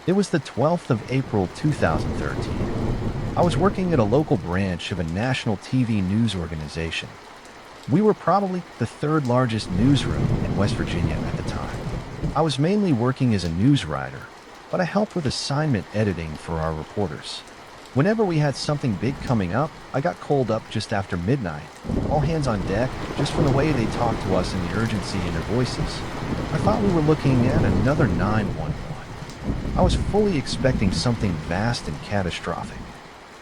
It was the 12th of April 2013. I was working at a local branch of a national TV news organization. We were probably the third largest newsroom in West Virginia at the time. I was mainly working as a news writer, but I helped with assignment editing for our reporters. Whenever we had something big coming up, I got called up just after midnight, all hands on deck, just from the way they talked to us and the urgency in their voices. I thought we were looking at another 911. I was fully expecting something vast and catastrophic.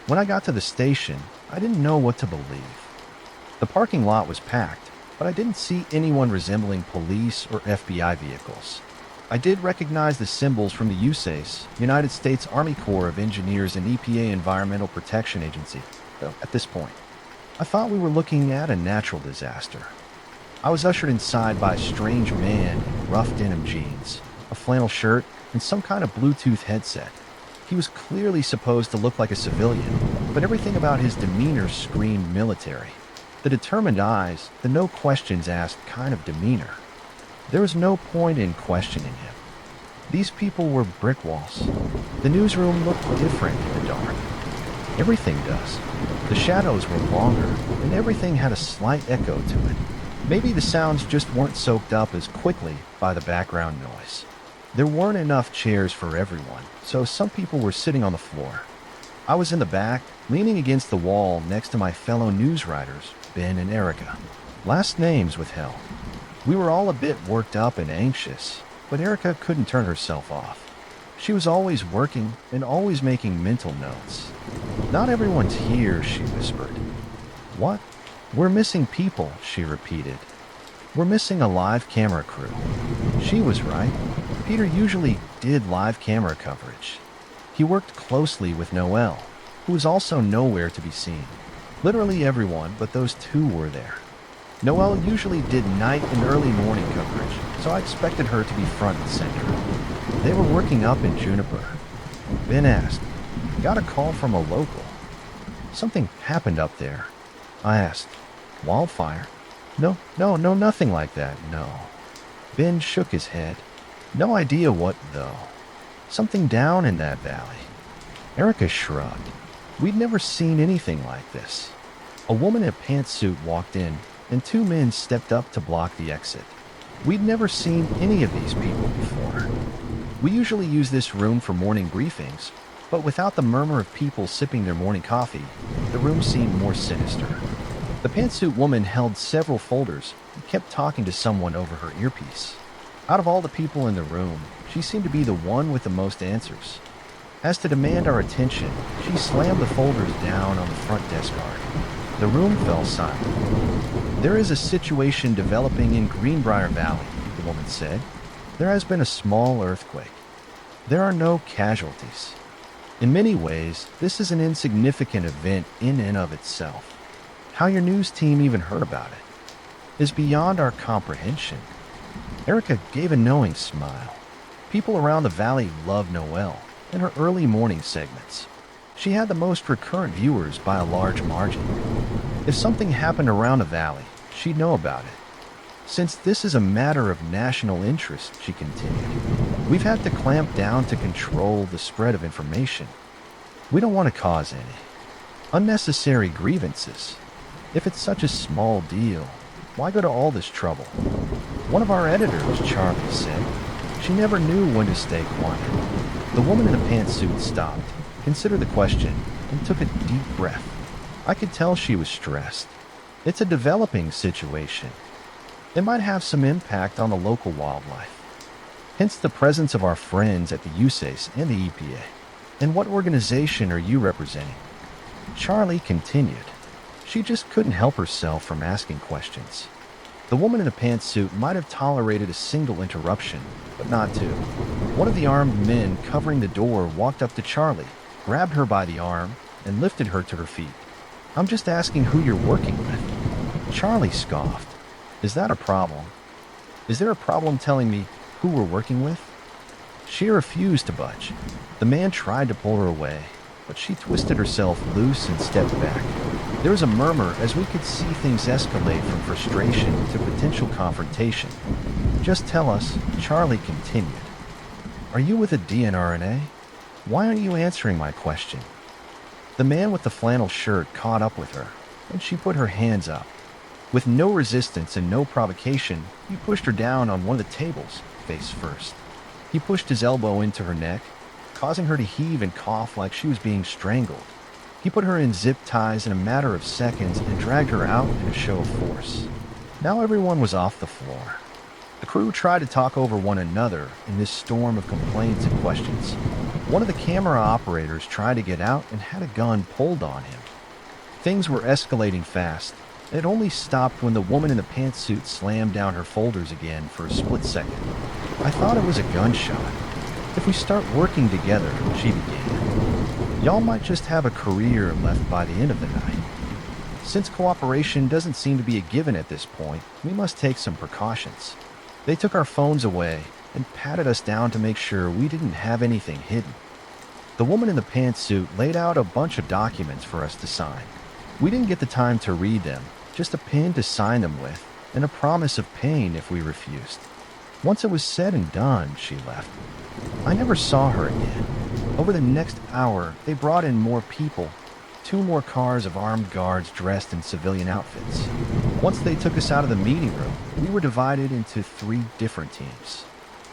When I got to the station, I didn't know what to believe. The parking lot was packed, but I didn't see anyone resembling police or FBI vehicles. I did recognize the symbols from the USACE, United States Army Corps of Engineers and EPA Environmental Protection Agency, though at this point. I thought we were looking at a natural disaster. I was ushered inside by a strange man in rough denim jeans, a flannel shirt, and some kind of Bluetooth headset. He was clearly supposed to look like a civilian, but everything about his demeanor screamed military. The determined eyes, the no questions asked kind of demeanor. There was no point in questioning him. These people were brick walls. The newsroom looked different in the dark. Everything does. The shadows were longer, and everything had a slight echo to it. Maybe the sounds just weren't soaked up as quickly by the background noise. There weren't enough chairs for everyone, so some people were sitting on the floor. I was in the back, leaning against the wall next to my fellow news writers, Ben and Erica. Last names withheld. We were all a bit worked up and anxious, but Erica couldn't turn herself off. She was always working and always making mental notes. "Not everyone's here," she whispered. "What?" "We're missing people," she repeated. "We're missing a live camera crew." She was right. Peter usually did live camera coverage. He worked closely with Noelle, who was also nowhere to be seen. Literally everyone but those two were there. Noelle usually did night and early morning coverage, so I expected her to be front and center. They were working up in Juniper. Ben asked, "Got a call from a local. Something happened up there." I asked, "Wildfire?" No, nothing like that, no." Ben shook his head. "No idea what, though. Something down in that valley." Erica shrugged. We'd never seen anything like this. A woman in a pantsuit walked in, and two men stepped up to block the exit. We'd never seen any of these people before. We usually use this room for morning briefings, but without the murmur of people sipping their morning coffee, the room seemed more sinister. The pantsuit woman held several folders and kept talking to someone over her earpiece. Out of all the people in the room, she seemed to be the one with the most answers. As to demand our attention, she slammed the folders down on the front desk guard. The room fell silent. "There is a situation developing in Greenbrier Valley," the woman said. "There has been a small earthquake. There are no casualties. In many ways, this is an insignificant event in and of itself. How your news team even heard about it is beyond our comprehension." Erica gave a knowing smile. People around the valley loved Noelle and her early morning segments. She had the most recurrent viewers by a large margin. If something happened around the valley, she'd know about it. "Since this is a matter of national interest," she continued, "we've had to clamp down to control the spread of information. We don't want to cause any unnecessary grievances. If it's such a small deal, why go to all this trouble?" One of our editors, Charlie, said. She never knew when to stay quiet. The woman in the pantsuit stopped, considered the question, and took a deep breath. I could tell she was stressed. It's a developing situation. It might have some impact on the local wildlife. Hence the presence of our friends at the USACE and the EPA. "And what organization are you representing?" Charlie continued. She just couldn't help herself from asking questions. The woman in the pantsuit might have tolerated a single interruption, but not two. One of the armed men covering the door walked up to Charlie, grabbed her by the arm, and lifted her to her feet. "I'm just asking who you're working with." Charlie scoffed. "Is that a problem? Is there a problem telling me who we're working with?" She refused to budge. The man tried to pull her away, but she twisted herself loose and stepped back. There was a murmur as we could see things escalate from frustration to potential confrontation. "Just tell us," Charlie continued. Are you with a DNRNA? Why aren't you answering my question? The man with the flannel shirt caught up with her, and she put her hands up. With no resistance and no provocation, he pushed her down on one of the tables, face first. He pushed his elbow into her neck, causing her to heave and cough like she was being strangled. He put her in zip ties in a matter of seconds and dragged her out in a show of force. Now everyone was off the floor. The crew tried to talk over one another in this storm of complaints and questions. One of the camera operators tried to get out and had a gun pulled on him. Things were escalating fast. It only stopped when the woman in the pantsuit slammed down her folders again for a split second. I thought it was a gunshot. If we start working together, she began, y'all might just have a career left by the end of the night. Since cooperation doesn't seem to be a given at this point, we must take some precautions. They took our phones away and patted us down to make sure we didn't have anything hidden. The woman in the pantsuit laid out a bunch of documents for us to sign. We didn't get the time to read them, just a pen to sign them with, and a promise of pain if we refused. Once it was said and done, she left. I never saw her again. Over the next hour, they brought in more people, 2 more cars of armed guards dressed in civilian outfits. Once they took us out of the meeting room, we were divided into 3 different teams.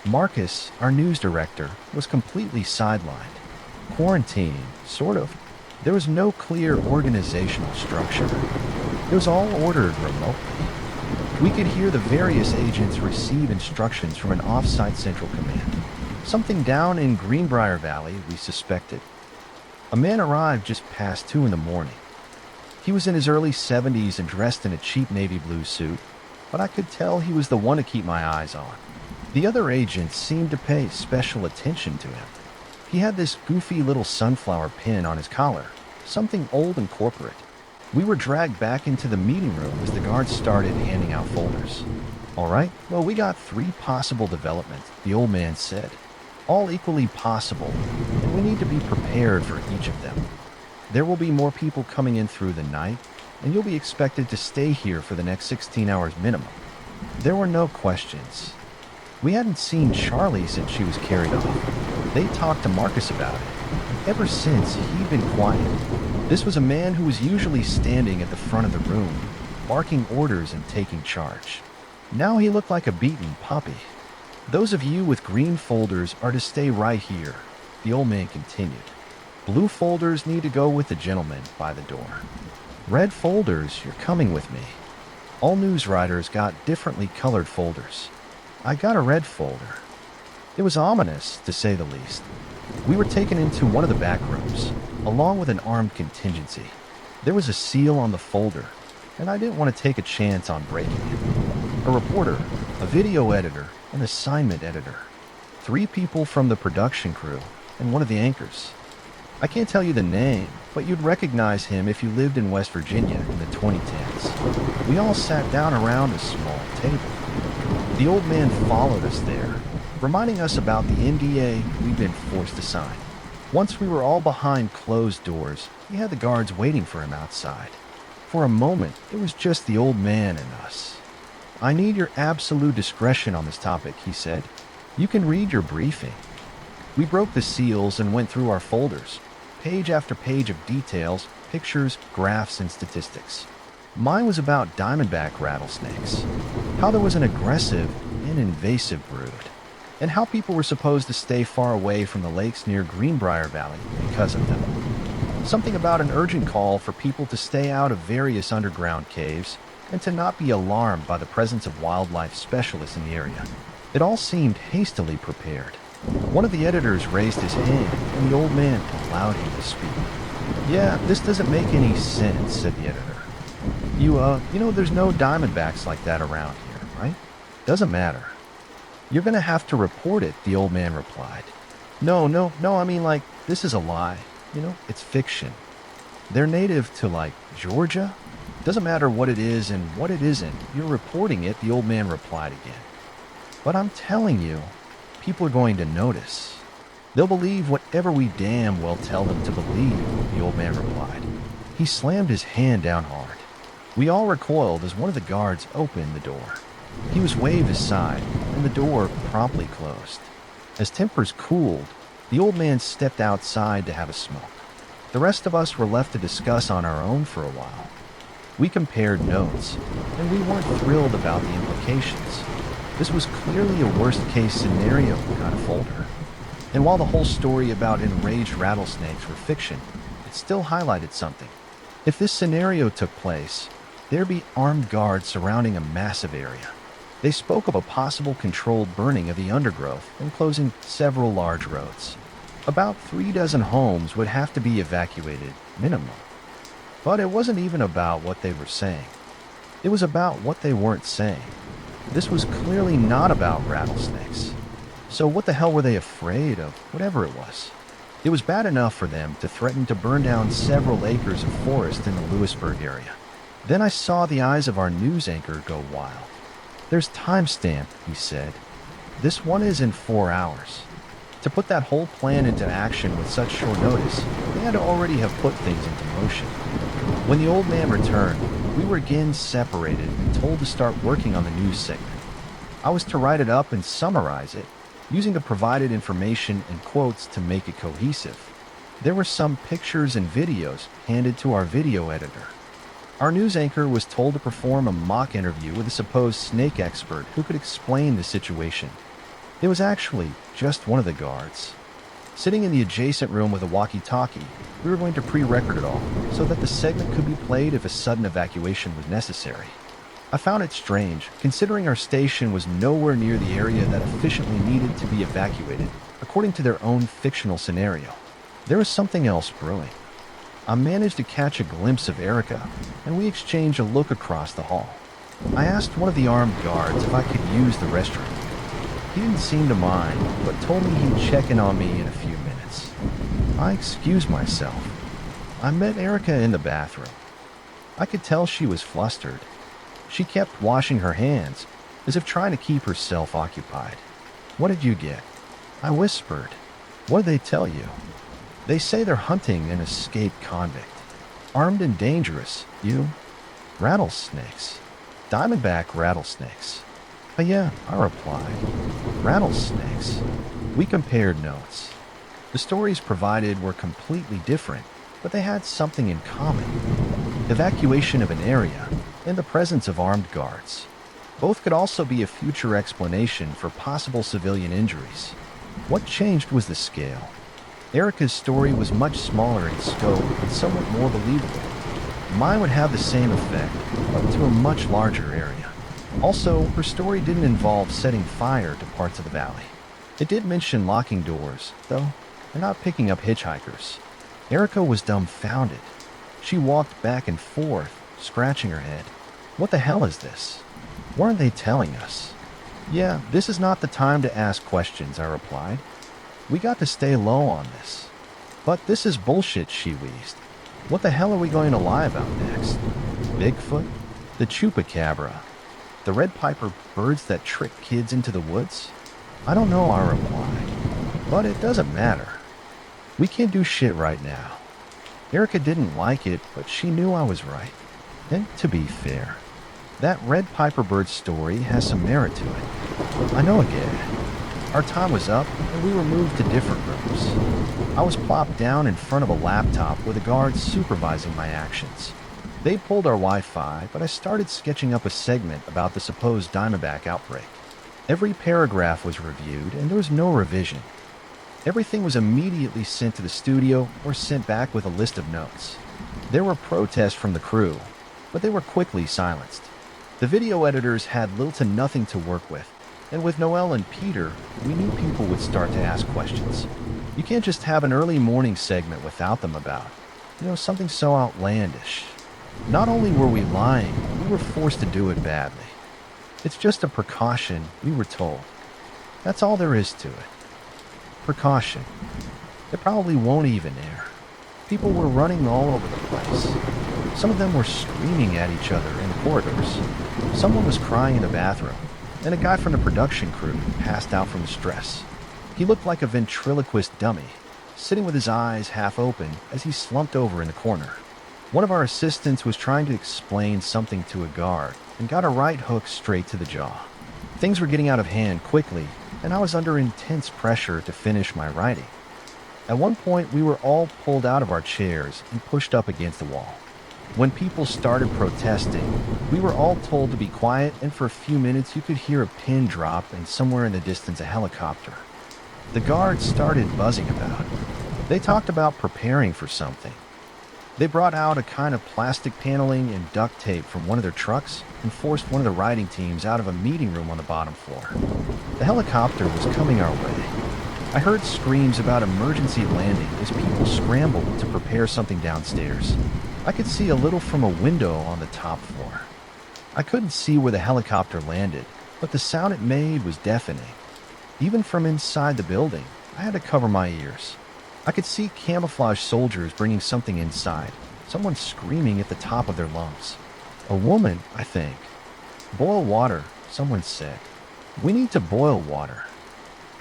Marcus, our news director, was completely sidelined. Quarantining, sort of. There was no clear organizational structure. It was all ordered remotely. We could hear the various agents receive instructions from an off-site central command. Something down in Greenbrier Valley, we suspected. A man arrived just past 2 in the morning. He was in his early 70s and dressed in a cheap navy blue suit, but I could tell he was the one to keep my eyes on. The other agents seemed to pay special attention to him. He had this goofy little sunflower pin on his collar, something old and corporate. We were dragged back into the meeting room as the guards started handing out folders. All right, well, we got 3 possible developments, the old man said. All equally possible, and we need to be prepared for each of them. There will be more people coming in through the night, and you'll be expected to stay here for the next 16 hours minimum. There were no questions. We hadn't seen Charlie since she was carried off. They talked to Marcus about it. Ever since, he'd been quiet. This was a man who was usually standing at the front of the room, barking orders and taking charge. Now he looked like a beaten puppy. Those of you with green folders are to stay right here, the old man continued. Blue folders need to go with the gentleman by the door. Red folders, you're coming with me. All news writers got differently colored folders. I got a red folder. It was ominous, to say the least. We were taken into one of the back rooms, along with an armed contingency. There was a seal on the folder, and I didn't want to take a chance on breaking it. A reporter, a video editor, an assignment editor, 3 people from the production crew, and one of the anchors. I can't tell you the name, but you'd recognize him if you lived in West Virginia in the 2010s. We all sat down around a small table. The old man followed us there, reminding us about the NDA we'd been forced to sign. Once we were all behind closed doors, he had the guards waiting for him outside. For a moment, it was just the old man and us. I need your absolute discretion on this topic, he said. You can read your briefing. We broke the seals and went through our folders, page after page of details, pictures, graphs, and statistics. Mine was about diamondback rattlesnakes, how there was an aggressive and invasive brood, and how people were supposed to stay far away from the lakes near Greenbrier Valley because of them. Something about an urgent call for people to stay out of various underground caves and to not be alarmed by the presence of wildlife specialists in the area. It all seemed hastily prepared. One of the editors raised his hand, and the old man allowed him to speak. Yeah, this doesn't make any sense, said the editor. You know, there's no diamondbacks like that around here, right? Doesn't matter. You're gonna have to report it, the old man replied. No, I mean, like, this is a lie. You know, it's fiction. They're native to, like, Georgia? Doesn't matter what it is and what it isn't. You're reporting it, the old man replied again. But I'm telling you, people are going to notice. They'll believe whatever we damn well tell them to believe, the old man replied. He slammed his hand down hard. We all recoiled as one of the guards opened the door. He was waved aside, and the door promptly closed. As tempers cooled, the old man stepped outside to have a smoke. The rest of us were left to discuss on our own for a while. We compared notes, and we weren't thrilled about the implications. This was clearly a worst-case scenario kind of folder. And while the whole story about enraged rattlesnakes were fiction, it still highlighted something. If this scenario took place, there'd be armed guards surrounding a massive area. They spoke of a possible controlled burning of the undergrowth and closing several large roads. About 36 homes would have to be evacuated, minimum. But it wasn't even about what they were saying. It was about what they weren't saying. This was clearly not about rattlesnakes. So what the hell were they afraid of, whatever it was? It was bad enough for them to threaten to burn down several acres of forest in the Lewisburg area. Then I saw the eyes of our news anchor go wild. "There's timestamp," he said. "This one is in 4 hours." To put that whole plan into action with such short notice, they had to already have put things into motion. When the old man returned, we were again separated and told to start working on the news segment. I was to write it up and summarize it, using the provided information and quotes to make it cohesive. There were some pictures and videos handed to our video editor. Our news anchor was told to perform a mock interview with a supposed snake expert who could explain the situation. It was actually just one of the guards. Sitting in the adjacent room with a walkie-talkie, we were going to pre-record it all so that the segment could be played if a sudden evacuation was necessary. I found it strange, considering our station was nowhere near the area that efficiently needed to be evacuated, according to their own fictional scenario. There was something else brewing. I managed to catch a glimpse of Erica, and we exchanged a look across the hall. I asked one of the armed guards if I could use the restroom. He didn't seem to mind, but told me he'd check in on me in a few minutes. I excused myself. I met Erica in the bathroom. I could tell she was flustered. She kept washing her hands, as if trying to keep herself occupied. "What did you get?" I whispered. "What did they tell you?" "They say they're hunting an escaped convict. Armed and dangerous, you." "Rattlesnakes. Diamondback rattlesnakes." Yeah," I replied. "Rattlesnakes." We compared notes. The stories provided were completely different, but they had something in common. Evacuation of an area and the presence of armed guards. Both could also be a future explanation for possible civilian injuries. What changed was the scale. Erica's story was much smaller in scope and somewhat more believable. Mine would have the same effect, but to a much larger area. Also, her story didn't involve setting fire to parts of the valley. It did mention locking doors, though, and not picking up hitchhikers. Erica was dumbfounded. She walked back and forth, scratching her head. "What the hell is this? What are they telling us?" "Yeah, this is not the time to ask questions," I replied. "We got to stay low on this." "But this is bullshit," she wheezed. "What the hell are we going to lie about next? Bigfoot? The chupacabra? The red piper birds that trick kids into the woods?" "I don't know," I replied. "But it doesn't matter. We can't do shit right now." Erica didn't like it, but she knew I was right. And to be fair, that red piper bird story has some merit to it. I know I get it. Our time was up, and we were moved to different rooms. I was plopped down in front of a laptop with a guard supervising my actions. They pulled our Wi-Fi, but I started sketching up a segment about the supposed Diamondback outbreak. Every paragraph was reviewed, and there was no revision. Everything was immediately sent to the studio or sent back with a list of notes. There were protests from the crew, but they were quickly silenced. The video editors had little to nothing to work with, and with Noel and Peter, we knew people would start to ask questions. You can't just have an early morning segment without them about, something so outlandish. Not only were we lying, we were forced to do it badly. It's just a precaution, we were told. That's all there is to it. Precaution. It probably won't even air. People were running all over the place. Some of them were screaming at each other in the corridors. Someone was crying in the bathroom, and a guy from the production crew passed out from the stress. He looked like a ventriloquist dummy, sitting with his eyes half open as he slumped over in the corner. One of our assistants was trying to explain something to a guard and got a right hook straight to the jaw. Things were getting out of hand quickly, and I was under intense pressure to finish my writing. At one point, we were all pulled out of our chairs and pushed up against the wall. When people started protesting, we were all told to be quiet, and for a few minutes you could hear a pin drop and somewhere in the distance a helicopter. The guards started buzzing about. They talked about preparing for something. They brought out a kind of plastic paneling and duct tape from one of their trucks and forced one of the writing teams out of a meeting room on the bottom floor. The helicopter was coming our way. I heard screams about emergency landing as people scrambled to prepare something downstairs. I could see a little from a window on the top floor. I couldn't see where the helicopter landed, but the sound it made was deafening. Even from inside the building, I had to cover my ears. I could see camouflage soldiers bringing something inside, someone screaming at the top of their lungs. A woman, I think. Boil water, someone said. We need to boil water.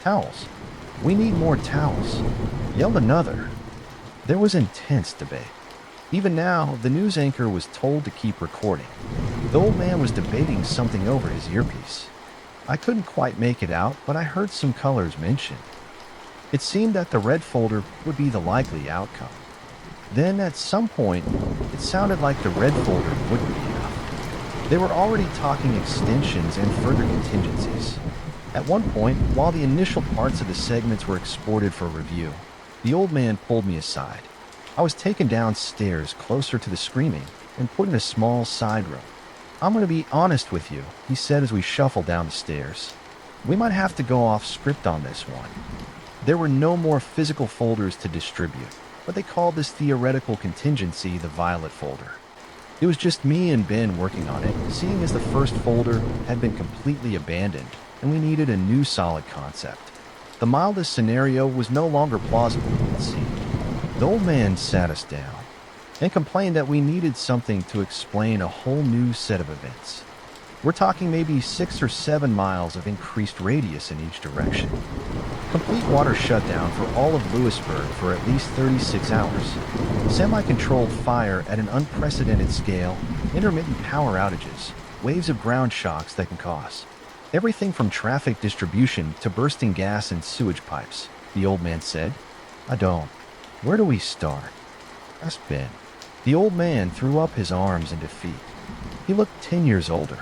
Towels. We need more towels. Yelled another. There was intense debate. Even now, the news anchor was told to keep recording. The old man was debating something over his earpiece. I couldn't quite make it out, but I heard some colors mentioned. It seemed that the red folder would be the likely outcome. Then, at some point, it sounded like the red folder wouldn't be enough. They were already talking extensions and further contingencies. At one point, while the initial parts of the segments were exported for review, the old man pulled me aside. I was taken downstairs closer to the screaming and put in a small side room. I'm going to be honest with you, he said as we shuffled down the stairs. We might have to go off script on this one. There were no more physical folders to distribute, but they called this theoretical contingency the violet folder. It was just me and Ben working on it, seeing as the first folder had been completely abandoned and we needed a new solid concept. The mildest scenario was no longer plausible, it seemed. The old man sat us down and complained that we needed something to explain a whole new set of events. We're talking maybe 6 or 7 miles of increased radius in each direction. Complete water shutdown for all of Lewisburg for at least 36 hours. Semi-controlled fire at an unprecedented scale, intermittent power outages, waves of ground shocks that can cause everything from traffic distribution to bursting gas and sewage pipes, the old man said. I don't. Where do we start? Asked Ben. The old man threw up his arms in defeat. He looked 10 years older.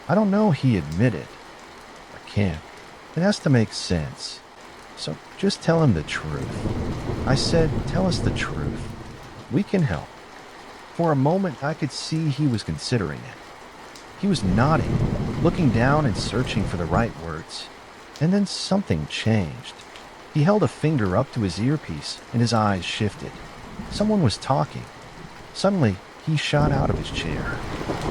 I don't know, he admitted. I can't. It has to make sense. So just tell him the truth. I said, tell us the truth. We can help. For a moment, I could see he was considering it. He was nodding, looking down and searching for the right words. And then something changed. He held a finger up to his earpiece and his eyes shifted. Someone was talking. Suddenly, he shot out of his chair.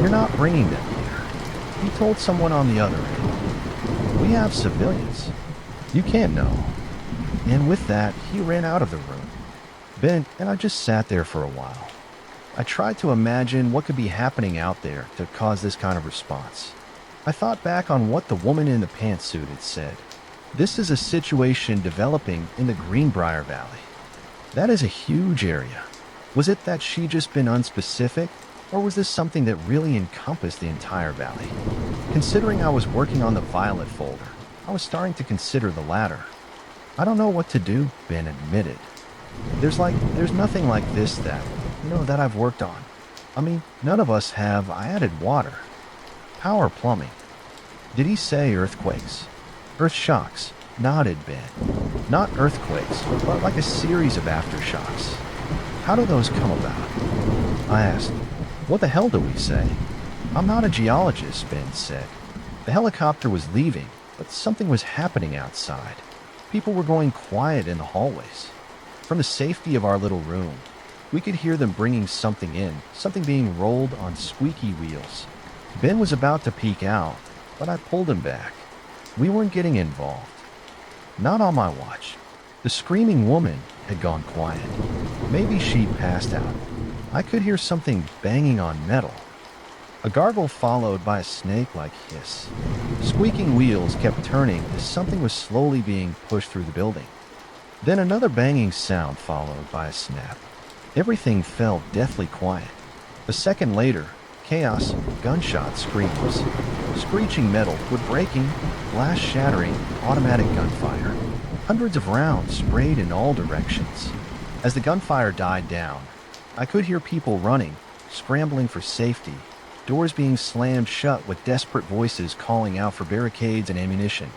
You're not bringing them here. He told someone on the other end. We have civilians. You can't know. And with that, he ran out of the room. Ben and I just sat there for a while. I tried to imagine what could be happening out there to cause this kind of response. I thought back on what the woman in the pantsuit had said. This is a situation developing in the Greenbrier Valley. That is a huge area. Was it that she'd just been unspecific, or was this something that really encompassed the entire valley? Considering I was working on the violet folder, I was starting to consider the latter. I don't know what to do, Ben admitted. There's nothing like this that I've worked on. I mean, none of us have. I added water. Power plumbing. Did he say earthquakes? Earth shocks, nodded Ben. Not earthquakes, but like a series of aftershocks. How do those come about? I asked. What the hell do we say? I'm not a geologist, Ben said. The helicopter was leaving, but something was happening outside. People were going quiet in the hallways. From the safety of our little room, we could hear them bringing something in, something being rolled on squeaky wheels. Ben was about to peek out, but I pulled him back. We weren't getting involved. Not on my watch. The screaming woman had gone quiet. Maybe she'd passed out. I could hear something banging on metal. A gargle followed by a snake-like hiss. Squeaking wheels kept turning as something was slowly being pushed through the building. Then another banging sound followed by a snap. Everything fell deathly quiet. A second later, chaos, gunshot screams. Screeching metal, wood breaking, glass shattering, automatic gunfire. Hundreds of rounds sprayed in all directions. As the gunfire died down, I could hear people running, scrambling for safety, doors being slammed shut with desperate voices calling out for barricades and ammunition.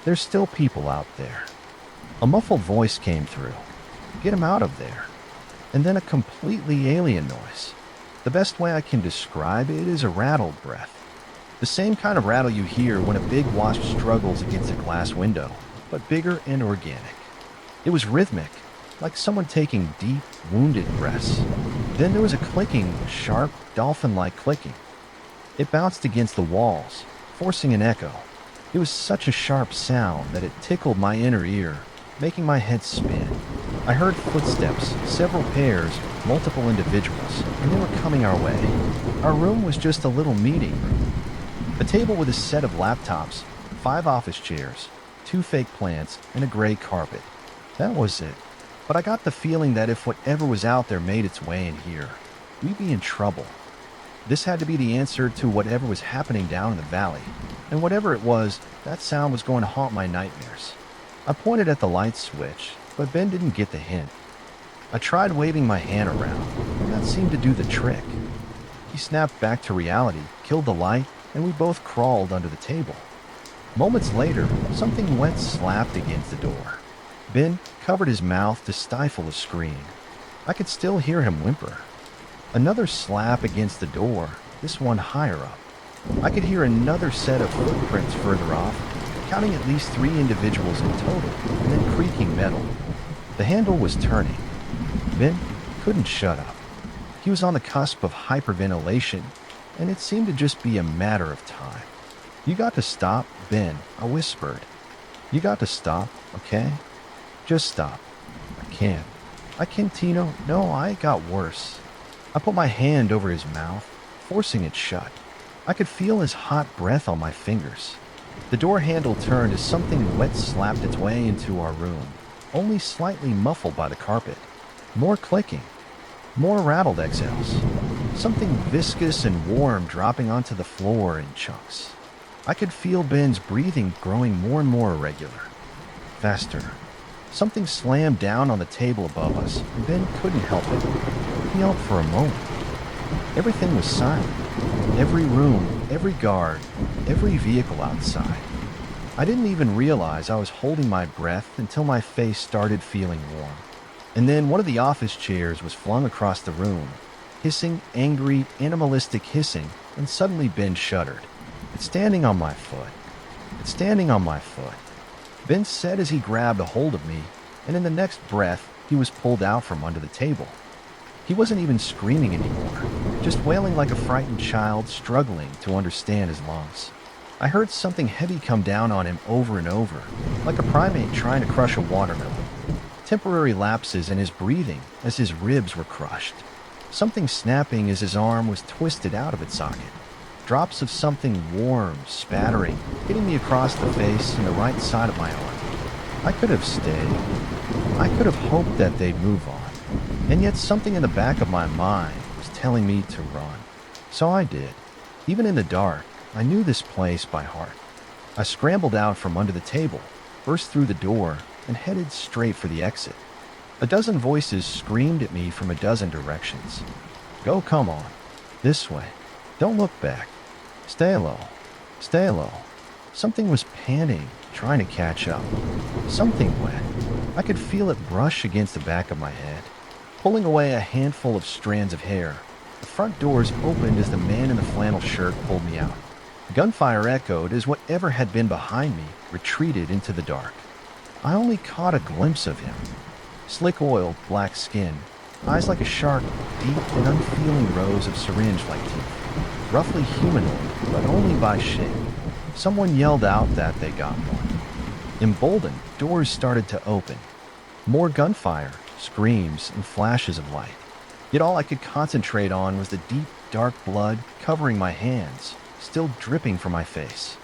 There's still people out there. A muffled voice came through. Get 'em out of there. And then a completely alien noise. The best way I can describe it is a rattled breath. The same kind of rattle you hear when a big wasp struggles against a glass window, but bigger and organic. It was rhythmic, like someone taking deep, wounded breaths. Then there was a clicking, sharp, dolphin-like clicking. It bounced against the walls, forcing an echo. It was such a sharp sound that it tickled my inner ear, making my head spin. I heard footsteps, several pairs, multiple individuals, and they were coming our way. Our room was just a little meeting room. A table with a set of laptops, 5 office chairs, 2 fake plants, and a gray carpet. That was it. But I got the feeling that if whatever was out there made its way in here, we'd be in trouble. This had to be the answer to whatever was happening down in the valley. And whatever it was, that sound was going to haunt my nightmares. I pointed at the light switch, but Ben didn't get the hint. I tried waving my hand around, and that seemed to do the trick. He snapped back to reality, killed the light, and we both crawled under the table. Moments later, something wet slapped against the door. Ben covered his mouth to stifle a scream. I could still hear him whimper. Another slap against the door, this one higher up. I could hear another set of footprints further off, counting at least 3 individuals in total, and then creaking metal. The handle was turning. Ben couldn't shut up. He was on the cusp of hyperventilation, and it seemed to just be a matter of time. You got to stop, Ben, I whispered. You got to stop, okay? Just stop. I can't. I can't, Tino. No, I got worse. I put my hand over his mouth, forcing it shut. I could feel his hot breath on my fingers. The door handle turned as something wet slapped its way into our room, only slightly muffled by the carpet. More clicking. More rattled exhales. Something viscous and warm dropping onto the floor in chunks. I could feel Ben's breathing growing more and more irregular. Faster. Something slammed down on the table above us, and Ben couldn't help it. He yelped for a moment. Everything was silent. Every room, every guard, every vehicle outside. I didn't even realize I was holding my breath until my face started feeling warm. And then one of the office chairs was flung across the room, hissing, angry, animalistic hissing, and suddenly Ben shuddered. It's standing on my foot. It's standing on my foot. Ben said as he grabbed a hold of me, and in the next breath, he was pulled out from under the table. He wasn't even screaming anymore, just wailing like a frightened child struggling to understand his lungs. I heard something heavy come down on him over and over, like a primate trying to crush a watermelon. Temporary lapses in his breathing as his ribs were crushed. Something snapping as his arm was twisted out of its socket. Drops of something warm, spattering, hitting me across the face and the right side of my arm. I could have stayed. I could have hoped that they'd move on. And yet something in the back of my mind was telling me to run. So I did. Even in the dark, I knew this place by heart. I scrambled out from under the table, burst through the door, and headed straight for the exit. A dozen voices screamed at me from a dozen directions. Go, come on. This way. Don't look back. Stay low. Stay low. Something was panting, trying to catch up. Something wet. I could feel it brush against the back of my head, pulling away a handful of strands of hair. The front doors opened as the man in the flannel shirt pulled me out. Gunfire echoed as whatever had been behind me retreated into the dark. I only caught a glimpse of him. Slick-oiled, black skin, eyes like a shark, deep and unfeeling rows of syringe-like teeth. Roughly humanoid, but only by shape. Someone yelled out that they got one. Emboldened, doors started to open. More gunfire, screams, and flashes of light. Yet all I could concentrate on was the deep, dark blood covering my hands, still dripping from my face.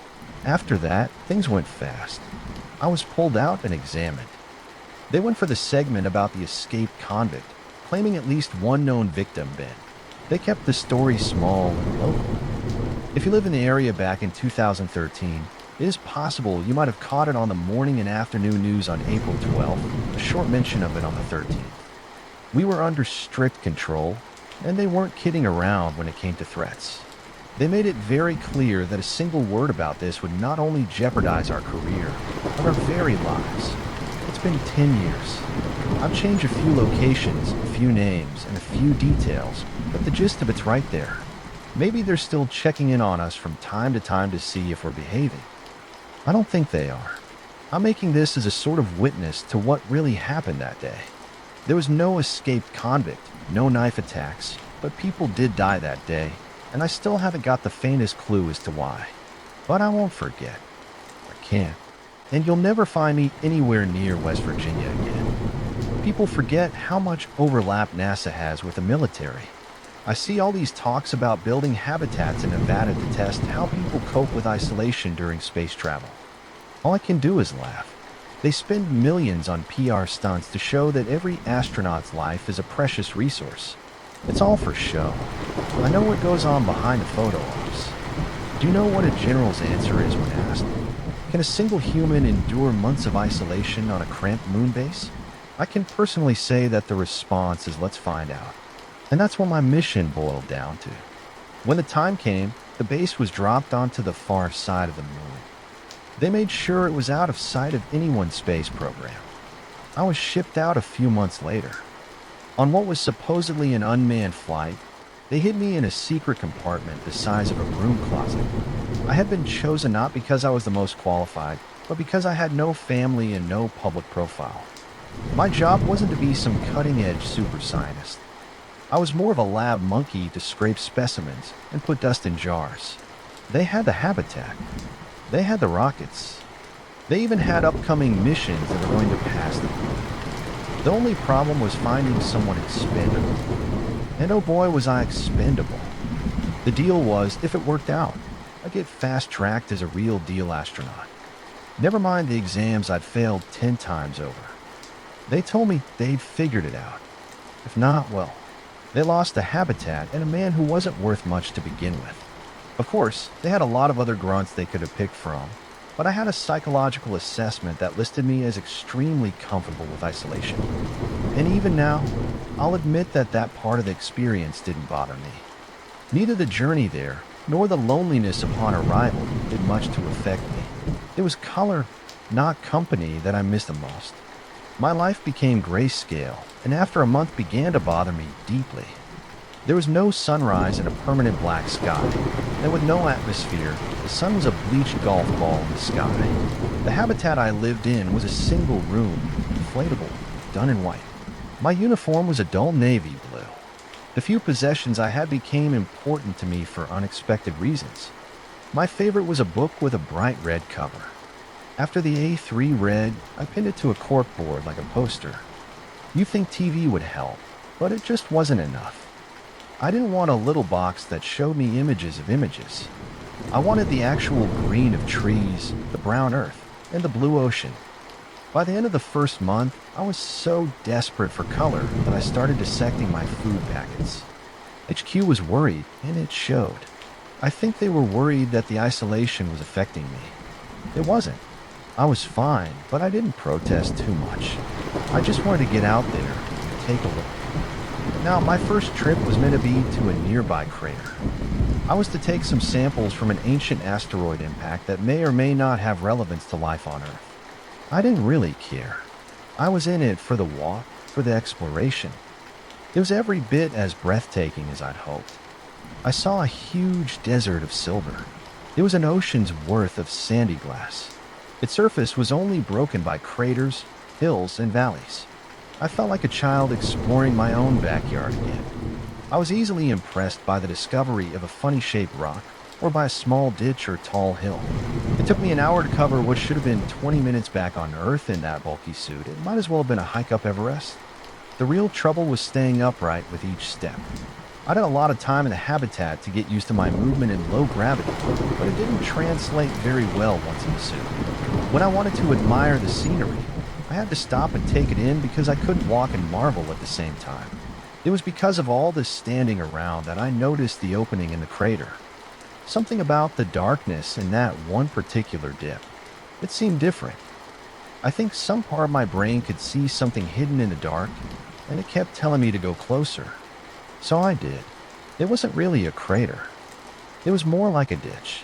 After that, things went fast. I was pulled out and examined. They went for the segment about the escaped convict, claiming at least one known victim, Ben. They kept the story small and local. If you live in the area back in 2013, it is possible you might have caught it on the morning and afternoon news on April 12th, a short mention of it on the 13th. We were under strict control, and they weren't kidding around when it came to threats. They made it very clear that a single word about this would not only jeopardize our career, but our very lives. It's been 10 years. I've changed a few locations, a few names, and a few details, but the gist of it's right there. Maybe they're still checking in on us from time to time to see if we're behaving. I don't think they are. I'm making this as a sort of witness to what really happened that day. There was no escaped convict, no knife attacks, but people did die that day, and I still haven't got the faintest clue as to why. But I won't forget. I can't. And you'll never find me anywhere near West Virginia again. People forget how much overlap NASA has with the military. I see all these talks about building habitats in Nevada to test how people cope with isolation during space travel. All I can do is laugh. They spend millions on PR stunts to show that every astronaut's life is a precious resource. It's all for show. I know what goes on behind the photo ops. Do you know what a general's answer is when asked? Can a single human endure months of isolation on a cramped moon base? I can personally say that the response is let's find out. And that's what my mission boiled down to. When the time came, the base was dropped onto the far side of the moon. They made sure it was out of sight of anyone's space program. I was shipped out a few months later. On what was supposedly an unmanned flight, they hid me in a secret compartment the size of a broom closet. I had been chosen not because I was the most qualified, but because I had no family and no public profile. My job wasn't to be some cutting-edge super scientist. I was more of a lab monkey to scrape specimens and put dust in jars. They had the habitat. They had the rockets. They even had upcoming missions that were going to pass the moon. The only problem was finding someone expendable. And oh boy was I expendable. The deal was, if it worked out, I'd get fast-tracked as a real deal astronaut. Never mind the exams I'd failed 10 times over. They told me they'd figured it out. If not, well, they lost the habitat and a man who wasn't worth much to begin with. Of course, they had a lot of other grunts they could have picked from, but I had a psychological assessment that listed me as extremely comfortable with isolation. And even now, I'll admit that that part of the experience didn't bother me. Neither the journey there, nor the loneliness upon arrival did much to affect me. It was color, not company, that I missed the most. My life became grayscale, and after a month began to bother me deeply. There was no sunrise and a permanent black sky, and with no atmosphere, the sun was a bleached golf ball in the sky. The habitat I lived in was a single room, inflatable, done in white. My uniform was a dull navy blue. The few possessions I had became important to me for unexpected reasons. My favorite was a book with a bright red cover. After the A3 read, I pinned it to a corkboard like a poster. You'd think TV would help, but it just wasn't enough. I didn't want a little box that showed me images of images. I wanted the actual green of trees, the brown earth, and the blue ocean. By the end of the first month, I was so desperate for color that I started dissecting my food packets. HQ was worried, and it showed. I think they were worried that the isolation was affecting me. It wasn't. I was fine, but I didn't protest too much. I just wanted to get out there and take a look. Now, my first trip was meant to be to a nearby crater. I was to take some samples from an ancient asteroid impact that may or may not have relevance to life on Earth. I didn't really care. I was in it for the walk, for the exploration. It was every bit as breathtaking as I'd hoped. I saw a huge desert of silver. It was an ocean's worth of sandy glass. Its surface was only broken by craters, hills, and valleys. I felt like a child exploring my own backyard again. I was easily impressed by the discovery of a funny-shaped rock or by a small ditch or tall hill. It took me an hour to cover what should have been 20 minutes back on Earth in that bulky suit. It might as well have been a hike up Everest. The real trouble was staying upright with each step. I'd had a lot of time in the habitat to get used to my movement in low gravity, but it didn't translate very well once in the suit. When I wanted to admire the scenery, I had to stop and take it in because I couldn't walk and marvel at the same time. It was because of all this standing around that I noticed the opening in the crater. Something about the darkness in that one particular dip. It seemed different. I think some part of my brain could see something hidden in the dark, and it kept telling me to go closer. So I did. It wasn't really a crater. It was more like a ditch,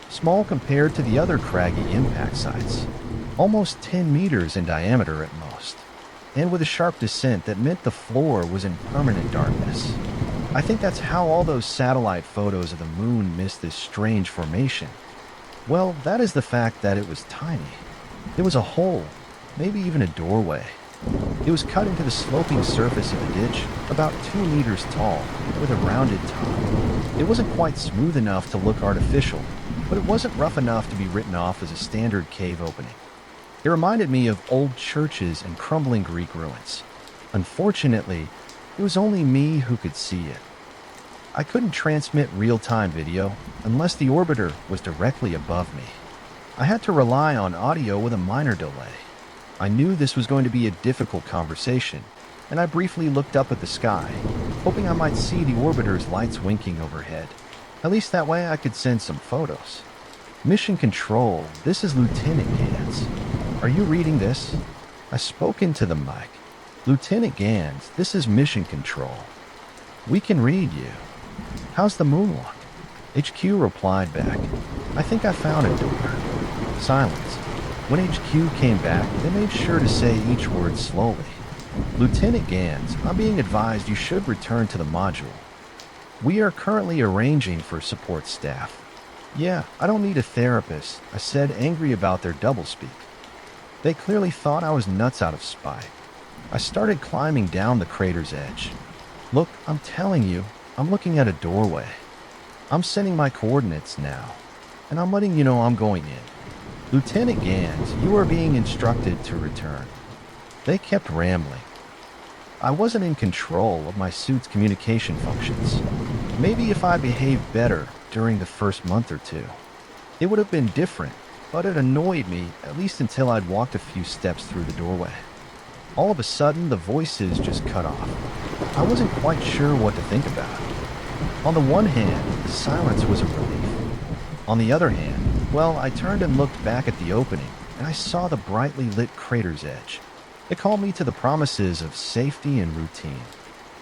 small compared to the other craggy impact sites, almost 10 meters in diameter at most, and with a sharp descent that meant the floor was in permanent darkness. I think that's how all those satellite photos of the moon missed this strange formation. Well, that is the fact that it was tiny. It was a hole, maybe even a doorway. It was cut into the sloping surface of the ditch, about 2 meters tall, with a rounded top. It wasn't quite smooth enough to look artificial, but it wasn't rough enough to be written off as a standard cave opening. It reminded me of old churches and crumbling Greek ruins. Unfortunately, it was only me who could see it. I couldn't transmit real-time video unless the orbiter was directly above me. I had to rely on audio with a minor delay. I knew this was going to be a difficult conversation, and I briefly looked up at the sky, hoping I might see the orbiter's lights winking overhead. At least that way I could send some photos. Mission Control, this is Lieutenant Gans. Are you reading this? I spoke into the mic. Lieutenant Gans, this is Mission Control. We can read you. How's the moonwalk? HQ replied back. I think I found a door. Silence. When HQ came back, they made sure to say each word slowly. Lieutenant Gans, I'm being advised you should return to the module. We are currently arranging for support staff. Yeah, I don't need a therapist, I said, angry about their doublespeak. They clearly thought I was nuts out of spite. I started climbing down the crater's edge. Look, I'm telling you, I'm looking at a doorway. I'm sending my coordinates now, and I'm letting you know I'm going in. Lieutenant Gans, you are being instructed to return. They kept rambling. I wasn't in control of my suit's communication functions. Maybe if I behaved better during the first month or two, it would have been different, but it annoyed me, at least until I'd walked a few steps through the doorway. All of a sudden, the voices just cut off. I wasn't quite sure what to think about it. On the one hand, the silence was a relief. On the other hand, well, I turned and looked back at the opening, and I saw the brightly lit crater's edge. It called me to the promises of safety and routine.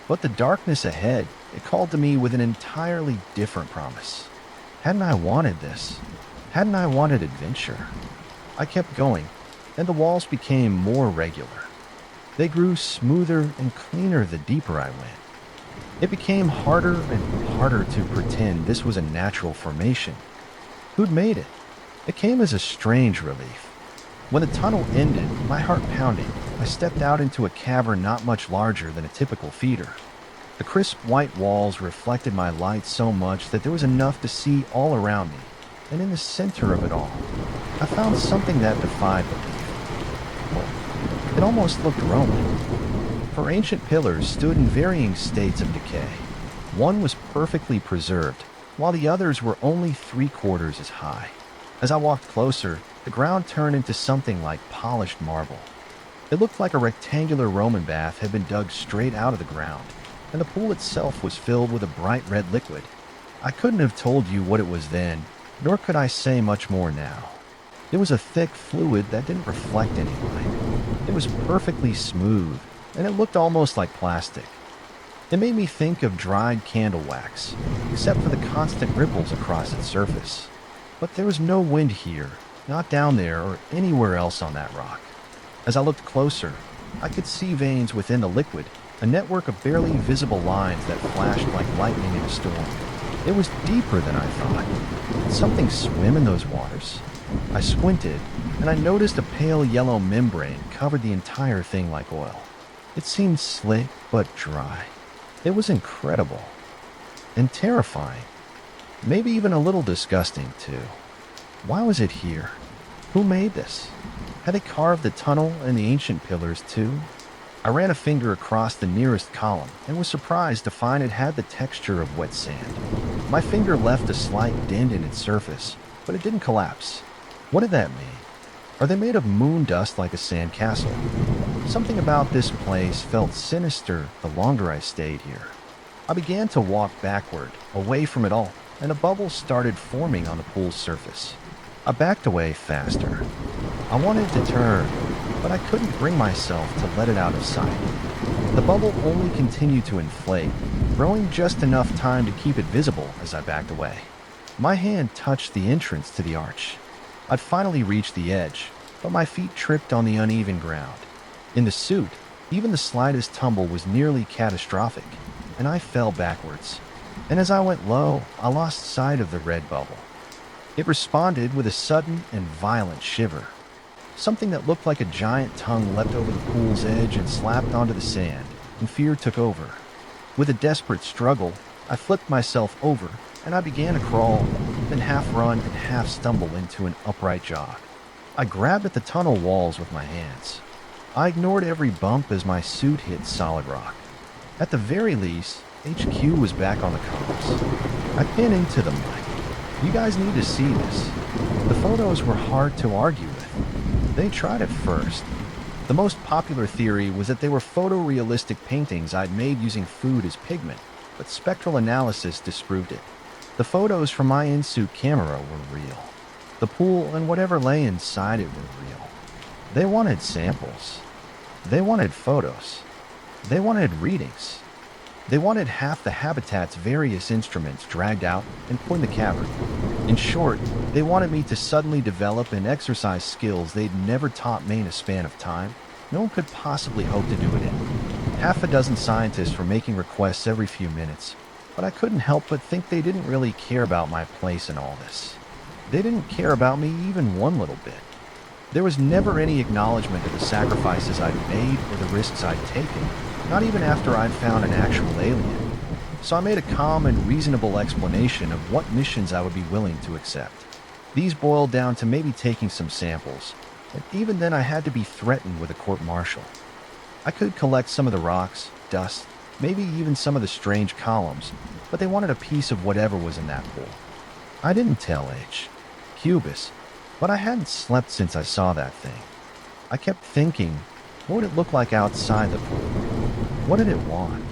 But the darkness ahead, it called to me with an entirely different promise. Hadn't I wanted this? Hadn't I wanted adventure? I kept going, and the walls became more regular. They grew smoother and cleaner the deeper I went. It became harder and harder to pretend this was a natural formation. Who'd made it? It came as a strange relief. When the tunnel ended, my heart pounding, I stepped out into a cavern not much larger than a typical feeder. The crisp white walls reflected my light so much that there was enough to see all around me, and in the center of it all, I found something that defied belief. Well, it almost looked Roman. For ancient pillars stood in varying states of decay. One was perfectly preserved, while the others were only 3/4 as high. As I walked closer, the ground turned into something like polished marble. It looked like a rectangular Roman bath had been dug straight out of the ground, and the pool itself was filled with a bright red liquid. I couldn't have told you what it was then, nor could I say much more now. It was a thick fluid that didn't reflect any light. It was perfectly smooth, and it looked almost like plastic. It made me think of dried candle wax, except for the constant ripples across its surface. But there was no wind here, not down there or anywhere else on that rock. As I looked closer, I could see veins within the liquid, a network of barely visible lines that flashed like lightning in a storm. It was deeper than I thought. Did something swim in those waters? I squinted, and I noticed a pale yellow membrane covered the entire thing like oil. It seemed slick but dry. It was incredible. And terrifying. Maybe even a little disgusting, too. Why was it here? Who made this? Had they carved the tunnel and the ancient pillars, too? I ran a finger across the nearest column and was surprised to find it had the texture of wet sand. My finger left a slight dent in its surface, but it didn't collapse. What did that mean? Are they made of moon dust like a sand castle? Something about this place felt sinister the longer I stayed here. I began to walk backward, away from it all, and a bubble started forming on the pool's surface. I backed away faster. I wanted to turn, but I couldn't bring myself to let it out of sight. The bubble only continued to inflate, growing just enough time to keep it visible as I backed away. My hand touched the entrance to the arch. I'd finally reached the edge, but my feet tripped on the uneven ground. In the suit, even the slightest tumble was nearly catastrophic, and I fell backwards. And as I went low, I lost sight of the red bubble. It responded with a sudden and violent shiver. Something that looked like a giant tongue leapt over the pool's edge and slapped onto the sand, and fear took over. With a desperate struggle, I flipped myself over, and I began to crawl, then half run and half stumble into an upright jog. I grabbed at the tunnel walls with my hands. I ignored every bump as my suit hit solid rock. At the very least, HQ was back on the comms. I pinned into the mic. You guys need to see this. The photos were hard to argue with. They tried at first. The most popular theory was that they were photorealistic paintings I'd made using food as pigment, but spectral analysis disproved it. The photos from my in-suit camera were real. The pool and whatever lay inside it were real. They wanted samples. They wanted photos. They wanted readings. They wanted half the habitat's various instruments dragged out and put in the cavern. In short, they wanted me to suddenly develop and exercise skills they'd never taught me in a span of time no one could possibly hope to do it in. Half a dozen scientists were making requests every few minutes, but I couldn't help but think they didn't really care about my place in all this. They didn't care about me even one little bit. There was never any acknowledgement of the sacrifices I'd made or the risks I'd taken, not even after I'd found an actual alien. So I made a calm and reasonable explanation of what missions I would be willing to accept. These boiled down to maybe taking some samples, and even then I had to be threatened with a court-martial. I could collect some of the rocks, dust, maybe even some of the strange columns, but they wanted a piece of whatever was in that pool. I didn't tell Cubus, but I hadn't slept since I saw that thing. I kept thinking, what would it look like outside the pool? What did it want?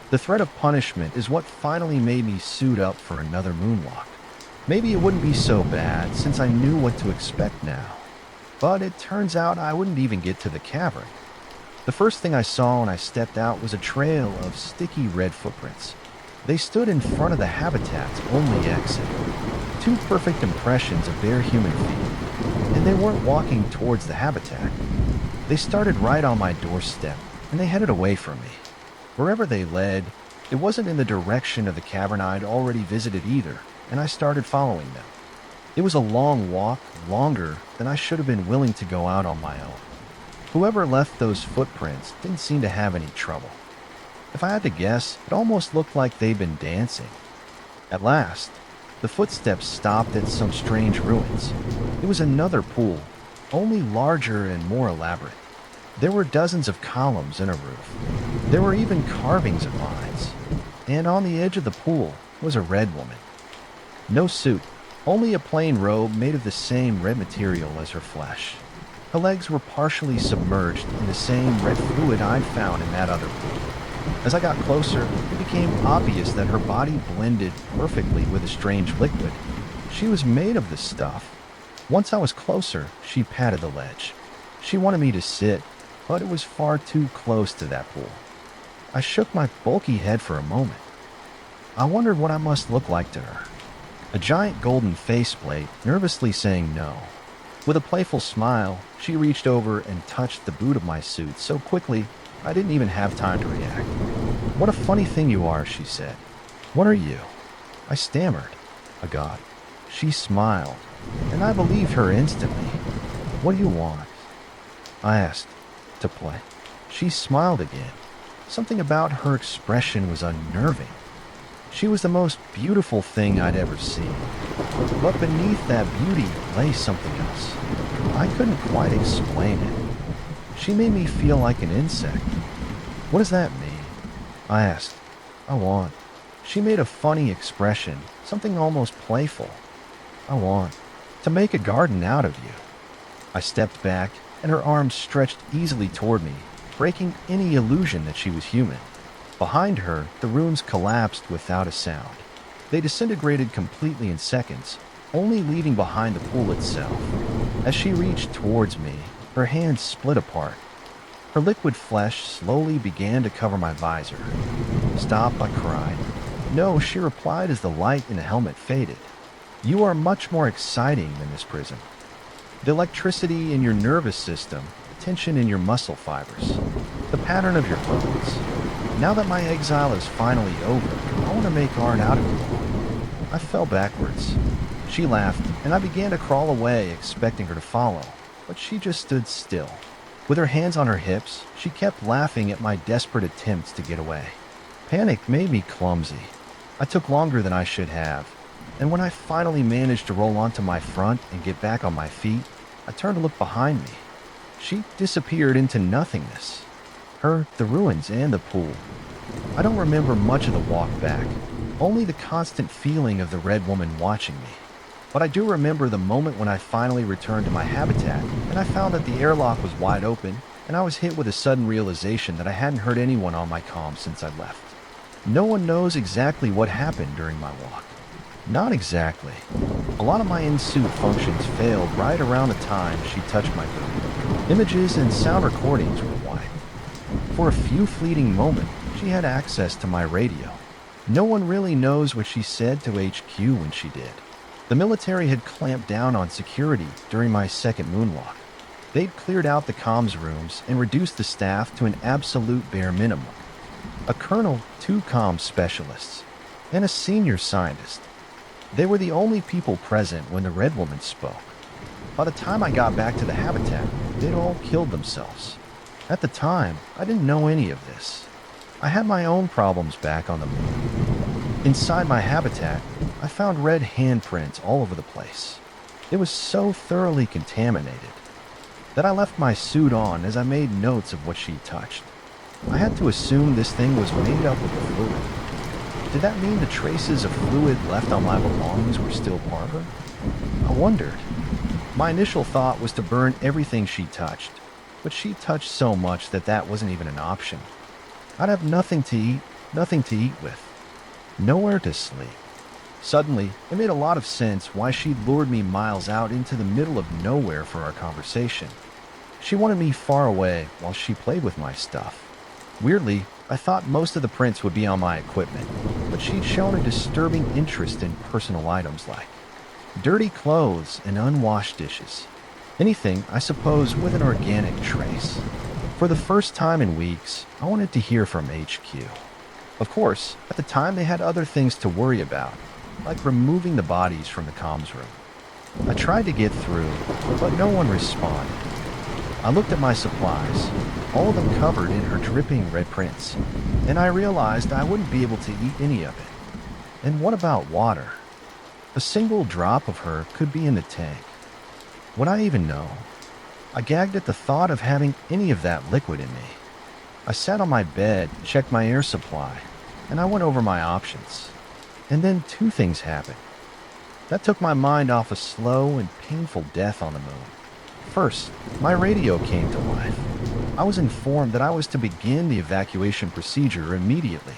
The threat of punishment is what finally made me suit up for another moonwalk. Maybe it wouldn't be so bad since I knew what to expect now. But it turns out I wouldn't even get to the cavern. The first thing I saw when I stepped out was a trail of sticky red footprints. They stood in front of the habitat's only exit. Two perfect impressions of bare human feet. And they weren't walking towards the habitat. They started right on my doorstep, and they headed away from me. Wherever they led, it wasn't in the direction of the cavern I'd already visited either, and I started following them. It was a long walk, longer than I should have been willing to go out on my own. Whoever left those footprints didn't seem to have any trouble. If I had to guess, it almost looked like they'd been dancing. At last, the footsteps stopped at some strange ruins. It was another pool, only larger and more elaborate. There were dozens of columns and a roof. There were even carvings of vines. And on the edge of the pool was a red woman. No suit, only a plain robe made of the same red material as her flesh. Her legs were partially submerged in the same red fluid I'd found in that other pool. As I got closer, it became obvious that her body blended perfectly with a strange liquid. She was made of this stuff. Once I was closer, she patted the ledge. She wanted me to sit, but it was far too close to that pool. I shook my bulky head for a moment. I wondered what I must look like to her. A giant golden faceplate, nervously saying no. With a playful smile, she reached over and touched the boot of my suit so quickly I didn't even have time to react. "What a funny thing you are," she said. "What are you?" I stammered. A god. She smiled, and I believed her instantly. "What do you want?" I asked. "To play." She smiled again. Something about her expression was unnerving. She was the most beautiful thing I'd ever seen. But beneath that beauty lay something else. I couldn't quite explain it. She made me feel like an insect. "What does that mean?" I asked. "I want." She made a funny expression, something almost playful. "I want to make a garden out of you." I stepped back, and her arms stretched easily toward me, breaking any illusion that she was human. Behind her, the ruins collapsed without a sound. They disintegrated completely in seconds, only leaving behind the pool itself. As she reached towards me, her hands split apart. Her liquid flesh slowly began to cover my visor. "Stop," I cried. "No," she replied as the light in the helmet faded. "You are much more exciting than this prison. The electricity in your nervous system, the tension in your muscle fibers, the pattern of your bones. Now that my exile is finally over, I want to make art out of it all." I fell backwards. She laughed, and I began to crawl away, expecting her to follow, but she just stood still. With her hands on her hips, she kept laughing at my desperate attempts to get away. Panic made me clumsy. I took longer than I should have, and when I finally managed to roll onto my front and get back on my feet, I turned to look behind me. She disappeared into nothingness. Her, the ruins, and the pool. I don't remember much of the walk back, only the constant feeling of the red woman watching me. But I do remember the moment when I finally returned to my habitat, and I found that the airlock was wide open, and I was hit with a sudden realization that I hadn't heard anyone on my comm since I left. No one knows exactly what happened during my walk. Not exactly. A lot of my in-suit functions failed right around the time she touched my boot. Images and sound recordings were wiped. For a few fleeting moments, she had access to my radio. No one really knows what she said to HQ when she did. The military had clamped down on security during my second moonwalk. They'd cleared out the comms rooms and reduced the staff to an absolute bare minimum. A colonel, 2 comms specialists, and a senior scientist. They were the only people present when the red woman spoke. By the time I got back to the habitat, they'd all killed themselves. At the time, I didn't know any of this. I had my own problems back on the moon. Inside my habitat, I found red handprints all over the place. It was so thoroughly contaminated that I left my suit on as I made notes of what she'd touched. I had to assume this thing was made up of the fluid. Did that mean the traces of fluid left on my belongings were still part of her? I wondered. My initial thought was to burn everything she touched, but she touched so much that that wasn't even an option. I'd have nothing to eat with, nowhere to sleep. Suddenly, it made a lot of sense why she'd lured me miles out into the middle of nowhere for our conversation. She wanted me far away while she played with my stuff. Weirdly, I thought most of the prints would be on my equipment, but she'd shown a disturbing interest in personal items like dirty clothes and unwashed dishes. Anything, I suppose, with an organic trace. For the first time in weeks, I wanted to hear from HQ. Of course, at the time they had other things to worry about, like removing the bodies from the comms room. I tried to get through, but no one responded. I looked at my supplies, all of them covered in her dripping red prints, and I realized I wouldn't be able to eat any of it. And what about water? A single drop of her could be in the tank. Would I even know? I gagged at the thought of having any of that liquid in me. I sat on my bed, checked my air supply, and I went over my options. And then 2 things happened. That took my mind off a slow and painful death on the moon. First, my radio came to life. I was informed that I was to begin the evacuation procedure immediately.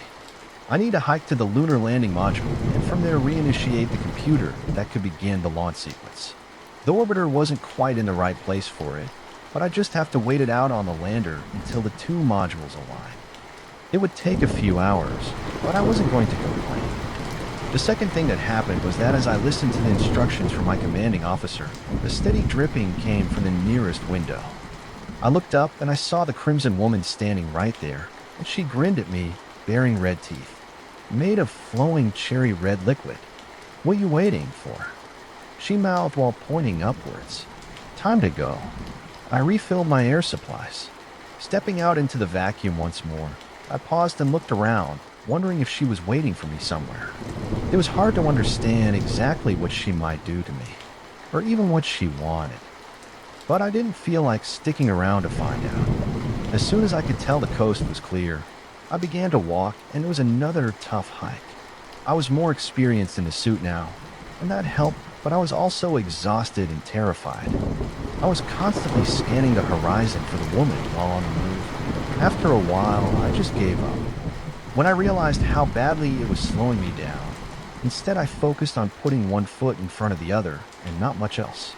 I need to hike to the lunar landing module and from there reinitiate the computer that could begin the launch sequence. The orbiter wasn't quite in the right place for it, but I just have to wait it out on the lander until the 2 modules align. It would take a few hours, but I wasn't going to complain. The second thing that happened was that as I listened to the instructions from my commanding officer, the steady dripping came from the nearest window. I looked up and I saw the Crimson Woman standing right there, and she grinned at me, baring red teeth, made of flowing cherry red liquid. "What you waiting for?" she mouthed while pointing upwards. "Time to go." I refilled my air supplies. Stepping out into the vacuum once more, I paused and looked around, wondering if she was waiting for me somewhere. It was hard to understand exactly what she might do to me, or even what she wanted. But I didn't feel like sticking around to find out. As soon as I could tell the coast was clear, I began to walk, and it was another tough hike. I was more experienced in the suit now, and that helped, but I was also exhausted and terrified. I was constantly scanning the horizon for the woman while on the move. After a while, I just gave up. When I realized how badly it was slowing me down, Instead, I focused on putting one foot in front of the other and not much else.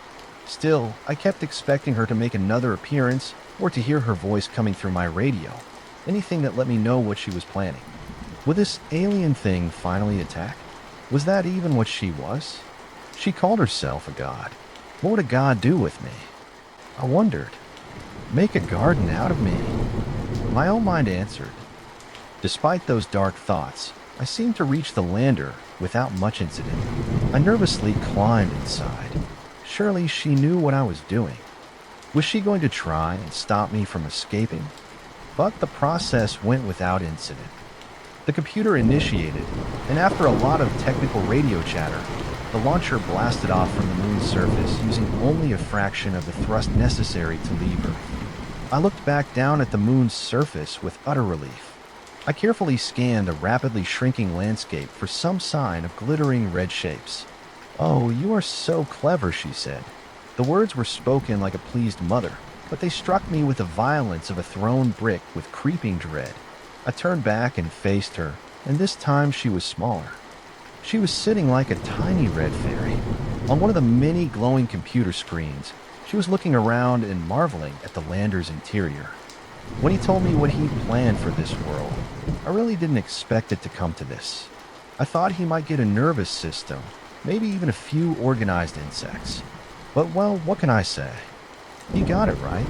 Still, I kept expecting her to make another appearance or to hear her voice coming through my radio, anything that let me know what she was planning. Would this alien thing finally attack? Was that even what she was? She called herself a god. What would a god do with me? I wondered. Make a garden out of me? My own mind answered. Despite those dark thoughts, I seemed to reach the lander without much incident. I nervously climbed inside. Surely she knew what I was doing. Was she going to try and stop me from escaping? But the process went without incident. The computer initiated, and after a lot of technical radio chatter, the launcher blasted off from the moon's surface using only a fraction of the thrust necessary to leave Earth. I looked back down at the moon's surface with utter relief. I carefully scanned the rapidly shrinking landscape for some sign of glittering red shapes. "Oh, you are so clever," she said. The words were spoken like a pleased mother, but they struck me with the violence of a thrown brick with creeping dread. I turned back and faced her, and this time she was smaller. She was sitting like a tiny red fairy. On one of the many glowing computer screens, she was looking around and marveling at the lander's interior. When he told me what he'd planned for this world, I really didn't expect it to come to this. I thought he might get a nervous system, maybe even a few organized insects. But, well, what can I say? He got it right.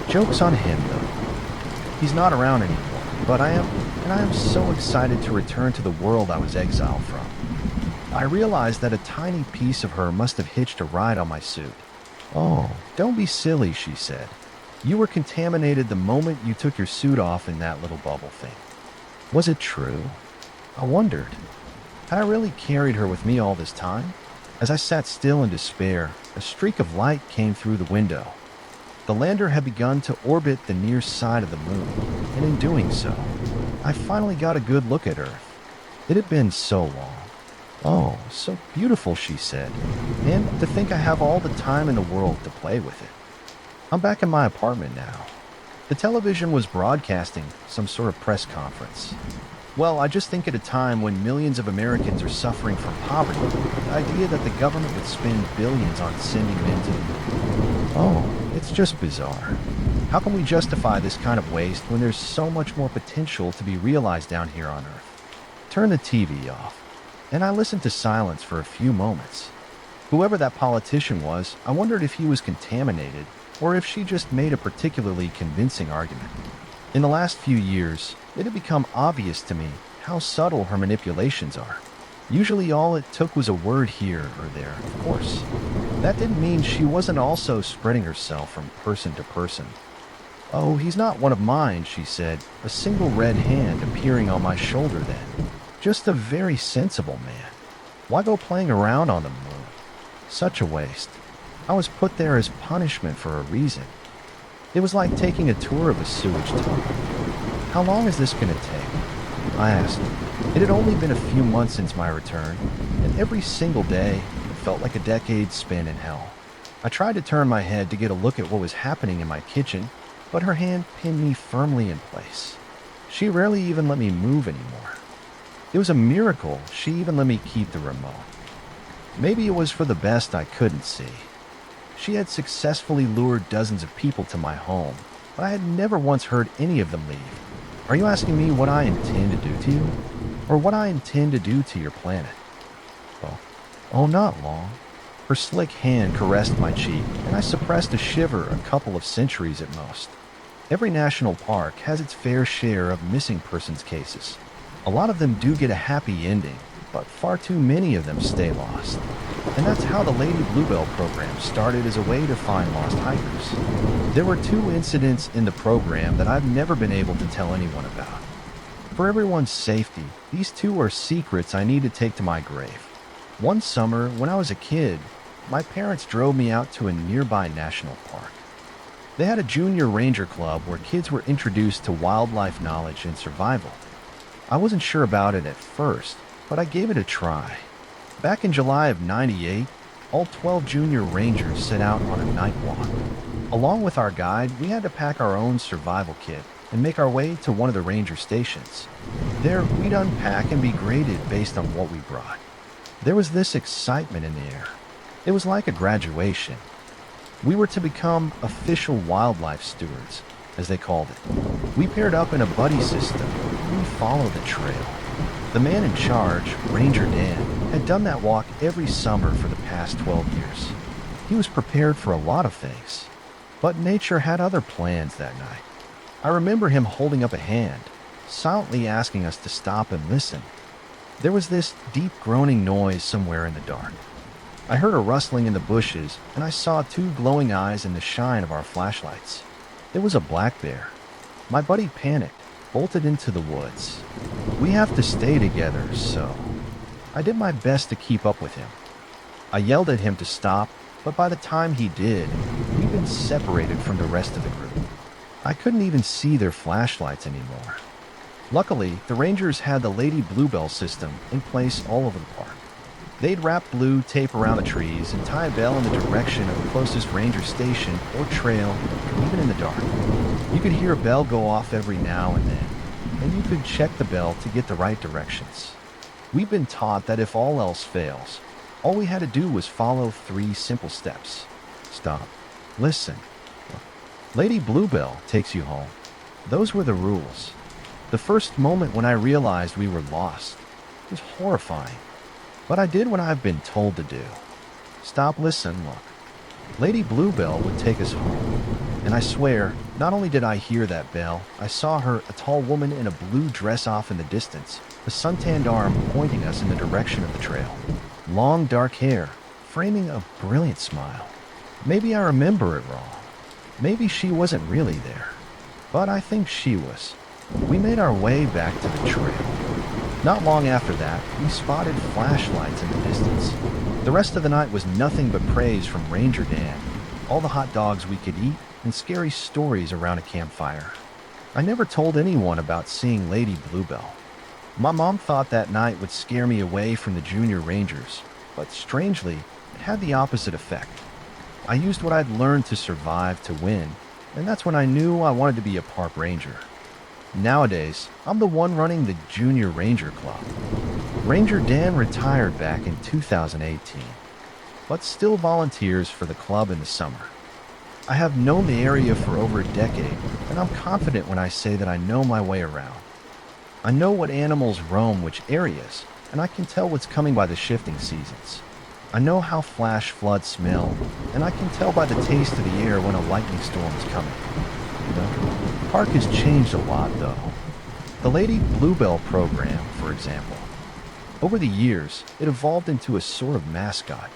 Joke's on him, though. He's not around anymore, but I am so excited to return to the world I was exiled from. I realized that a tiny piece of her must have hitched a ride on my suit. "Oh, don't be silly," she said. "You were contaminated the moment you took your suit off in that little bubble thing." Was it true? I wondered. Had I really carried her with me all this time? As I sat still in despair, a streak of light came through the window. The lander had begun to orbit the near side of the moon, and in doing so, I finally got a good look at Earth. It had been so long. "Oh, so beautiful," she said, "and to think I have all the time in the world to play with it." I'm back in my apartment now. The television was broadcasting some sort of press conference. Well, I just think at a time when millions of Americans are suffering from poverty, the idea that the government would spend billions on sending men to the moon. Oh, it's just bizarre. How can we justify this kind of waste when there's so much more potential to be realized down here on Earth? Turn the TV off. And I listened to silence for a few moments. Whoever that politician was, I wondered if he was contaminated or if she just made a particularly convincing argument. In the last few years, it had become obvious to me how subtle her manipulations are. Usually all it took was a word here or there, of course. That didn't mean she wasn't also spreading herself from person to person. "Oh, he's not one of mine," she said, a single red hand appearing on my shoulder then. "Just a very sensible man. Why go playing around on the moon? Such a waste. I was put there as punishment for a reason." It was like taking a tour of a sewage tunnel. "How long is this going to take?" I asked. It had only been a few months since my return, and every single day it felt like a decade spent in hell. I tried to turn my head to get a look at what was happening in my kitchen, but her hand pinned me firmly in place. She rarely even let me move anymore. It was a miracle she even let me keep the remote. Maybe it was for the best I couldn't see. She had successfully lured dozens of people to my home, but I had never once heard any of them leave. Are you asking me what I intend to do to you? Or what I intend to do to your planet? Oh, not long. Her slick hand caressed my cheek, and I suppressed a shiver a couple of centuries at most. Every national park has its fair share of missing persons cases. A lot of them do get a happy ending, but far too many of them stay lost. And that's how the Lady Bluebell program started, as a way to find lost hikers. There were 2 incidents in the program that I've never been able to tell anyone about. For everyone's safety, these 2 are secrets I need to take to my grave. One summer, when I was a kid, my parents drove me out to a nearby national park. They had a junior ranger club where kids were introduced to wildlife knowledge and survival. I wasn't sure about it at first, but I gave it a try. Back in July of '98, all 12 junior rangers set out on a night walk. Along with our guide, we had to pack our own survival kit and make our way to one of the ranger stations. There, we'd unpack and be graded based on what we brought. There was this excitement in the air. It was like a graduation. We were to become official wildlife stewards, as they called it. We paired up in a buddy system, and we followed the trail. The man in charge, Ranger Dan, had done that walk every summer for the past 12 years. He was prepared for a lot of things, but nature had other plans that night. I remember him holding up a hand, silently asking us to stop and listen. There was this deep groaning noise somewhere in the dark. I heard a rustling in the bushes, and I saw two glowing eyes in the shine of our flashlights. It was a black bear. My buddy panicked, bolted into the woods. We have to stay together, so I did my best to keep up with him. I yelled at him to stop, but by the time he did, we'd been separated from the rest of the group. I couldn't even see their flashlights anymore. Luckily, the Rangers had the Lady Bluebell system in place all over the park. They'd wrap blue tape around the trees and tie a bell in the direction of the closest ranger station or trail, even in the dark. You could hear a bell go off every now and then, and you could check the bell to get the right directions. We've been taught that if all else fails, all we had to do was follow 3 simple steps. Stop. Listen. Lady Bluebell takes you home. Those were the rules. The first moment when I realized we were lost was horrifying. But I did what I've been told to do. Stop, listen, look. Lady Bluebell would take us home. And I swear, not only did I hear that bell, I saw her, a tall woman in a blue dress off in the distance, a suntanned arm pointing us in the direction of the trail. Long dark hair, framing a brilliant smile. Maybe I remember it wrong. Maybe she wasn't really there. But I think she was. We made our way back to the trail. Not long after that, we spotted flashlights in the distance. The rest of the night was nothing but praise from Ranger Dan, all the hot dogs we could eat, and scary stories around a campfire. I never told anyone about seeing Lady Bluebell. My mom thought that night would scare me away from the junior Rangers, but strangely, it had the opposite effect. I used what I'd learned to survive to win, and that's when I knew I wanted to be a park ranger. Nowadays, I'm the one running the Junior Ranger Club. Ranger Dan retired back in 2018, but still volunteers for the club in the summer. I have known the area for over a decade, and I'm confident when I say that I know my way around. I know what animals roam which areas, and I can tell what's coming by the shifting seasons. I know how flash floods smell, and I can tell by the taste of the air when a lightning storm is coming. The park has changed a lot, though. The Lady Bluebell program, for example. Over the years, it evolved into a sort of mascot.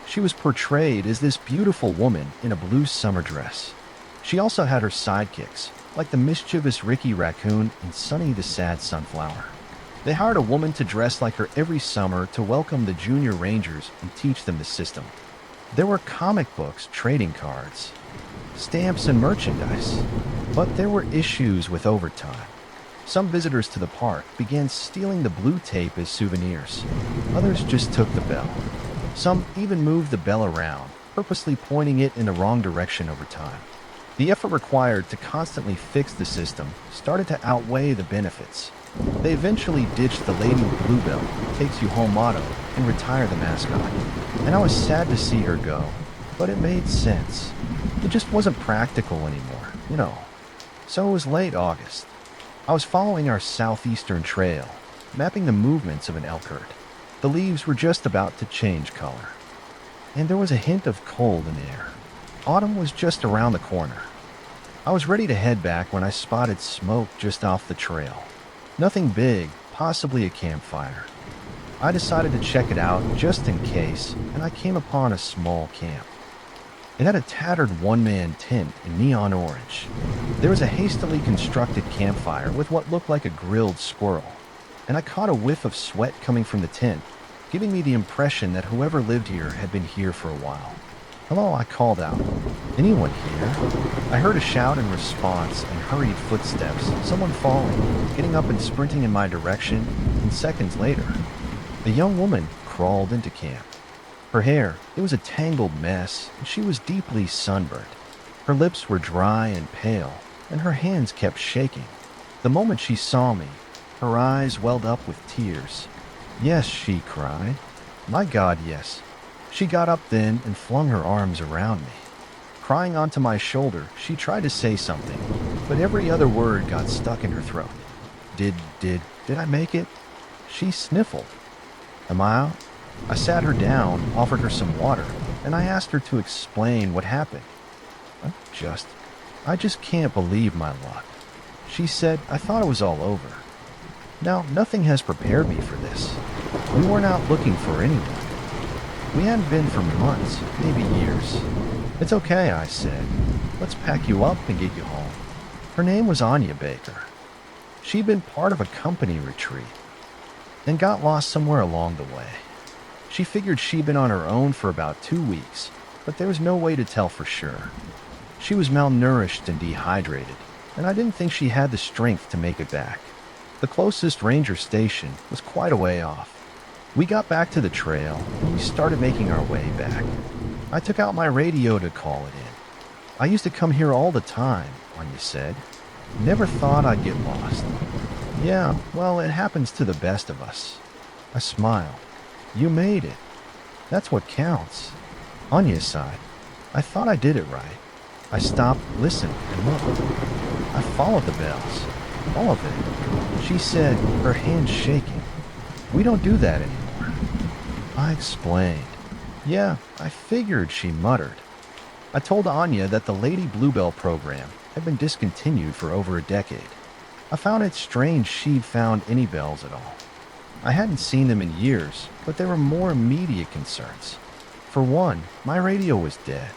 She was portrayed as this beautiful woman in a blue summer dress. She also had her sidekicks, like the mischievous Ricky Raccoon and Sunny the Sad Sunflower. They hired a woman to dress like her every summer to welcome the junior rangers and teach them the system. There were comic books, trading cards, stamps, and merchandise. But there were issues with overtime. Some visitors to the park began stealing the blue tape as souvenirs. Others just took the bell. Some even moved the bell around, purposely pointing it in the wrong direction over time. The effort required to constantly fix the system started to outweigh the benefits. They eventually ditched the Lady Bluebell takes you home motto and retired the mascot. And I was sad to see her go, but it made sense. It just wasn't practical anymore, you know. So it was late August. I was following our southeastern trail, mapping the movements of an elk herd. The leaves were just about to change color, and there was a hint of cold in the air. Autumn was just around the corner. I was ready to head back when I spotted smoke just off the trail. Nothing big, possibly a campfire. I decided to check it out just in case, and I came upon a small camp. It had a tattered one-man tent in neon orange. There was a hastily constructed campfire with what looked like a grilled squirrel, and I caught a whiff of sweat coming from the tent, giving me the impression that whoever lived here had been here for a while. "Hello," I called out. "Anyone here?" I heard a shout in response and hurried footsteps, someone falling, getting up and sprinting in my direction, and seconds later, a young woman crawled into camp. Her hair, it was a tangled mess, and she was deeply sunburnt. Her lips were dry and pale, and her hands kept shaking. The moment she saw me, her eyes welled up with tears. "Yes," she cried. My God, yes. She got up then and flung her arms around me. Crying onto my shoulder, she tried to say something, but every other word got stuck in her throat. Did I make it? She sniffled. Am I out? I sat her down, offered her some water, and I asked her to explain what happened. I I just can't believe my luck. She said, I thought it was all over. Now, nothing has prepared me for this. We weren't out looking for anyone. We hadn't been for months, maybe years. It's okay, I said. Let's pack you up and get you home. Her name was Anya Baker. She'd been part of a company retreat and got lost somewhere along the way. She figured she'd been on her own for about 2 weeks, but there was no way to tell for sure. She was malnourished and dehydrated, and I didn't think she had the strength to make it back. The closest ranger station was quite a way off. We got back to the trail, and we started making our way back. I took out my radio to call it in. I used to come here all the time, Anya said. Never thought I'd get lost. Yeah, well, it happens to the best of us. I smiled. You made it. That's what counts. Anya sighed. I thought I did it right. I stopped, listened, and looked. I followed the bells. All of it. She said, her hands shaking. We don't do that anymore. I explained. Yeah, I figured, she muttered. I told Anya that the Lady Bluebell program had been discontinued for over a decade. I found it strange she'd found any bells at all. I hadn't seen them in years, but there were more immediate concerns. For one, my radio was dead.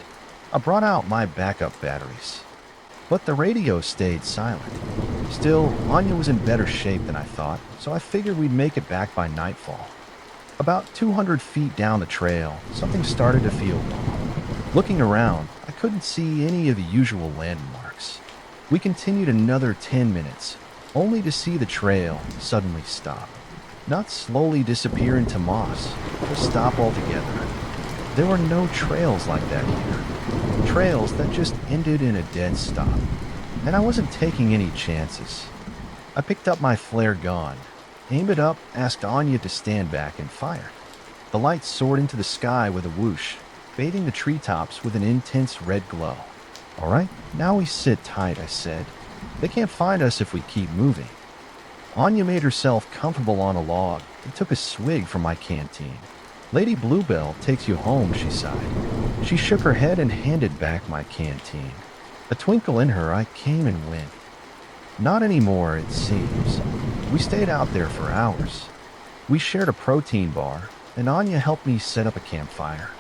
I brought out my backup batteries, but the radio stayed silent. Still, Anya was in better shape than I thought, so I figured we'd make it back by nightfall. About 200 feet down the trail, something started to feel wrong. Looking around, I couldn't see any of the usual landmarks. We continued another 10 minutes, only to see the trail suddenly stop. Not slowly disappear into moss, just stop altogether. There were no trails like that here. Trails that just ended in a dead stop. And I wasn't taking any chances. I picked up my flare gun, aimed it up, asked Anya to stand back, and fired. The light soared into the sky with a whoosh, bathing the treetops with an intense red glow. All right, now we sit tight, I said. They can't find us if we keep moving. Anya made herself comfortable on a log and took a swig from my canteen. Lady Bluebell takes you home, she sighed. She shook her head and handed back my canteen. A twinkle in her eye came and went. Not anymore, it seems. We stayed out there for hours. We shared a protein bar, and Anya helped me set up a campfire.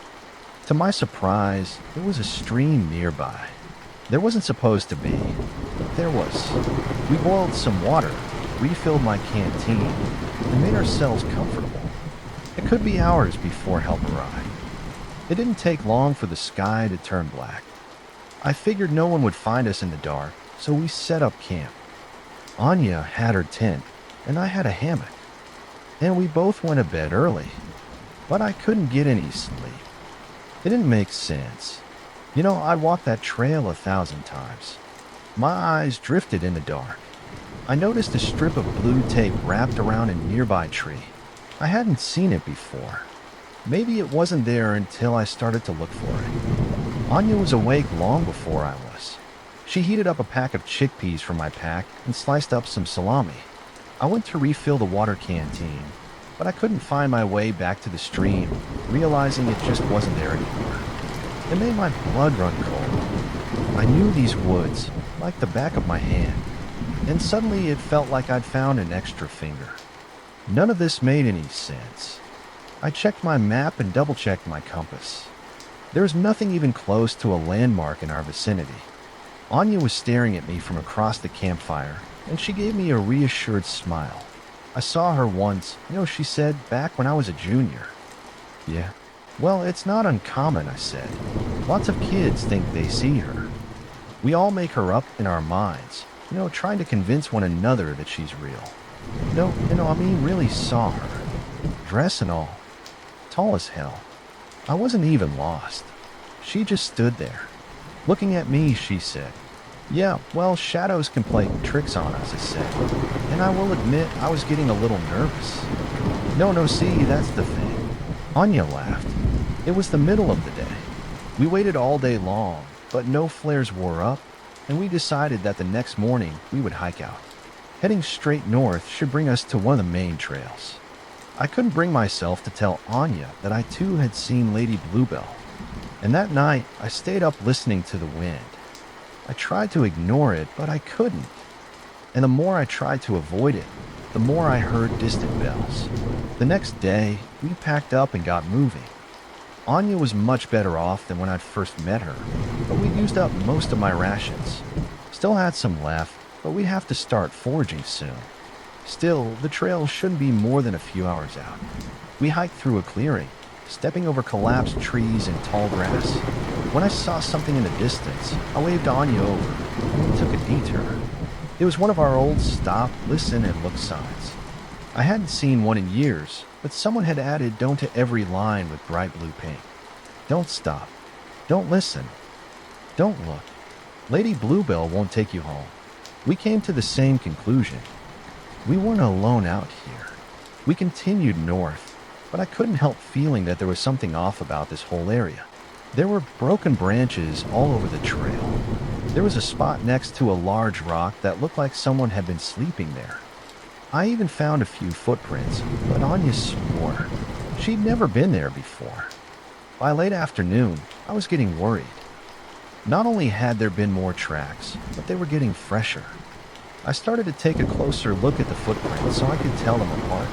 To my surprise, there was a stream nearby. There wasn't supposed to be, but there was. We boiled some water, refilled my canteen, and made ourselves comfortable. It could be hours before help arrived. It didn't take long for the sky to turn black. I figured no one would find us in the dark, so we set up camp. Anya had her tent, and I had a hammock. And we both went to bed early, but I couldn't get any sleep. It didn't make sense. You know, I'd walked that trail 1,000 times. My eyes drifted in the dark. I noticed a strip of blue tape wrapped around a nearby tree. I hadn't seen it before. Maybe it wasn't there until I started to look for it. Anya was awake long before I was. She heated up a pack of chickpeas from my pack and sliced up some salami. I went to refill the water canteen, but I couldn't find my way back to the stream, realizing it just wasn't there anymore. It made my blood run cold. I knew these woods like the back of my hand, and suddenly it felt like I'd found an extra finger. None of this made any sense. I checked my map and double-checked my compass. There was nothing even close to a landmark in our vicinity. Anya was staring at me from across the campfire, and she gave me a reassured smile. I saw her once, she said, back when I was a junior. Yeah. Well, it's not uncommon, I said. Lots of kids think they see her. We all make her up in our minds, trying to convince one another that she's real. Really saw her. Dress and all. Tall as hell. I wasn't even lost. She just stood there. Looking at me, she said. Yeah, well, shadows can play tricks on us, I said. And I will admit I was getting a little nervous. No, see, that's the thing. Anya laughed. It was the middle of the day. We waited all day long, but no flares wore up, and we decided that the next morning we would hike out. Heading straight north should bring us to one of the main trails. I couldn't bring myself to tell Anya that I too had seen Lady Bluebell, and that night I stayed up listening to the wind. I tried to ignore it, but I couldn't. And the more I tried to avoid it, the more I heard distant bells. The next day, we packed up and got moving. Anya was much better off than when I'd first met her, but we'd used up most of my rations. Still had some left, but we'd have to start foraging soon. Still, the trail shouldn't be more than a few hours out. We hiked through a clearing, stepping over collapsed trees and tall grass. When I saw something in the distance, I waved Anya over, and we took a detour. It was one of our old stop, listen, and look signs. I hadn't seen one in years, but someone had added "don't" to every line with bright blue paint. Don't stop. Don't listen. Don't look. Lady Bluebell won't take you home. We came to the same conclusion. We weren't alone out here. We continued north, but I couldn't help feeling that there was something off about this whole area. There were broken branches all over the trail. There was a spot next to a large rock that looked like someone had been sleeping there. I even found a few footprints, but Anya swore she'd never been there before. By late afternoon, I was getting worried. Not only had there been more tracks, but they were getting fresher. I started to take a closer look at the footprints so I could tell them apart.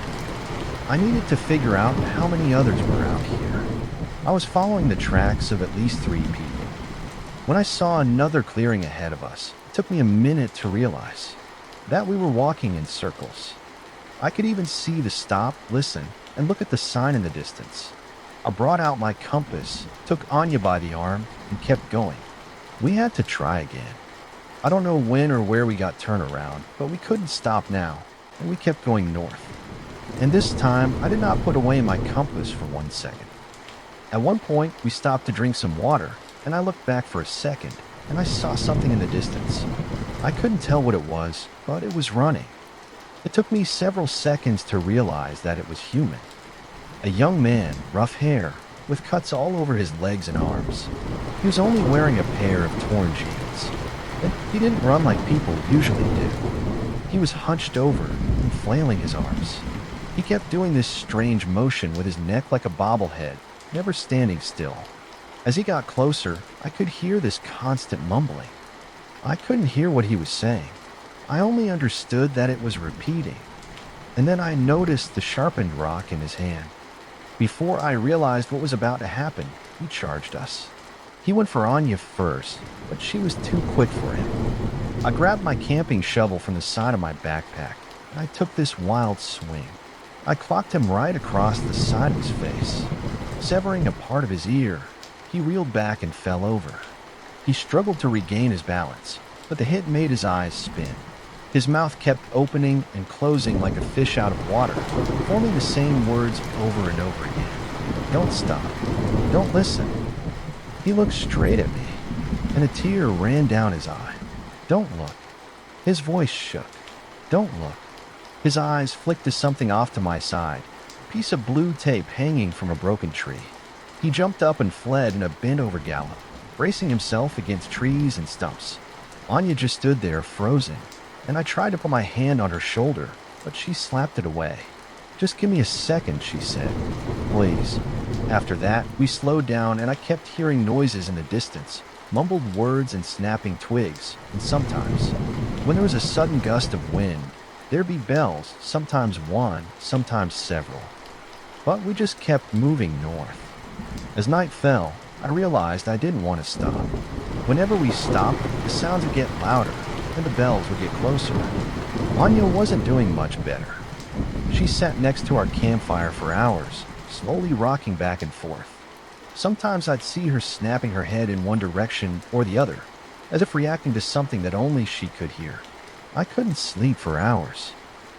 I needed to figure out how many others were out here. I was following the tracks of at least 3 people. When I saw another clearing ahead of us, it took me a minute to realize that we were walking in circles. I could even see the stop, listen, and look at the sign in the distance. I brought out my compass, took Anya by the arm, and kept going. We had to try again. I don't know when or where we got turned around, but we couldn't stop now, and we kept going north. And this time, I did not put away my compass for 1 second. At one point, we stopped to drink some water, and I looked back for a second, and I saw something in the distance. I couldn't tell what it was, but it was running. It took me several seconds to realize that it was human. A young man, rough hair, with cuts all over his legs and arms. He was only wearing a pair of torn jeans, and he didn't run like people usually do. He was hunched over and flailing his arms. He kept doing this strange motion with his neck like a bobblehead, never standing still. As he got closer, I could hear this constant mumbling. I couldn't hear what he was saying. I only understood that it was repeating. And then I noticed the sharpened rock in his hand. Before I realized what was about to happen, he charged us. He went for Anya first, but she was too quick for him. I grabbed my camping shovel from the side of my backpack, and I took this wild swing. I clocked him right across the side of his face, severing a part of his ear. He reeled back and fell over. He struggled to regain his balance, but the hit made his eyes spin. His mouth kept opening and closing like a fish out of water, forming the same words over and over again. Don't stop. Don't listen. He looked straight at me, and a tear ran down his eye. Don't look. His voice shook. Don't look. His eyes flicked to something off to my side, a piece of blue tape hanging from a broken tree. He jumped up and fled in a bent-over gallop, bracing himself against trees and stumps. Anya just stood there, frozen, and I tried to put my hand on her shoulder, but she slapped it away. Just give me a second, she said. Please. After that, we slowed down, and I kept hearing noises in the distance, mumbled words and snapping twigs, and sometimes, when there was a sudden gust of wind, there'd be bells, sometimes one, sometimes several. But we just kept moving north. As night fell, I realized I didn't want to stop. Whenever we stopped, the sounds would get louder, and the bells would get closer. Anya wasn't doing much better. She sat next to our campfire for hours, slowly rocking back and forth. Sometimes I'd see her snapping her head in one direction or the other, as if reacting to something that only she could hear. I couldn't sleep for hours.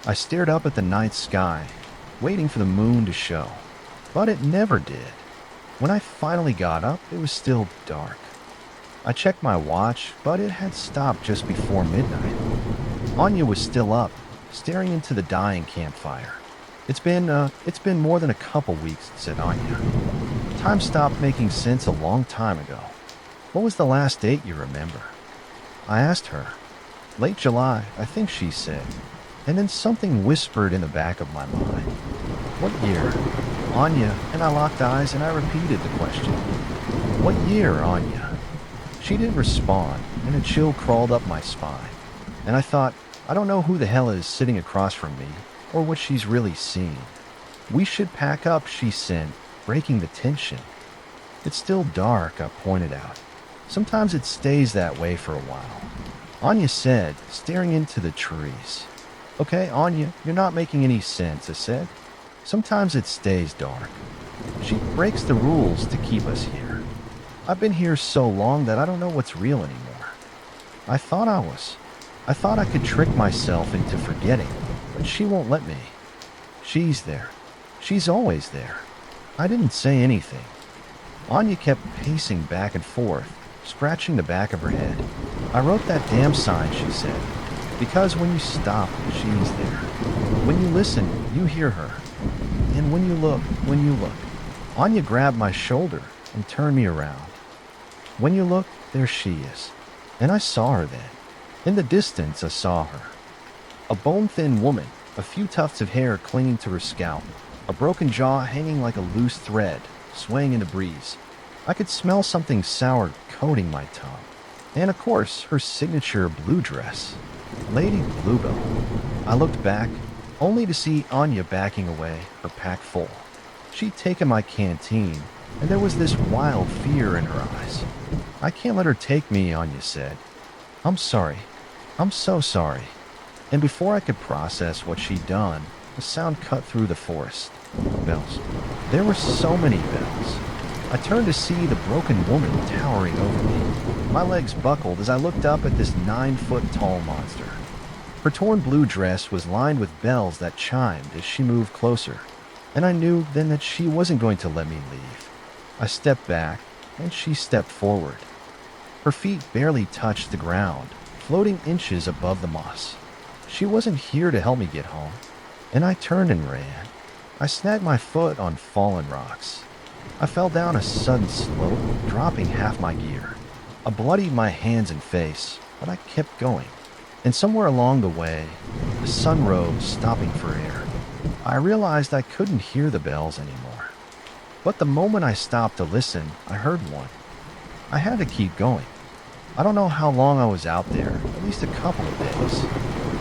I stared up at the night sky, waiting for the moon to show. But it never did. When I finally got up, it was still dark. I checked my watch, but it had stopped just before midnight. Anya was still up, staring into the dying campfire. It's been more than a couple weeks, said Anya. Time stopped making sense a long time ago. What was the last date you remember? I asked her. Late July, I think she said. And then something whispered in the back of my mind. What year? Anya, and I locked eyes and I repeated the question. What year, Anya? She didn't respond, and a chill crawled up my spine. And I thought, I don't know who the hell is sitting across from me, or what she's really seeing. We should pack up, she said, breaking the tension. It's still dark, I pointed out. Sometimes it stays that way for a while. Anya said, staring into the trees. Okay, Anya, you're not making any sense, I said. Sometimes it stays dark. She breaks the rules to keep us here. I've been here so long that I don't know what's real anymore. I thought I could trick myself into forgetting, but she won't let me. She's there. She's always there. I didn't say anything. Anya kept pacing back and forth, scratching the back of her head. I wrote that damn sign, she said. Because when you stop, she's there. When you listen, you hear her. And when you look, Anya grabbed my shoulder and turned me around. When you look, there she is. And I saw her then. In the distance, I saw her. A bone-thin woman, a few tufts of hair clinging to her scalp, a broken jaw hanging like a loose thread, swaying in the breeze. I could smell something sour coating my tongue. And of course, her signature blue dress. Lady Bluebell. I looked back, only to see Anya backing away, her pack full. She'd taken my canteen, and there was this wild fear in her eyes. I can't let her take me, Anya said. I'm sorry. I'm so sorry. And before I could process what she'd done, a sound cut through the forest. Bells. There were so many bells. I turned to see the broken woman towering over me. My legs buckled as I looked up at this 9-foot-tall monster. Her torn blue dress was lined with bells that chimed as she moved closer, and I knew then that she wasn't going to let me leave. I stepped back, and she stepped forward. Her feet barely touched the ground, floating inches above the moss. She wasn't here to help me get home, and I turned and ran. I snagged my foot on fallen rocks. I fell down a sudden slope, dropping half my gear. I bloodied my hands and face, but I kept going. And somewhere along the way, the sun rose, stopping for air. I realized I couldn't hear the bells anymore. But the moment I stopped to listen, I heard one. I had to keep going. I don't know how long I was out there, at least a couple of days.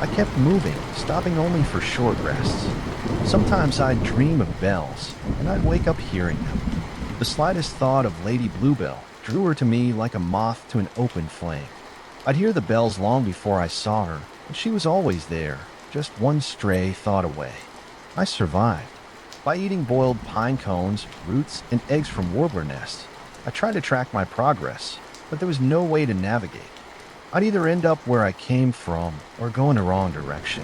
I kept moving, stopping only for short rests. Sometimes I'd dream of bells, and I'd wake up hearing them. The slightest thought of Lady Bluebell drew her to me like a moth to an open flame. I'd hear the bells long before I saw her, and she was always there, just one stray thought away. I survived. By eating boiled pine cones, roots, and eggs from warbler nests. I tried to track my progress, but there was no way to navigate. I'd either end up where I came from or go in the wrong direction.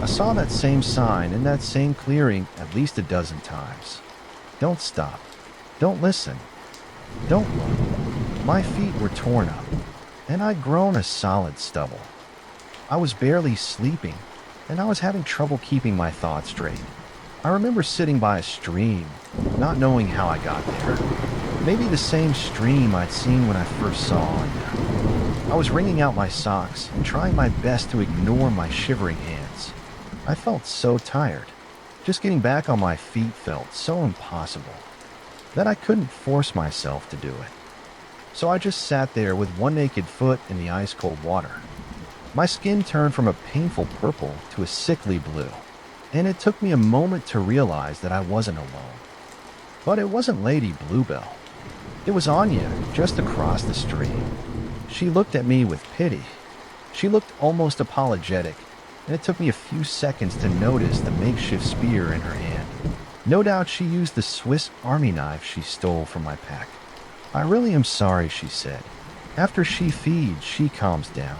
I saw that same sign in that same clearing at least a dozen times. Don't stop. Don't listen. Don't look. My feet were torn up, and I'd grown a solid stubble. I was barely sleeping, and I was having trouble keeping my thoughts straight. I remember sitting by a stream, not knowing how I got there. Maybe the same stream I'd seen when I first saw Anya. I was wringing out my socks and trying my best to ignore my shivering hands. I felt so tired. Just getting back on my feet felt so impossible that I couldn't force myself to do it. So I just sat there with one naked foot in the ice-cold water. My skin turned from a painful purple to a sickly blue, and it took me a moment to realize that I wasn't alone. But it wasn't Lady Bluebell. It was Anya, just across the stream. She looked at me with pity. She looked almost apologetic, and it took me a few seconds to notice the makeshift spear in her hand. No doubt she used the Swiss Army knife she stole from my pack. I really am sorry, she said. After she feeds, she calms down.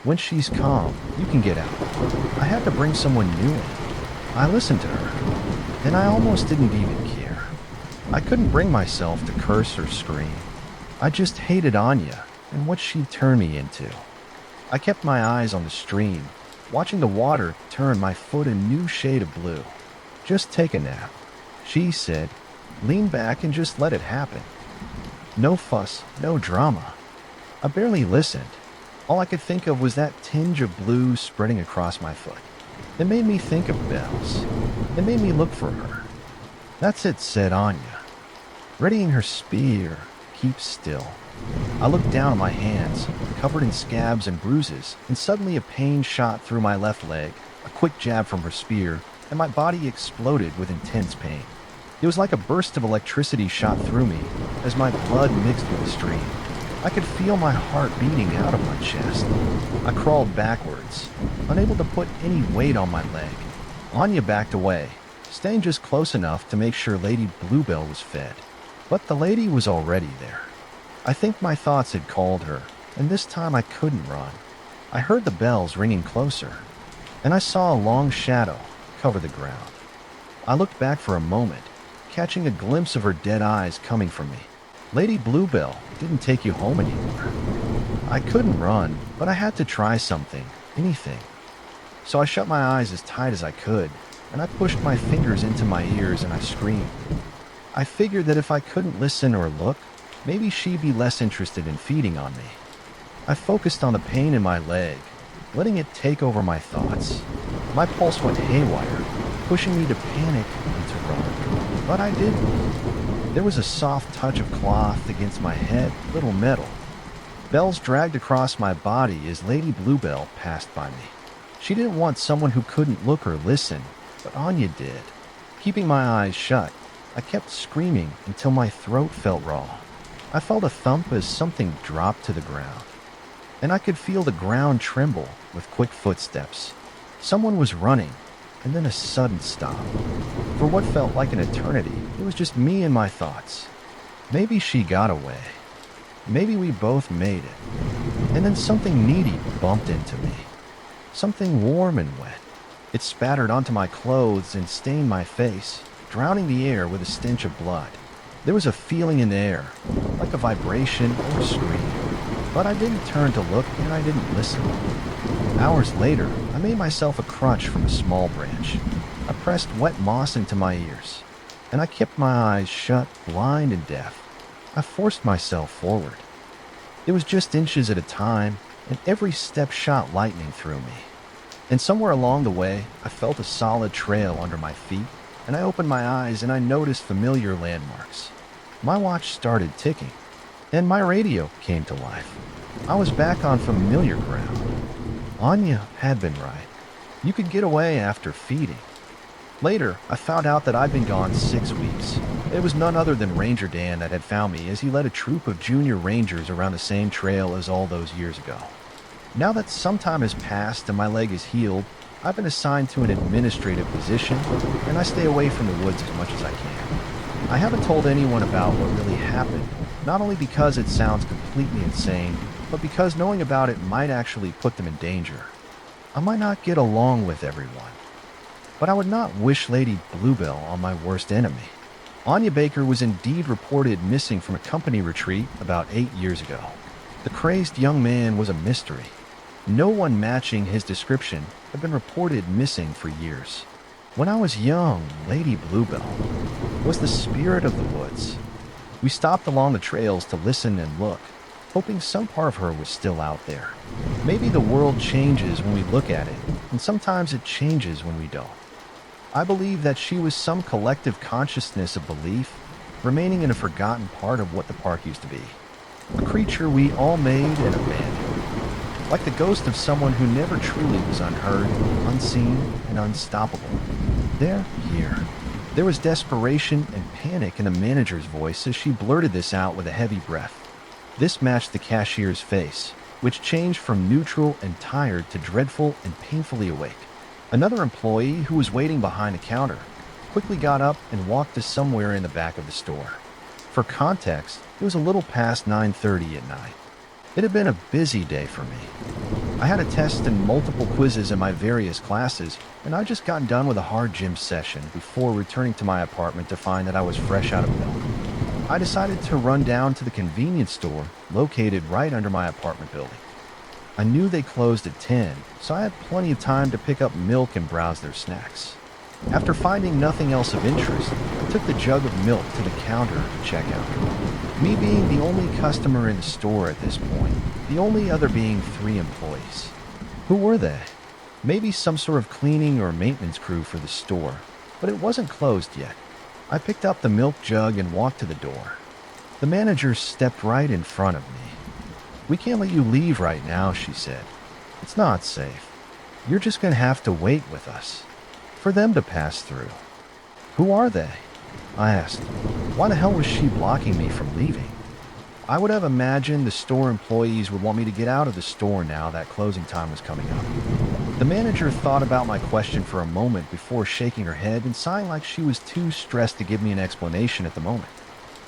When she's calm, you can get out. I had to bring someone new in. I listened to her, and I almost didn't even care. I couldn't bring myself to curse or scream. I just hated Anya and what she'd turned me into. I kept my eyes on the stream, watching the water turn my foot a new shade of blue. Just take a nap, she said. Lean back and just let it happen. No fuss, no drama. I barely listened. All I could think of was that tinge of blue spreading across my foot. It made me think of Bells. It made me look for her. That's it, said Anya, readying her spear. Keep still. I looked down at my hands, covered in scabs and bruises, and suddenly a pain shot through my left leg. A quick jab from her spear, and my body exploded with intense pain. It was like a burst of electricity shot through me as my blood mixed with the stream. I could feel my heart beating out of my chest. I crawled backwards, unable to put any weight on my leg. Anya backed away, staying just close enough to make sure Lady Bluebell was fed. But the lady was already there. I think my thoughts had called her, and this time I couldn't run. I heard the bells ringing closer, and I saw a long shadow cover the ground. I looked back for a moment, catching a glimpse of her dead eyes coming from me. Lady Bluebell didn't take you home anymore. I couldn't run, but I had to try something, anything. So I shut my eyes as tight as I could, and I pushed my fingers into my ears and I screamed. I figured that if I couldn't listen or look, maybe she'd be less interested in feeding on me. I focused on the pain in my leg, letting it take over my thoughts. My pulse went haywire, pushing me to panic and to run. But I didn't. There was a soft touch of cloth against my head, little metal. Bells dragged across my body as Lady Bluebell passed by me. She didn't want someone who couldn't look or listen, but Anya did. Keeping my eyes shut, I kept screaming until my throat felt raw. I felt a thump as something dropped to the ground, and I could feel the ground tremble with quick footsteps. Someone was running, and then a sudden stop. For what felt like an eternity, it was just me and my thoughts. Maybe she got away. Maybe we both made it. And then something needy bumped into me. Something warm and wet. It spattered onto my clothes and stained my face, drowning the air with a stench of blood. There was a feeling in the air, like a vibration or a scream. But I didn't turn to look and I didn't listen. Hours later, I made myself a crutch from a small branch. I pressed wet moss into my ears, and I kept my eyes shut, blind and deaf. I forced myself forward. It was just inches at a time, and every step shot lightning through me. And somewhere along the way, I felt a solid trail under my feet, and I opened my eyes and I noticed familiar landmarks. My watch started ticking, and my radio came to life. I was back on familiar ground. Anya had been right. You could get away after feeding. Later, I found out that I'd been gone 6 weeks. It was none other than Ranger Dan that had found me as he led a troop of junior rangers around the same trail as all those years ago. Now that some time has passed and my leg is healed, I've been assigned to an administrative position, and I stay away from the woods as much as I can. I haven't told anyone about what really happened, not only because it sounds completely insane, but because knowing about it might actually put them in danger. I might not get along with everyone, but I would not wish Lady Bluebell on my worst enemy. Anya Baker was indeed reported missing from a company retreat about 8 years ago. The crazed young man was a mystery. No one matching his description had been reported missing for years. When I was young, Lady Bluebell was the spirit of the woods. We stopped along the trails to listen and look, hoping some part of her was still out there. Maybe the world changes when we look at it, and sometimes it changes when we don't. I believe that she was some collective consciousness of belief, remaining in a forgotten part of what the park used to be. A creature we all made and abandoned. Like the ghost of someone who never truly was unheard, unseen, and unstoppable. Here. There was desperation and panic in the manager's voice as she blurted this out with a heavy breath. This matched the cashier's face, which changed from neutral and tired to dreadful and painfully awake. Another employee who was waiting behind a counter quickly got up and walked to somewhere in the back of the store. For context, it was a little past 9:30 at night. It had been a busy day for me. I had a test and multiple quizzes in my various classes, and I just got done with a hard gym session before returning to my apartment to find that I was fresh out of milk. I decided to run down to the convenience store located right under my apartment building. I knew they closed at 10, so I had plenty of time to pick up milk and browse their snacks. After finding nothing else of interest, I took the jug of milk to the counter to check out. Me being the only customer in the store at this point, the only other being 3 employees. Who were they? Maybe some sort of cleaning or maintenance crew for the store, but it wasn't closed yet. I picked up the milk jug and walked to the door. The manager stepped right in front of me. "We can't let you leave right now," she said. "It's not safe. You're just going to have to wait with us for them to pass through." "Who are they?" I asked. Why the hell was she blocking me from leaving? I would have imagined the store employees would want me to get out of the store now that closing time was coming up. The manager thought about my question for a moment before shaking her head and sighing like she was too stressed to give me an explanation at the moment.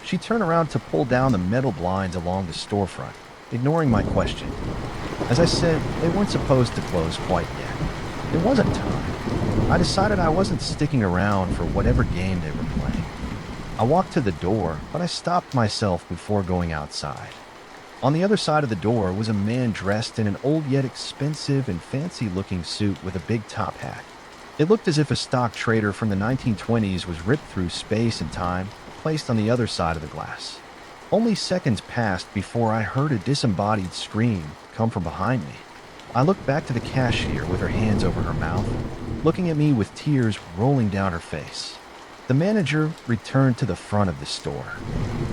She turned around to pull down the metal blinds along the storefront, ignoring my question. As I said, they weren't supposed to close quite yet. It wasn't time. I decided I wasn't sticking around for whatever game they were playing. I walked to the door, but I stopped myself before going outside. On the other side of the door was a man dressed in an old yet expensive and fancy-looking suit with a big top hat. It looked as if a stock trader from the 1920s was ripped through space and time, placed on the other side of the glass. Only seconds passed before I heard a disembodied scream come from behind me. I looked back to the cashier with her hands over her mouth, looking at me with tears rolling down her face. The manager returned to the front of the store.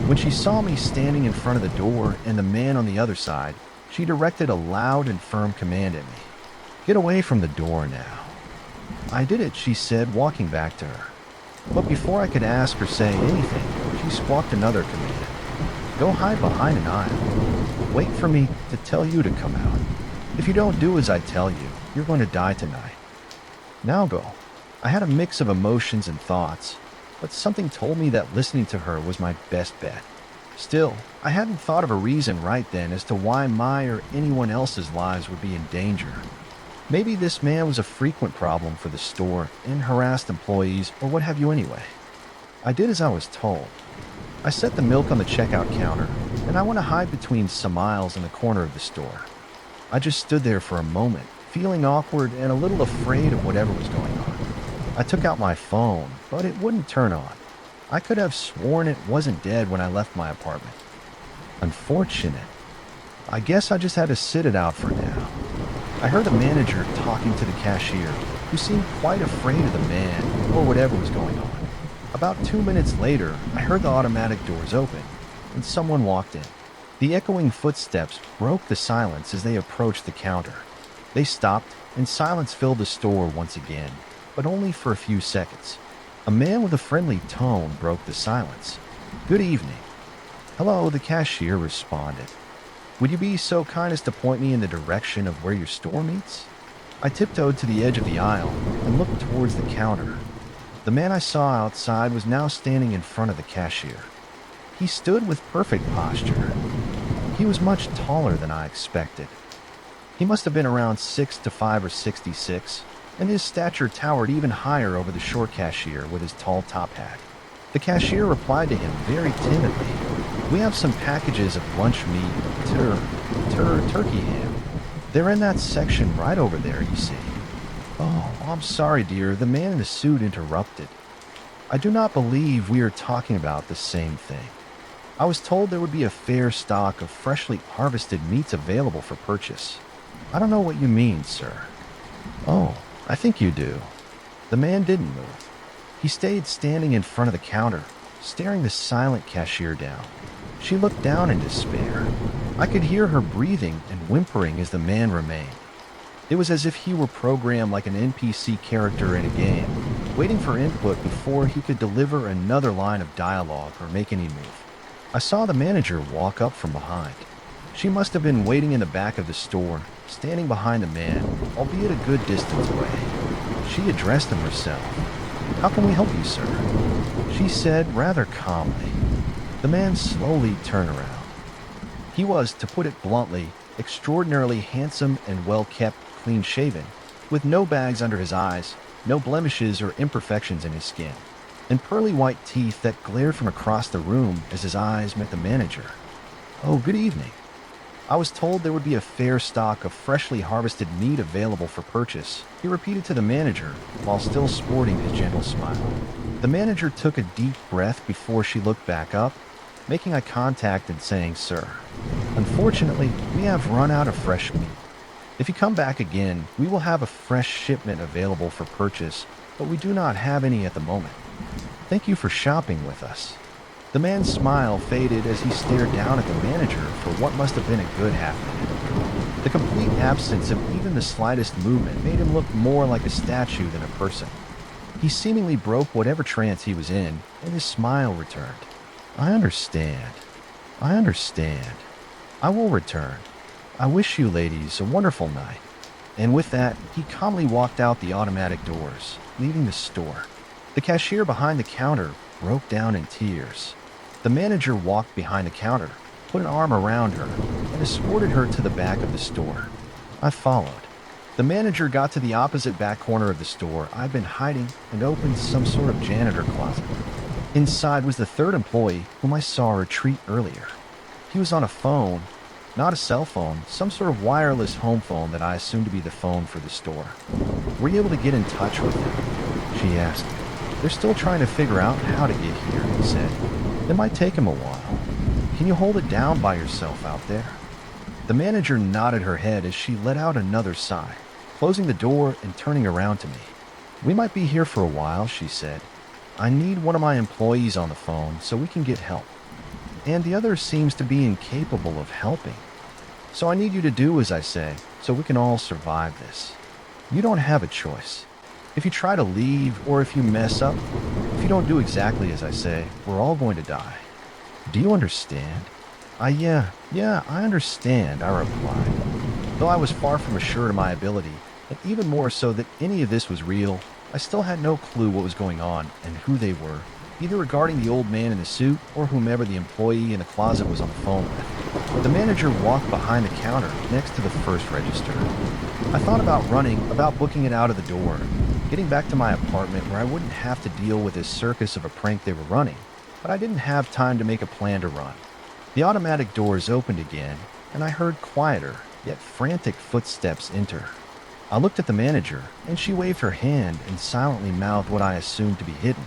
When she saw me standing in front of the door and the man on the other side, she directed a loud and firm command at me. "Get away from the door now." "I did it," she said, walking back to her. But before I could ask or say anything, she squawked another command. "Go hide behind an aisle. Wait for me to tell you to come out. If you don't do as I tell you, you're going to die tonight. Now go." I had a mix of emotions and thoughts, but something told me that listening to her was my best bet. Still, I hadn't thought of a reason right then as to why my or anyone else's lives would be in danger. Maybe this man was a frequent problem for the store and harassed employees or what have you anyway. I did as I was told. I set the milk on the checkout counter, and I went to hide between some aisles in the corner of the store. I just stood there for a moment, feeling awkward and a little afraid of whatever was going on. I took out my phone, but it wouldn't turn on. I could have sworn it wasn't dead when I left my apartment. Unfortunate. I guess I just had to sit it out for now. I heard the manager talking to the cashier, who seemed quite afraid of the man or whatever was going on. About 2 minutes later, I heard the automatic doors open, and someone walked in. The echoing footsteps broke the silence as they approached the counter. They stopped, and silence filled the store once again, but only for a few seconds. A man with a friendly tone broke the silence. "Good evening." "Hello," the cashier responded. "Would you be so kind as to point me in the direction of where your store meets?" I tiptoed to the edge of the aisle and looked towards the counter. The man I saw outside was now standing in front of the cashier. He stood with perfect posture. He was much taller than I expected. He must have been around 6'5" or 6'6", and his stature towered even higher over the short cashier with his tall top hat. The cashier replied to him very timidly. "We have some packages of lunch meat, turkey ham. They're in that section right over there, you see." "Oh, I'm sorry, dear," the man in the suit interrupted. "I do not believe we are talking about the same thing. I was told there would be a fair stock of freshly harvested meats available for purchase. I don't know what you mean, sir." "Oh, I think you do." The man didn't move. He stayed standing in front of the counter, staring the silent cashier down. She looked down in despair. I could hear her breathing and whimpering as the man remained. It was as if he were programmed like an NPC character in a game, waiting for input before he could deliver another line of dialogue or make any move. I saw the manager walk up from behind. She must have been waiting in the back of the store, standing behind the man, albeit a good distance away. She addressed him herself. "How can we help you, sir?" she said rather calmly. The man slowly turned around. He was, to put it bluntly, extraordinarily handsome and well-kept, clean-shaven, with no bags under his eyes, no blemishes or imperfections in his skin, and pearly white teeth that glared from across the room as his eyes met the manager. "Oh, good evening." I was told there would be a fair stock of freshly harvested meat available for purchase, he repeated to the manager, while still sporting his gentle smile. The manager took a deep breath before she looked back up, making eye contact and saying, "Sir, unfortunately, we have run out of fresh meat. If you come back again, we will have a fresh shipment available for purchase, but we do not have any at the moment. Thank you for shopping with us." The man's smile faded as he stared down at the manager for what must have been a good half minute. The complete absence of even the slightest movement made him look more like a statue than a person. He seemingly broke whatever trance he was in, and his smile returned. "I understand. I understand. I will return. I wish you ladies a wonderful night." And with that, he calmly walked out the automatic doors, leaving the store. The cashier behind the counter broke down in tears. The manager walked behind the counter, put an arm around her, and escorted her to the back of the store. I followed. The manager got to the opposite back corner of the store I'd been hiding and opened some sort of janitor closet. Inside was the third employee whom I saw retreat earlier. He was on a phone, not a cell phone, some sort of wireless home phone that I assumed to be the phone for the store. "Were you able to get in touch with him?" she asked. "They're still trying to figure out how to get here," he said. "It might take him a while. Can you hold it down by yourself out there?" The manager nodded her head as she let out another sigh, closing the door and turning around to me. "We might be here for a while," she said. "I need one of my employees on the phone so we can get help. And the other seems to be incapable of helping. So I need you to do as I say so we can all survive this. You don't have a choice. If you try to leave or if you mess up, if you don't do exactly as I say, we're all going to die. Do you understand?" Yeah, I understand," I replied. Though I was far from assured of my ability, and even more so that any of this was real, I still had no clue what was going on and who they were, either regarding the old man in the suit or whomever the employee in the closet was on the phone with. The manager walked behind the counter next to the first register. I thought about running, about booking it out of the door, getting back to my apartment where I wouldn't have to deal with this circus of a prank they were running, but I didn't have time to make a plan to run. The automatic doors opened again, and I heard quieter, yet frantic footsteps enter. I looked at the manager, and she waved her hand and silently mouthed what I assumed to be hidden.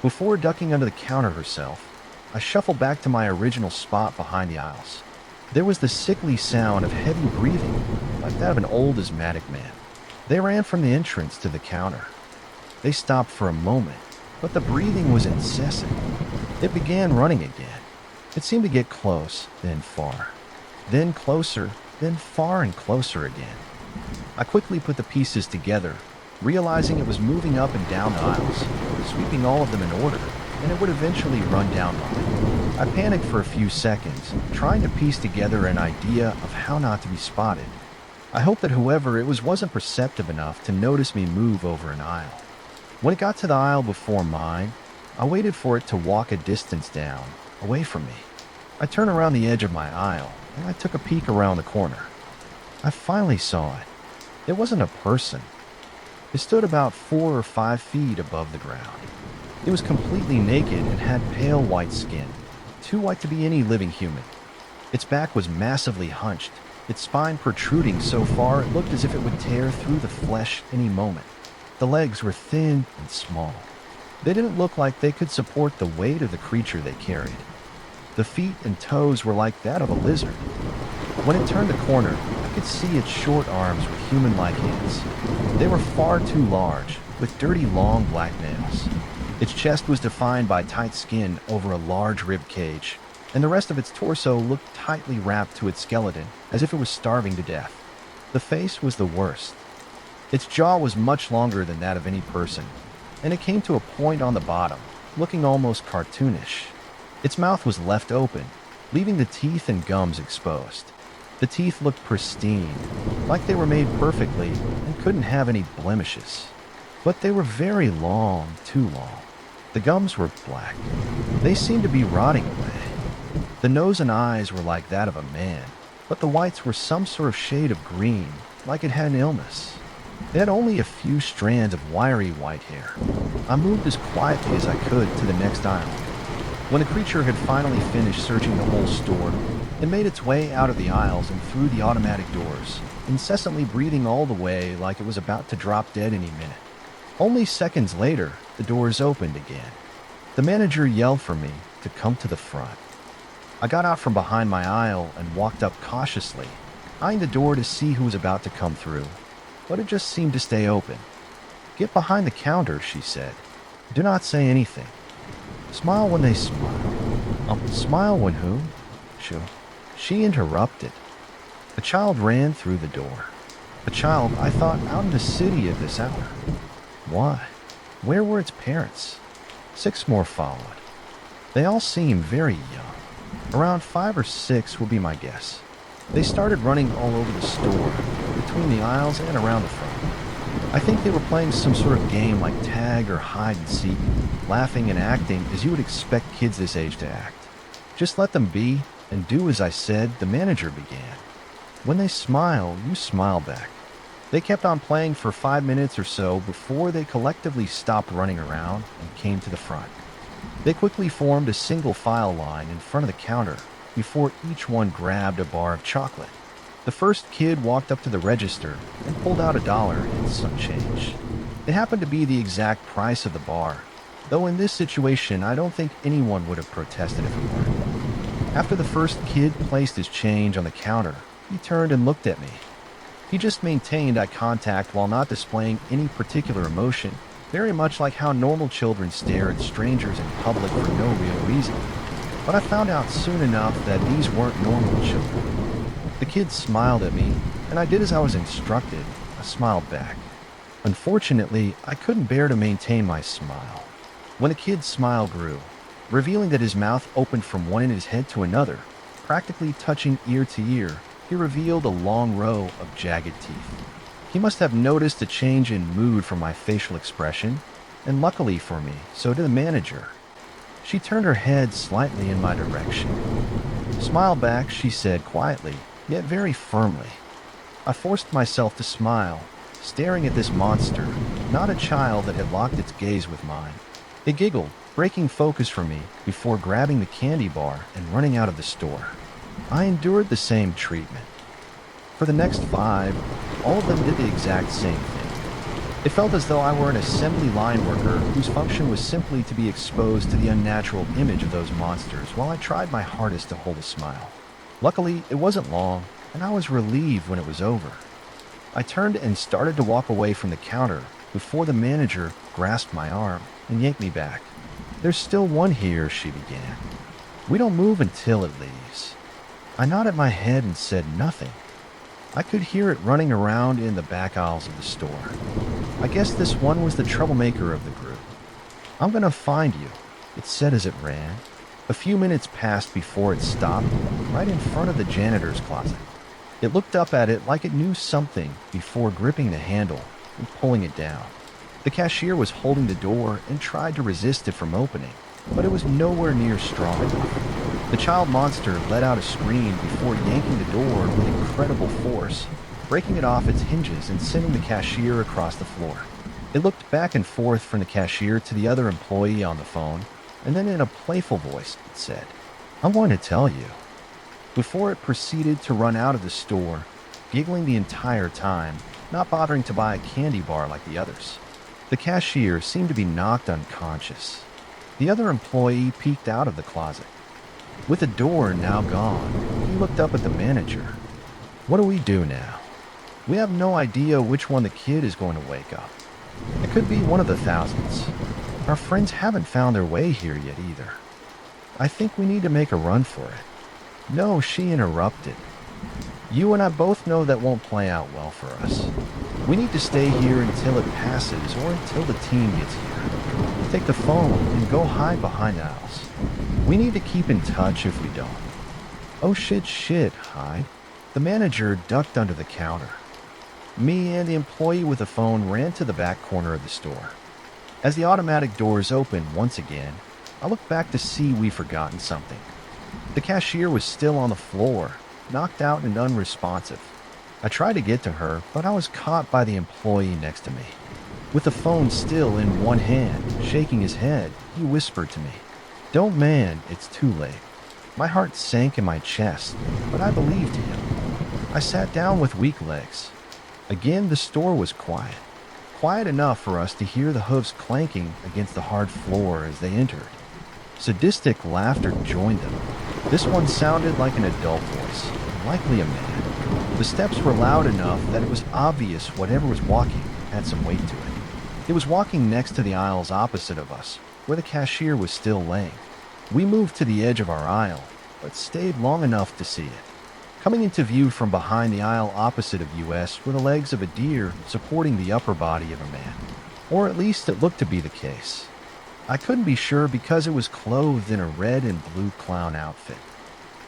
Before ducking under the counter herself, I shuffled back to my original spot behind the aisles. There was the sickly sound of heavy breathing, like that of an old asthmatic man. They ran from the entrance to the counter. They stopped for a moment, but the breathing was incessant. It began running again. It seemed to get close, then far. Then closer, then far and closer again. I quickly put the pieces together, realizing it was moving up and down the aisles, sweeping all of them in order, and it would eventually run down mine. I panicked for a few seconds, trying to piece together an idea of how not to be spotted. I hoped that whoever it was wasn't perceptive enough to notice me move over an aisle. When it got to the aisle before mine, I waited for it to walk a distance down, away from me. I turned around the edge of my aisle, and I took a peek around the corner. I finally saw it. It wasn't a person. It stood about 4 or 5 feet above the ground. It was completely naked and had pale white skin, too white to be any living human. Its back was massively hunched, its spine protruding so far it looked as if it would tear through the flesh any moment. The legs were thin and small. They didn't look like they could support the weight of the creature they carried. The feet and toes were like that of a lizard. When it turned the corner, I could see its short arms with human-like hands. They were far too large, with dirty, long black nails. Its chest was defined by tight skin over a large rib cage, and the rest of its torso looked tightly wrapped to its skeleton, as if it was starving to death. The face was the worst. Its jaw was much longer than that of any person, and it came to a point on the bottom, looking almost cartoonish. Its mouth was left open, leaving the teeth and gums exposed. The teeth looked pristine, like they were made perfectly and couldn't have any blemishes. But they were very long, too long. The gums were black. They seemed to be rotting away. The nose and eyes were like that of a man, but the whites were some sort of shade of green, like it had an illness. It had only a few strands of wiry white hair. I moved as quietly as I could to the next aisle. When the creature had finally finished searching the whole store, it made its way out of the aisles and through the automatic doors, incessantly breathing all the way like it was about to drop dead any minute. Only seconds later, the doors opened again. The manager yelled for me to come to the front. I got out from behind my aisle and walked up cautiously, eyeing the door to see who was about to come through, but it just seemed to stay open. "Get behind the counter," she said. "Do not say anything. Smile when they smile." Smile when who? She interrupted. A child ran through the door. A child, I thought, out in the city at this hour. Why? Where were its parents? 6 more followed. They all seemed very young. Around 5 or 6 would be my guess. They started running all over the store, between the aisles and around the front. I think they were playing some sort of game like tag or hide and seek, laughing and acting as you would expect kids this age to act. "Just let them be and do as I said," the manager began. "When they smile, you smile back." They kept on playing for 5 minutes or so before they collectively stopped running around and came to the front. They quickly formed a single file line in front of the counter before each one grabbed a bar of chocolate. The first kid walked up to the register and pulled out $1 and some change. It happened to be the exact price of the bar, though in this situation I don't think anyone would have protested if it weren't. After the first kid placed his change on the counter, he turned and looked at me. He just maintained eye contact while not displaying any particular emotion, very much like how normal children stare at strangers in public for no real reason. But I found out soon enough that these weren't normal children. The kid smiled at me, and I did as I was instructed. I smiled back. Unfortunately, I couldn't bear to maintain my smile. When the kid's smile grew, revealing that his mouth opened from one end of his head to another, practically touching ear to ear, he revealed a long row of jagged teeth. He must have noticed a change in mood from my facial expression, and luckily for me, so did the manager. She turned her head slightly in my direction. "Smile back," she said quietly, yet very firmly. I forced myself to smile, staring at this monster, not a child that had locked its gaze with mine. It giggled, breaking focus from me before grabbing the candy bar and running out of the store. I endured the same treatment. For the next 5, all of them did the exact same thing. It felt as though I were an assembly line worker whose function was simply to be exposed to the unnatural image of those monsters while I tried my hardest to hold a smile. Luckily, it wasn't long, and I was relieved when it was over. I turned and started to walk away from the counter before the manager grasped my arm and yanked me back. "There's still one here," she began. "We don't move until it leaves." I nodded my head and said nothing. I could hear it running around in the back aisles of the store. I guess this one was the troublemaker of the group. "I'm gonna find you," it said as it ran. A few minutes passed before it stopped, right in front of the janitor's closet. It looked up at it like it knew something before gripping the handle and pulling it down. The cashier was holding the door and tried to resist it from opening, but it was nowhere near strong enough. The child monster let out a scream before yanking the door with incredible force, breaking it off its hinges and sending the cashier across the floor. It looked back and forth from the cashier to the other employee on the phone, and then in a playful voice, it said, "I'm going to tell you," before it proceeded to run out of the store, giggling the entire time, not bothering to buy a candy bar like the others. The cashier seemed to be knocked unconscious. The other employee peeked out of the closet. With the door now gone, he looked up at the manager. "What do we do now? We have no idea which one the kid is going to wake up. It could be one of the thousands. Our friends haven't found their way here yet either. I think we need to make a run for it." "No," she interrupted. "You and I both know that won't play out well for us. We need to stay here until it passes or until the team gets here. Take the phone and go hide behind the house. We need to keep in touch if we don't." "Oh shit, hide." The manager ducked under the counter. Me and the employee with the phone ran to the back corner of the store. As the automatic doors opened once again, I looked back to see we'd forgotten something. The cashier was still on the floor, knocked out and unresponsive. I tried to get to her, but I was caught by the employee next to me. With the phone still in one hand, shaking his head, he whispered to me, Don't man, it's too late. My heart sank in my chest, but I believed him. I sat down with weak legs. Again, the store was quiet. Quiet enough for us to hear the hooves clanking against the hard floor as they entered. Sadistic laughter joined them. This one sounded like an adult voice, likely a man. The steps were loud enough that it was obvious whatever was walking had some weight to it. It was walking next to the aisles opposite of us, where the cashier was still laying. We moved to the edge of our aisle, but stayed long enough to see it. Coming into view from behind the aisle opposite of US were the legs of a deer supporting the upper body of a man. Or at least it looked to be the case. I couldn't be sure because it was clothed in a red and blue clown outfit.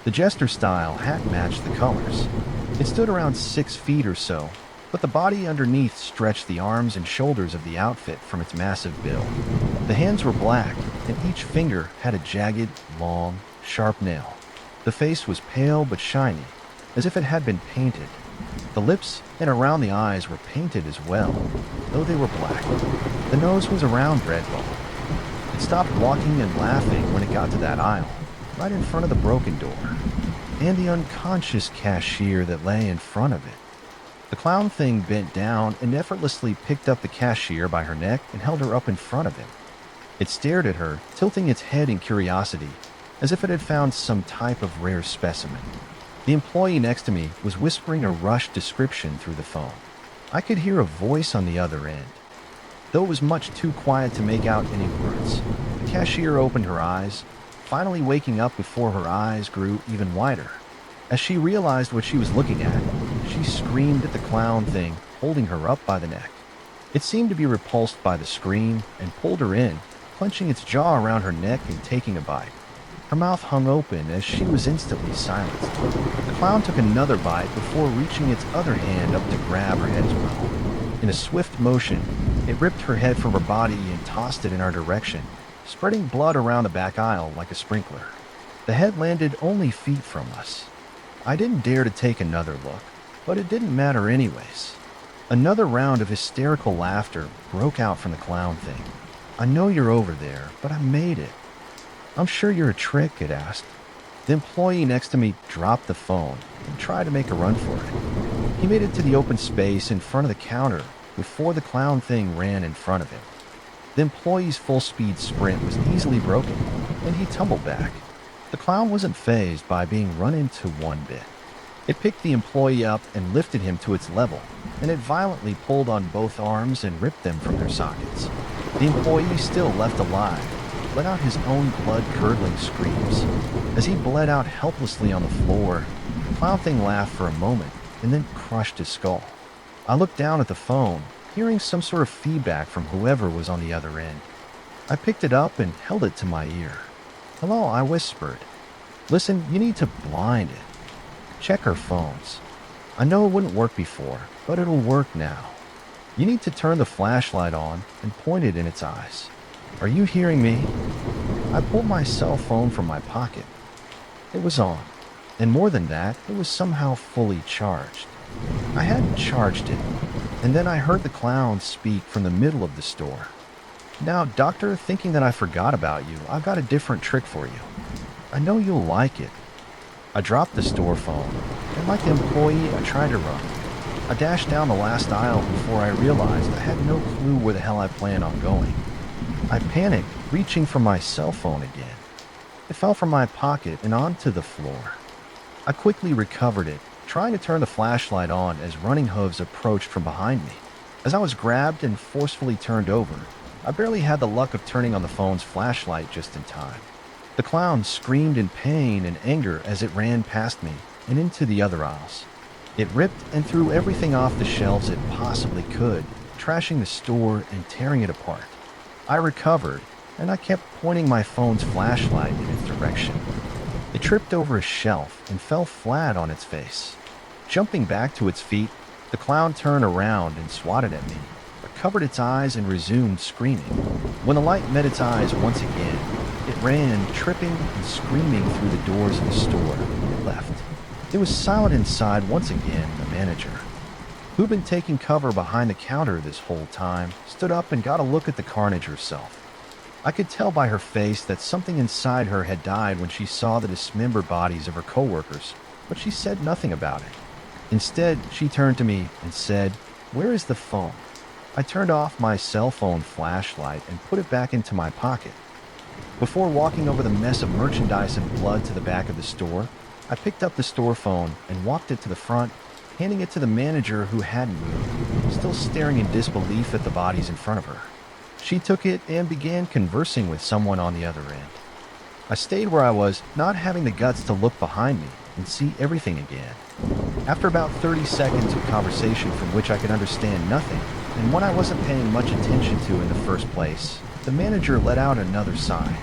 The jester-style hat matched the colors. It stood around 6 feet or so, but the body underneath stretched the arms and shoulders of the outfit from its massive build. The hands were black, and each finger had a jagged, long, sharp nail. The face was pale but shiny, as if it had been painted. The lips and around the eyes were painted as well, though they were black. The nose was a round red ball. It stopped walking and laughing when it got to that aisle, right in front of the broken door, and the unconscious cashier that lay in front of it. The clown thing bent down and effortlessly picked up the cashier by her neck and held her up in front of him. It stared at her, tilting its head in curiosity, as if it had found some type of rare specimen. The employee next to me was whispering a rushed description through the phone. I could hear a voice on the other end, though it was much too quiet to make out any words. The cashier opened her eyes, finally waking up before her eyes grew even wider. As she realized what she was looking at, she screamed at the clown thing, holding her up by the neck. It seemed to be repulsed by the scream and pulled her in, clenching its jaw around her neck and taking a bite. Her mouth hung open as she was instantly silenced. The clown took another bite before reaching its other hand up to grab her head as well. In a swift motion, it ripped her head from her body and tossed it in our direction, spreading blood around the back aisle like a sprinkler. The head landed only feet from us. I didn't dare to take another look, but it didn't matter anyways. Another round of hysterical laughter broke out from the clown thing. "I know you're over there, but I made it." "I'm sure you're a trick," it asked. The employee next to me dropped the phone and tried to make a run for it. He made it to the open space in front of the counter before the clown thing ran in front of him. The employee's full-speed sprint was easily broken, and he tumbled back. The clown wasn't fazed by being run into one bit. It picked the employee up and lifted him to its level, and it violently pulled on both arms and ripped them from their sockets. The employee, still left alive, let out his own blood-curdling screams. As he bled out helplessly on the floor, the clown thing laughed for a moment and then crushed his skull. I looked down at the phone, hearing some sort of feedback from whoever was on the other end. I picked it up and held it to my ear. "Hello," I whispered. "Listen, you need to blind it. Check our phones. I know it wouldn't work before, but it'll work now. You need to turn the flashlight on and point it in its eyes. Are you hearing me?" I pulled my cell phone from my pocket. It was on, and more than that, it was somehow fully charged. I hadn't charged it, and then I heard the clown speak from the middle of the store. "Now, doctor, thinking that I forgot about you, I've got a different trick for you. I know you'll like it." I dropped the store phone, and like the employee, I tried to run. I dashed down the last aisle before I realized I had no clue where the hell I planned on going. I panicked, reaching for my cell phone again. It fell from my pocket and onto the floor. I quickly recovered it, trying to turn the flashlight on as running hooves approached from behind me. As I was grabbed and forcefully turned over, I barely had the luck of turning on the phone's flashlight just in time. The clown screamed in pain and anger as it ran past me and into the other aisles. It ripped and threw everything off the shelves it possibly could, trashing the store and tearing it apart. I recovered, and I kept pointing my phone's flashlight in its direction. It tripped over a shelf and fell flat on its face. Jumping back to its feet, the clown turned around and swatted at me, but covered its eyes and resumed screaming. When the light met its eyes once again, it ran, tripping and screaming through the doors of the store, and left. It was silent inside once again. The manager, who'd been taking cover behind the counter this whole time, stood up and got a look at the carnage herself. I could tell by her face that something inside her had died when she saw the dismembered bodies of her coworkers, but she said nothing about it. Instead, she turned to me and said, "Where is the phone?" I turned off my cell phone flashlight and put it back into my pocket. Before walking over the mess of merchandise and blood to the back of the store, I picked up the store phone and walked it to the front, handing it to the manager who hadn't moved, still staring in disbelief at the bodies in front of her. She took it and began conversing with someone on the other end. I stayed where I was, not having the guts to look behind me and see everything again. After about 30 seconds of conversation from which I could understand nothing, and one I wasn't paying much attention to in the first place, the manager let out another sigh,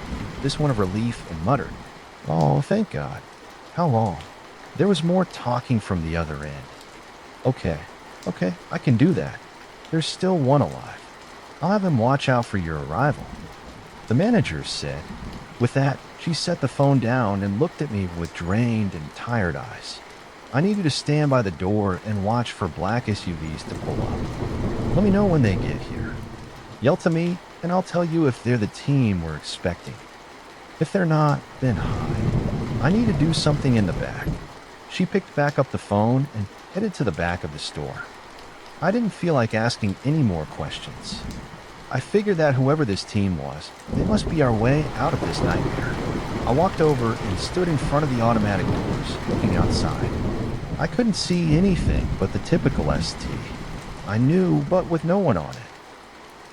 this one of relief, and muttered, "Oh, thank God. How long?" There was more talking from the other end. Okay, I can do that. There's still one alive. I'll have him watch out for your arrival," the manager said. With that, she set the phone down and looked at me with drained and tired eyes. I needed to stand by the door and watch for black SUVs to pull up. "Let me know when they get here. Yell to me, and I'll tell you if they're the team we're expecting. If they're not, then hide. I need to do something in the back." She picked back up the phone and headed to the back of the store. I didn't feel like asking any more questions. I figured that whoever this team was, they must be our way out of this nightmare. I walked over and stood in front of the automatic doors, looking outside. I couldn't see anything but the typical ST. I knew, but with no one on it.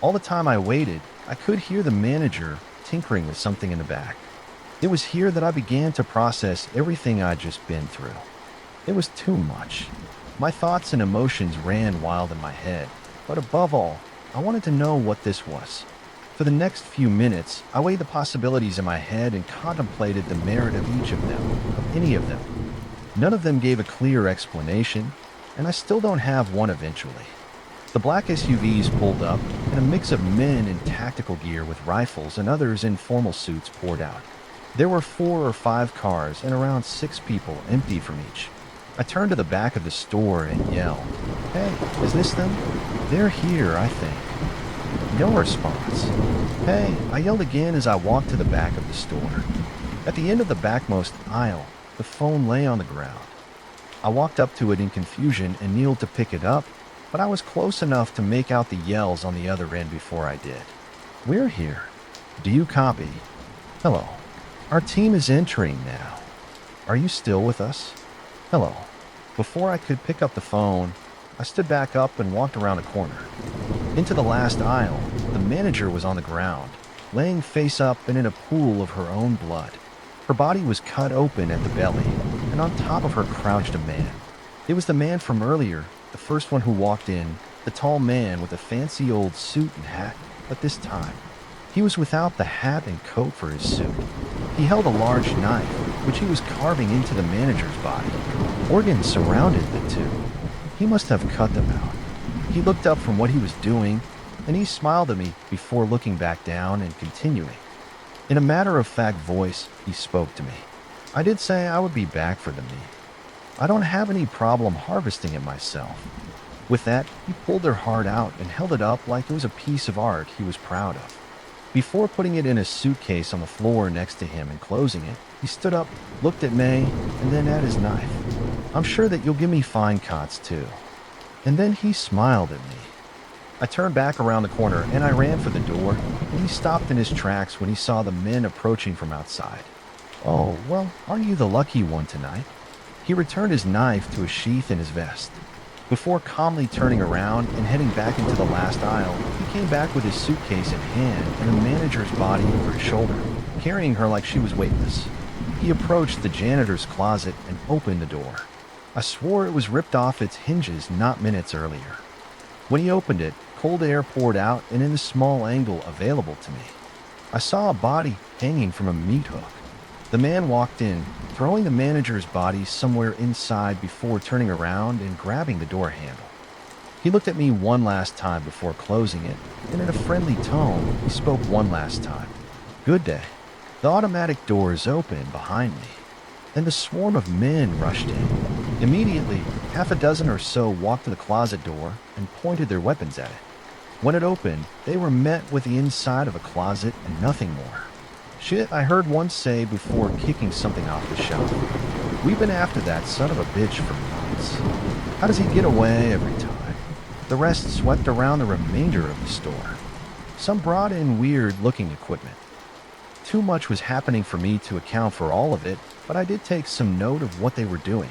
All the time I waited, I could hear the manager tinkering with something in the back. It was here that I began to process everything I'd just been through. It was too much. My thoughts and emotions ran wild in my head, but above all, I wanted to know what this was. For the next few minutes, I weighed the possibilities in my head and contemplated the merit of each of them, of any of them. None of them gave a clear explanation, and I still don't have one eventually. The black SUVs pulled up, and a mix of men in tactical gear with rifles and others in formal suits poured out. There were 4 or 5 cars and around 6 people, empty from each. I turned to the back of the store and yelled, "Hey, is this them? They're here, I think." No response. "Hey," I yelled again as I walked to the back of the store. At the end of the backmost aisle, the phone lay on the ground. I walked up to it in confusion and kneeled to pick it up, but I was close enough to make out the yells on the other end before I did. "We're here. Do you copy? Hello. Our team is entering now. Are you still with us? Hello." Before I could pick up the phone, I stood back up and walked around a corner. Into the last aisle, the manager was on the ground, laying face up and in a pool of her own blood. Her body was cut open at the belly, and on top of her crouched a man. It was the man from earlier, the first one who walked in, the tall man with a fancy old suit and hat, but this time, he was without the hat and coat for his suit. He held a large knife, which he was carving into the manager's body. Organs surrounded the two. He must have cut them out. He looked up from what he was doing, and he smiled at me before looking back down and continuing. In a matter-of-fact voice, he spoke to me. I did say I would be back for the meat. I don't have any problem harvesting it myself. With that, he pulled their heart out and held it up like it was a piece of art he was proud of. Before putting it in a suitcase on the floor next to him and closing it, he stood up, looked at May, and then at his knife. "I'm sure that you'll give me fine cuts too." And then he smiled at me. I turned back around the corner and I ran for the door, and he stopped in his tracks when he saw the men approaching from outside. "Oh, well, aren't you the lucky one tonight?" He returned his knife to a sheath in his vest. Before calmly turning around and heading back into the last aisle, he came back with his suitcase in hand and the manager's body over his shoulder, carrying her like she was weightless. He approached the janitor's closet and opened the door. I swore it was ripped off its hinges not minutes earlier. When he opened it, cold air poured out and in the small angle available to me, I saw a body hanging from a meat hook. The man walked in, throwing the manager's body somewhere inside before turning around and grabbing the door handle. He looked at me one last time before closing it, and in a friendly tone, he spoke one last time. "Good day." The automatic doors opened behind me, and the swarm of men rushed in. Immediately, half a dozen or so walked to the closet door and pointed their weapons at it. When it opened, they were met with the inside of a closet and nothing more. Shit, I heard one say before kicking something off the shelf. We've been after that son of a bitch for months. How does he get away every time? The rest swept around the remainder of the store. Some brought in weird-looking equipment. Too much was happening for me to account for all of it, but I did take some note of what they were doing.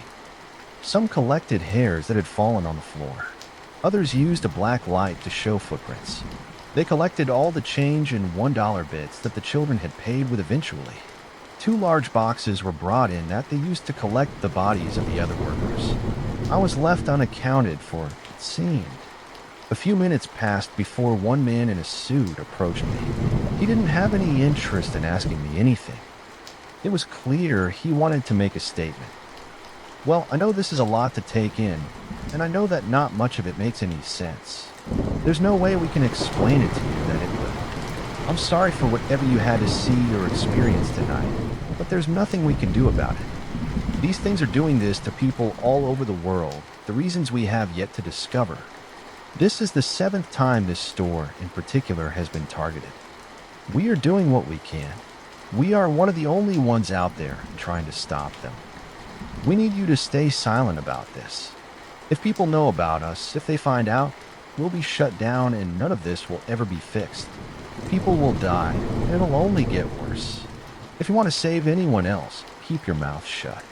Some collected hairs that had fallen on the floor. Others used a black light to show footprints. They collected all the change in $1 bits that the children had paid with eventually. 2 large boxes were brought in that they used to collect the bodies of the other workers. I was left unaccounted for, it seemed. A few minutes passed before one man in a suit approached me. He didn't have any interest in asking me anything. It was clear he wanted to make a statement. Well, I know this is a lot to take in, and I know that not much of it makes any sense. There's no way we can explain it to you that it will. I'm sorry for whatever you had to see or experience tonight, but there's nothing we can do about it. These things are doing this to people all over the world, the reasons we have yet to discover. This is the 7th time this store, in particular, has been targeted. We are doing what we can. We are one of the only ones out there trying to stop them. We need you to stay silent about this. If people know about us, if they find out, we'll be shut down and none of this will ever be fixed. People will die, and it'll only get worse. If you want to save anyone else, keep your mouth shut.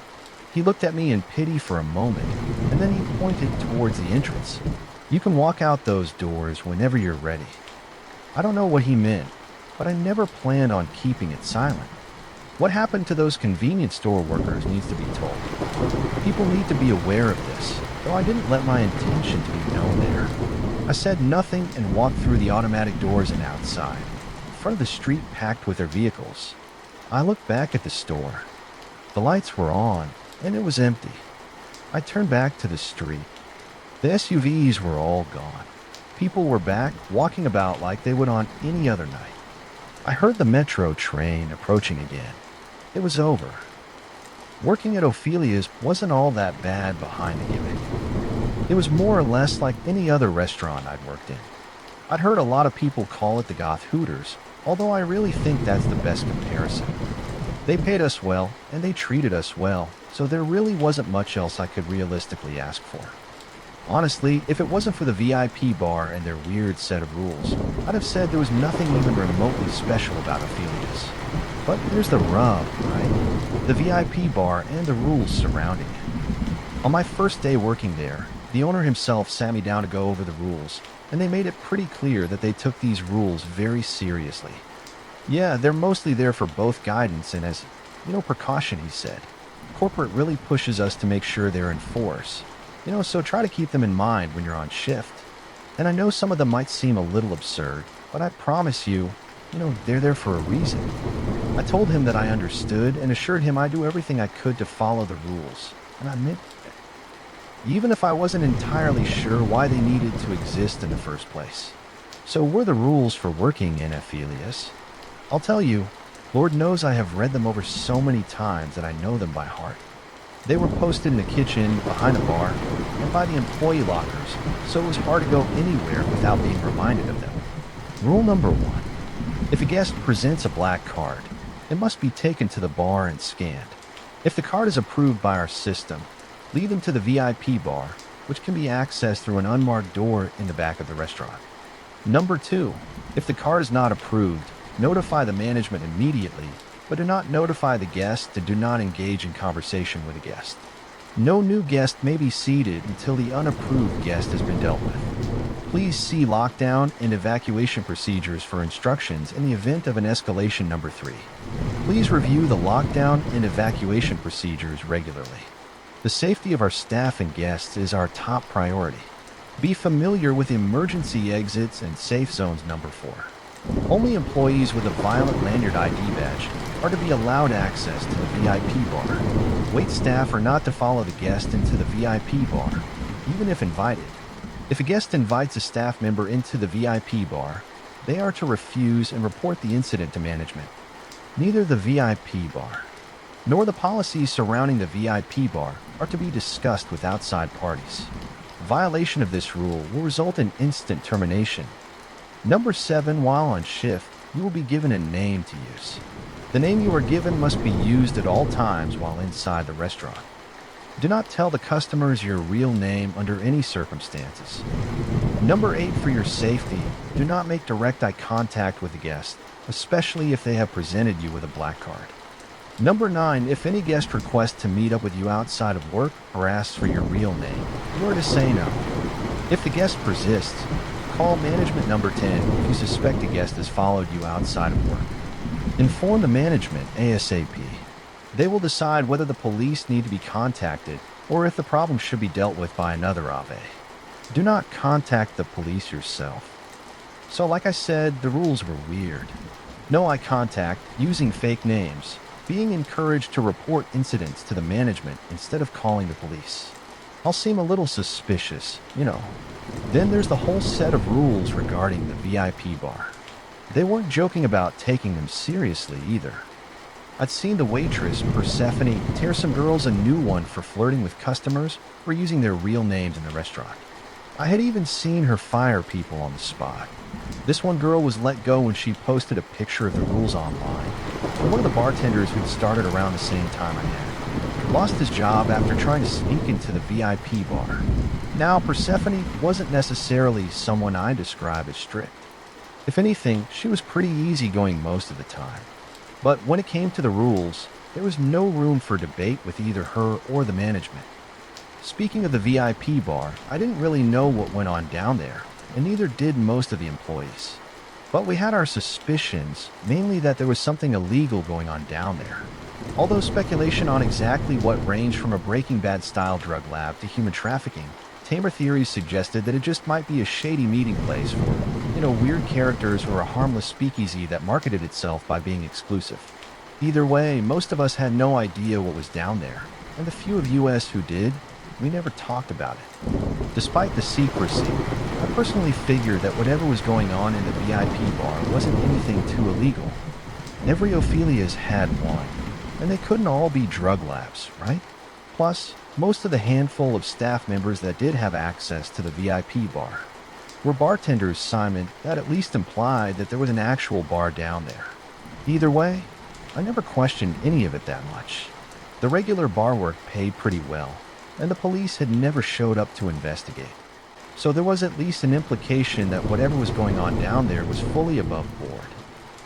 He looked at me in pity for a moment, and then he pointed towards the entrance. You can walk out those doors whenever you're ready. I don't know what he meant, but I never planned on keeping it silent. What happened to those convenience store workers needs to be told. People need to be aware of this, though I didn't let my intention to be known there. I said nothing and walked through the automatic doors and outside, in front of the street packed with their vehicles. I looked back at the store. The lights were on, and it was empty. I turned back to the street. The SUVs were all gone. People were back, walking about like they would on any other night. I heard the metro train approaching again. It was over. Working at Ophelia's wasn't all that bad behind the gimmick. It was more or less like any other restaurant I'd worked in. I'd heard a lot of people call it the Goth Hooters, although I really think that's the best comparison. They paid us well, and they treated us well, so there really wasn't much else I could realistically ask for. Honestly, if it wasn't for the VIP bar and their weird set of rules, I'd have said there was nothing even remotely special about Ophelia's. But there's the rub, right? The VIP bar and the rules surrounding it. On my first day working there, the owner himself sat me down to go over the rules, and they made it pretty clear that they took these rules very seriously. Yeah, they're mostly there for both guidance and as, precaution, he said. Corporate really pushes us to make sure they're in force. So try to keep them in mind when you're on shift. And I know some of them might seem a little absurd, but I promise you, they're there for a reason. I told him that I understood and assured him I'd do everything I could to follow the rules. And I meant that. Even if I wasn't entirely sure why they needed to exist in the first place. So were the rules for working in Ophelia's. I'll tell you, Lord knows I have read them over so many times that I know them by heart. They were posted in the kitchen, behind the bar, and by the employee lockers, so it was hard to go anywhere without being reminded of them. Rule number 1. If a guest presents a black card, it must be taken to the bar and scanned. If the card is approved by our system, lead them to the VIP bar, which can be accessed through an unmarked door in the back of the restaurant. Number 2. If the card is not approved, notify the management immediately, but do not notify the guest and do not engage in conversation with the guest. No new guest may be seated until the unapproved guest has been dealt with. Please see lockdown and evacuation procedures for instructions in the event of an escalation. Number 3. Please review the lockdown and evacuation procedures regularly. The safety of our staff and guests is our top priority. Be familiar with emergency exits and safe zones. Number 4. Only employees with a Violet Lanyard ID badge are to be allowed access to the VIP bar. Wait staff are not to follow the guest into the VIP bar, even if invited. If a guest invites a staff member into the VIP bar, they are to refuse and report the incident to management. Neither the VIP bar nor the policies surrounding the VIP bar are to be discussed with outside parties. Violation of this rule will result in instant termination, Number 7. While on shift, you will be given a name to use. The name you are given must be used at all times while inside the restaurant. Do not tell the customers your real name under any circumstances. Number 8. For your safety, do not make direct eye contact with a guest, especially if they have presented you with a black card. Number 9. If any guest requests to meet up with you outside of work or asks for your real name, you are to say no. If the guest persists, call management. Number 10. If you suspect a guest has followed you outside of work, inform the management ASAP. They will decide whether the police need to be contacted or if the problem should be dealt with by another AVE. Do not contact the police yourself. So like I said, the rules were weird. No eye contact, using fake names, being encouraged to report incidents to the management instead of calling the police. I'll seem a little suspicious, you know. Then there's the whole set of rules regarding the VIP bar. They weren't joking about taking them seriously either. I'd seen the waitress, Persephone, tear some girls a new one for flirting with customers or using their real names in the restaurant. I had even seen her fire people on the spot. This one girl was let go when she posted a picture of the rules online. And one of the bartenders who'd started around the same time I had lost his job after trying to sneak into the VIP bar. Now, Persephone wasn't necessarily someone I describe as strict. If anything, she was pretty easygoing most of the time. But when it came to the rules, there was no room for debate with either her or the management. Speaking of the VIP bar, I didn't really know what went on down there, and neither did most of the employees. But we had our suspicions, mainly that there was something illegal going on down there. Although speculation on exactly what ranged from a Breaking Bad style drug lab to human trafficking, tamer theories suggested that it just might be a shady meeting place for, weird characters or a harmless speakeasy that marketed itself by being exclusive. Either way, most of us had no idea what was down there, and the few of us who did, we never talked about it. Despite the secrecy, I personally figured that whatever was going on in the VIP bar wasn't anything too illegal. Every Ophelia's had one, and they couldn't all be drug labs, right? Plus, most of the handful of staff members that did have access to the VIP bar were bartenders, Simon. That at least implied that there was an actual bar down there. Either way, I never questioned any of it that much. The regular bar work paid pretty well, and the police had never showed up to investigate. So there was at least an implication that whatever was going on down there was fully above board.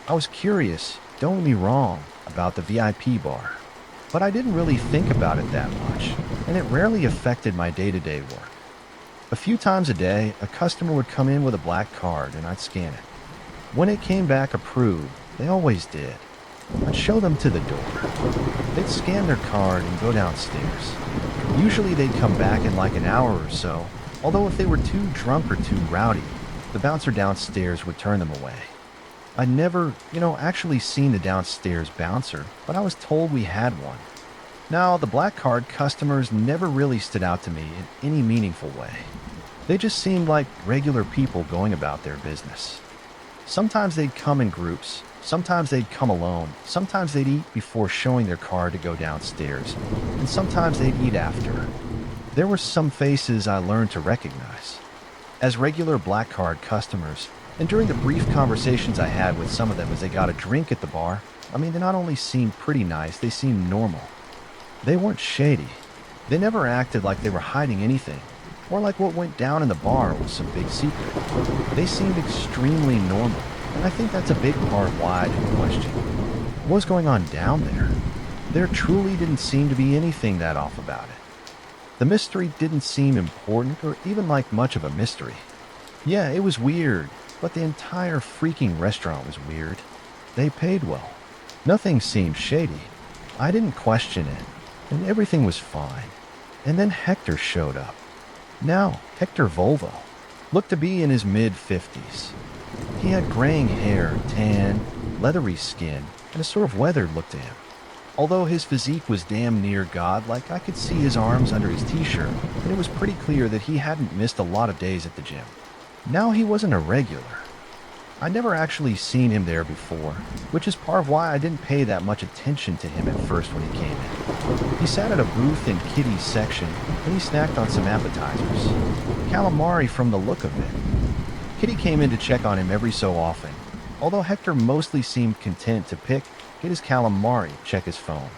I was curious, don't get me wrong, about the VIP bar, but I didn't really think about it that much, and it rarely affected my day-to-day work. A few times a day, a customer would come in with a black card and I'd scan it. When it came back approved, they always did, I'd show them to the door. They'd scan their card and go downstairs. Usually they'd come back in like an hour or so, although if they were too drunk or too rowdy, the bouncer downstairs would turn them away. I'd never, actually seen the downstairs bouncer, but I was told we had one. Now, the black card customers never really stood out to me in any meaningful way. They just seemed like regular people going about their business. Sometimes they'd come in groups, sometimes they'd come alone, sometimes they'd eat before showing their card to go downstairs, and sometimes they'd eat after. There were some faces I learned to recognize as regular black card customers, and during the brief conversations I had with some of them as they got a drink at the bar, they not only seemed pretty nice, they seemed normal. They weren't shady. They never acted like they were hiding anything, or like what went down in the bar was some big secret. They seemed extremely normal, and I think that's a big part why I didn't question what was going on down there. There truly didn't seem to be anything that off about it. The mystery didn't seem important or even like much of a mystery. Yeah, it was weird, but the entire freaking restaurant was weird. They paid well. Nothing seemed shady. I didn't question it, and everything was fine. And then Hector showed up. Now, Hector Volvo looked to be in his mid-50s. He had graying hair, tan, leathery skin, and a sort of weathered look to him. Although his physique was damn near godlike, I could see his arms under his t-shirt, and it was pretty clear that he hadn't missed a lot of days at the gym. Now he wasn't a regular. I'd never actually seen him there before, which is part of why I didn't pay that much attention to him at first when he came in. He sat at a booth in Kitty's section, and he snacked on some appetizers. Calamari from the look of it. Kitty came in to check on him every so often, although Hector mostly seemed content to get his calamari, check his phone.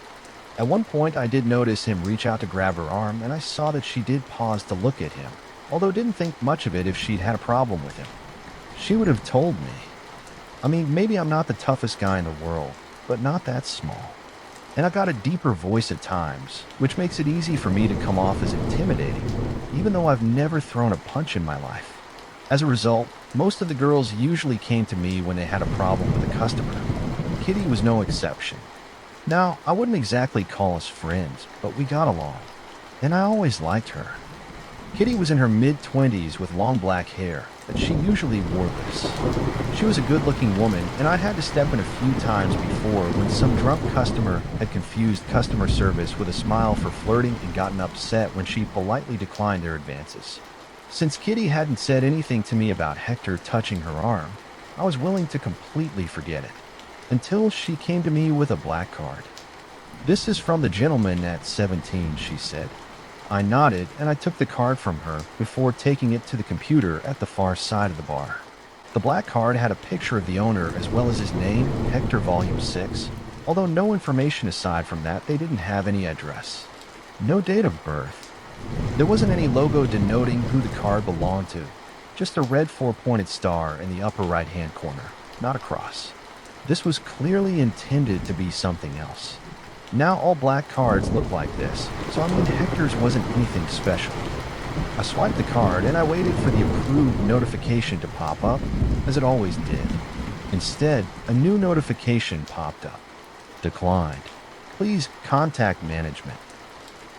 At one point, I did notice him reach out to grab her arm, and I saw that she did pause to look at him, although didn't think much of it if she'd had a problem with him. She would have told me. I mean, maybe I'm not the toughest guy in the world, but not that small. And I got a deeper voice at times, which makes it easy for me to come off as intimidating, even though I've never thrown a punch in my life. As a result, most of the girls usually came to me when they had a problem with a customer. Kitty was no exception. Now, I wouldn't exactly call us friends, but we got along, and I always liked her. Kitty was in her mid-20s with long black hair, but she usually wore this. She was a good-looking woman, and I'd had to step in a few times before when some drunk customer had confused customer service with a smile for flirting and gotten upset when she politely declined their advances. Since Kitty hadn't said anything to me about Hector touching her arm, I was willing to completely forget it, until she came to me with a black card. "This is from the gentleman at 17, she said. I nodded, and I took the card from her before taking it to the computer at the far side of the bar. The black card had a picture of the owner as well as his name, Hector Volume 6, although no information aside from that. They didn't have any address. No date of birth. There wasn't any logo denoting who the card belonged to, just a red four-pointed star in the upper right-hand corner, not a cross. This was clearly intended to be something else. Now all black cards look like this, so I mean Hector's wasn't anything special. I swiped the card and I waited for the approved notification to pop up, as it always did. Instead, a new notification popped up. Declined. Please contact management.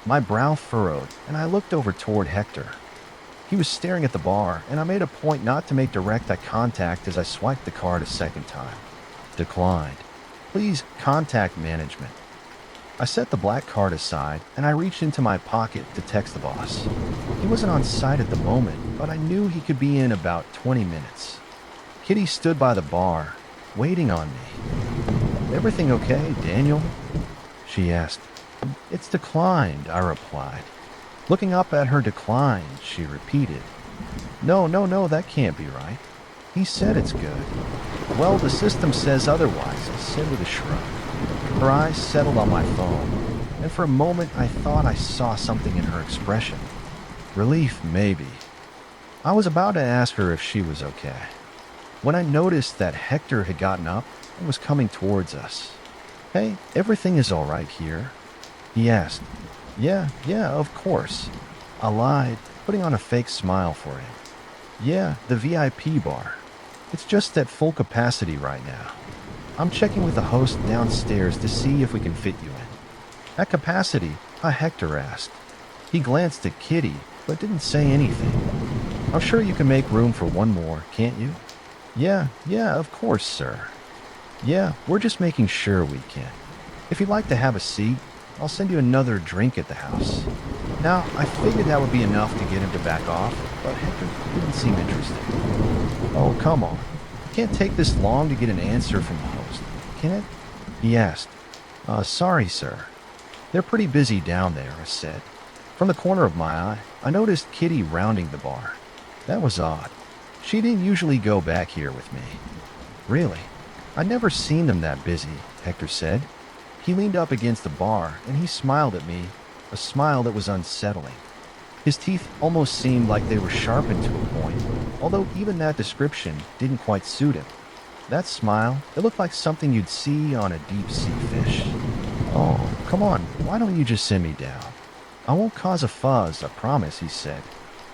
My brow furrowed, and I looked over toward Hector. He was staring at the bar, and I made a point not to make direct eye contact as I swiped the card a second time. Declined. Please contact management. I set the black card aside, and I reached into my pocket to text the boss. He wasn't on site at the moment, but I knew he could be in about 20 minutes. Kitty stood by the bar, waiting on me. "Everything okay, Daniel?" she asked. "It's declined," I replied. Looking up at her, "Declined," she repeated. No, that can't be right. He said it's good." "Well, the system says otherwise," I said with a shrug. Her eyes settled on my phone, and for a moment I thought I saw something in her expression. Relief, maybe. I was about to ask her if she was okay, when I noticed that Hector had gotten up and was coming towards us. "Hey, everything is all right here?" he asked. Yeah, of course." I lied, putting on a fake smile for him. "Yeah, the VIP bar. It's just at full capacity right now. I'm checking with the host downstairs to see if we can fit you in." "At capacity?" Hector asked. He glanced at Kitty, but didn't say anything. "I'm sure you can make room for one more, can't you?" Yeah, of course, sir." "Yeah, we're just making sure we can. If you'd like to have a seat, I'll send you another drink at the house." Now, I figured that would be enough to get him to back off, but Hector didn't seem interested. "Oh, come on. It can't take this long to get an answer from the host, can it?" he asked. Sorry, sir. They're pretty busy down there," I said. From the corner of my eye, I noticed Kitty rounding the bar. That was odd. She didn't usually go back here with me. "Really? I'd never seen them that busy," Hector said. He leaned up against the bar, and he smiled at me, a smile that was unsettling. His teeth almost seemed like they were sharpened to a point, although even that description didn't quite suit him. That smile, it looked like something you'd see on a deep-sea fish. "Oh, come on, why don't you just send me down? I won't cause a fuss, I promise," he said.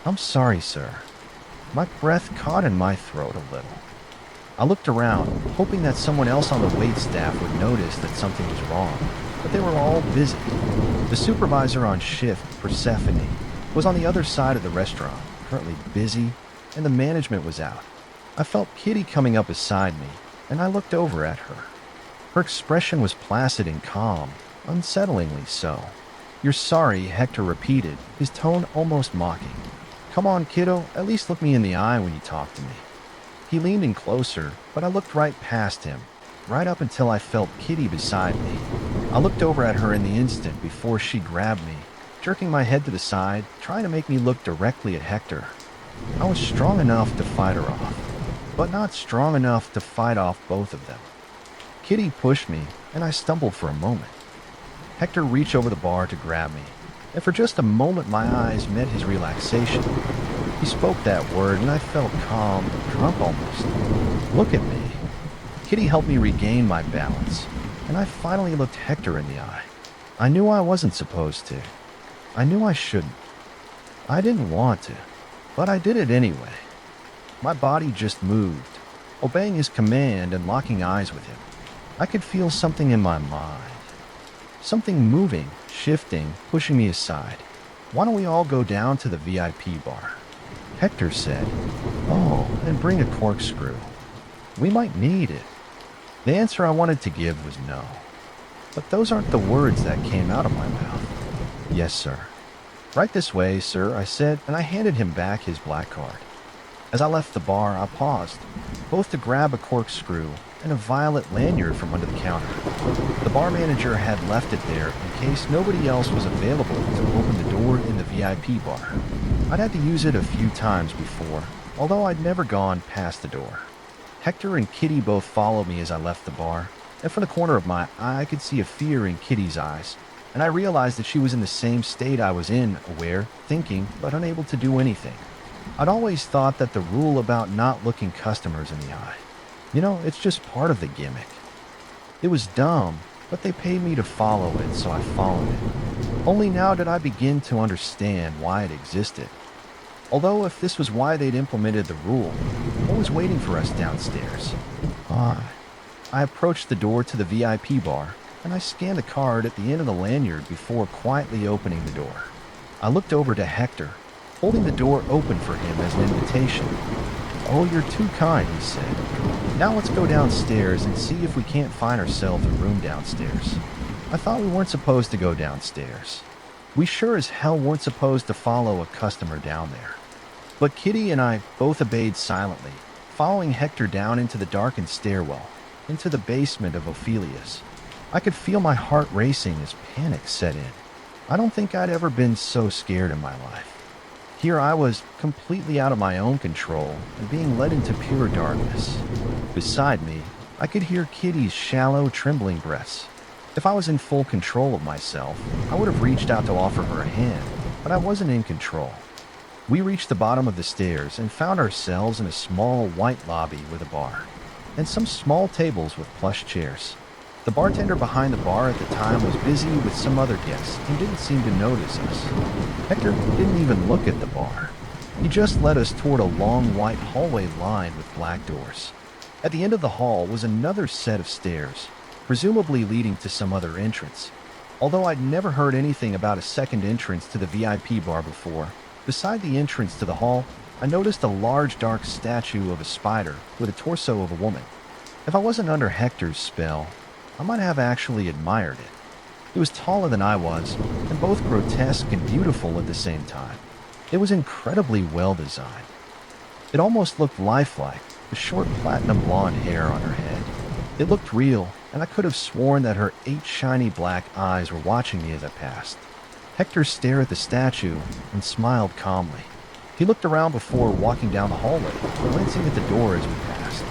"I'm sorry, sir." My breath caught in my throat a little. I looked around, hoping that someone else on the wait staff would notice that something was wrong, but they were all busy. The supervisor on shift, Persephone, was on the other side of the restaurant, currently busy, and the management was out. I felt Kitty coming up beside me, and I looked over at her. Her expression was placid and calm, unsettlingly so. "You're sorry," Hector repeated, his tone almost mocking. "Come on, kiddo, at least look me in the eye when you talk to me." He leaned in closer, but I looked right past him, right up until I felt Kitty beside me. I looked over at her in the instant before she grabbed me, jerking my head to the side, trying to make me look directly at Hector. I was strong enough to fight her off. but not strong enough to fight off both of them. Kitty pushed me, and I stumbled for a moment. Hector reached over the bar to grab me, and for just a moment my eyes met his relaxation. He spoke that word, and I felt calm, drunk almost. "Look at me." Kitty helped me regain my balance, and I finally looked Hector in the eye. I knew I wasn't supposed to. I knew I shouldn't. I didn't want to, but I did it anyway. My body just moved, obeying his command and locking eyes with him. I could feel something in my mind. Something moving, shifting, pushing me aside. "Why don't we all go down to the VIP bar?" Hector said. "Oh, and bring a corkscrew. We might need it." The answer I wanted to give was no. But those aren't the words that came out of my mouth. "Yes, sir." "Right this way, sir," I said, and I handed him back his black card. As I left the bar, I paused, both to grab a corkscrew and a violet lanyard from under the counter. The bar manager had left it there in case nobody else was available to open the door in the VIP bar. I'd had to use it a few times before, although I'd never gone past the door. Hector and Kitty both followed me as I left the bar, and from the corner of my eye I could see a fear in Kitty's eyes, and I realized that she was in the same state I was in, aware, thinking, but unable to do anything. I'd always thought that the rule about not looking customers in the eye, it's just part of the gimmick. It was dumb, but they paid me to follow it, so I followed it. Only now did I begin to understand why it existed. Although if this was why they'd implemented the rule, what was waiting for us downstairs? I approached the door to the VIP bar, and I scanned a card at the end of the lanyard before quietly opening the door. I looked over to Hector, holding the door open for him as an invitation. "Oh, you're too kind," he said. "Now let's go downstairs and see if we can't find ourselves a room downstairs." I thought we weren't supposed to go downstairs. We sure as hell weren't supposed to follow a customer down there. But Kitty and I both obeyed silently, following Hector down into the darkened stairwell, into the basement of Ophelia's. I could feel my heart racing as panic set in. I don't think I'd ever been so scared in my life. Here I was, completely out of my own control and being led into pure darkness. Beside me, I could hear Kitty's shallow, trembling breaths. If I was in full control of myself, I would have reached out to offer her a hand, but I wasn't in control. We reached the bottom of the stairs and found ourselves in a small white lobby with a bar, and some small tables with plush chairs. The bartender behind the bar at the time was busy with some other guests and didn't seem to notice us. Hector didn't even look at the bar. He just led us toward a long white hallway lined with black doors. At the end of the hall was another set of stairs, presumably leading to some other entrance. Although I'd never heard anything about a second entrance to the VIP bar before, beside the entrance to the hall, I noticed a large dark statue of a spider with a torso of a woman. If I wasn't under Hector's spell, I might have actually admired it. It was taller than I was, and both grotesque and beautiful at the same time. It was incredibly well designed. It almost looked lifelike, the short platinum blonde hair on her head. It looked real, and I could have sworn that her 8 shiny black eyes were watching me as I passed. Hector stared at the statue and smiled calmly. He looked around before walking down the hallway, glancing at the door as we passed.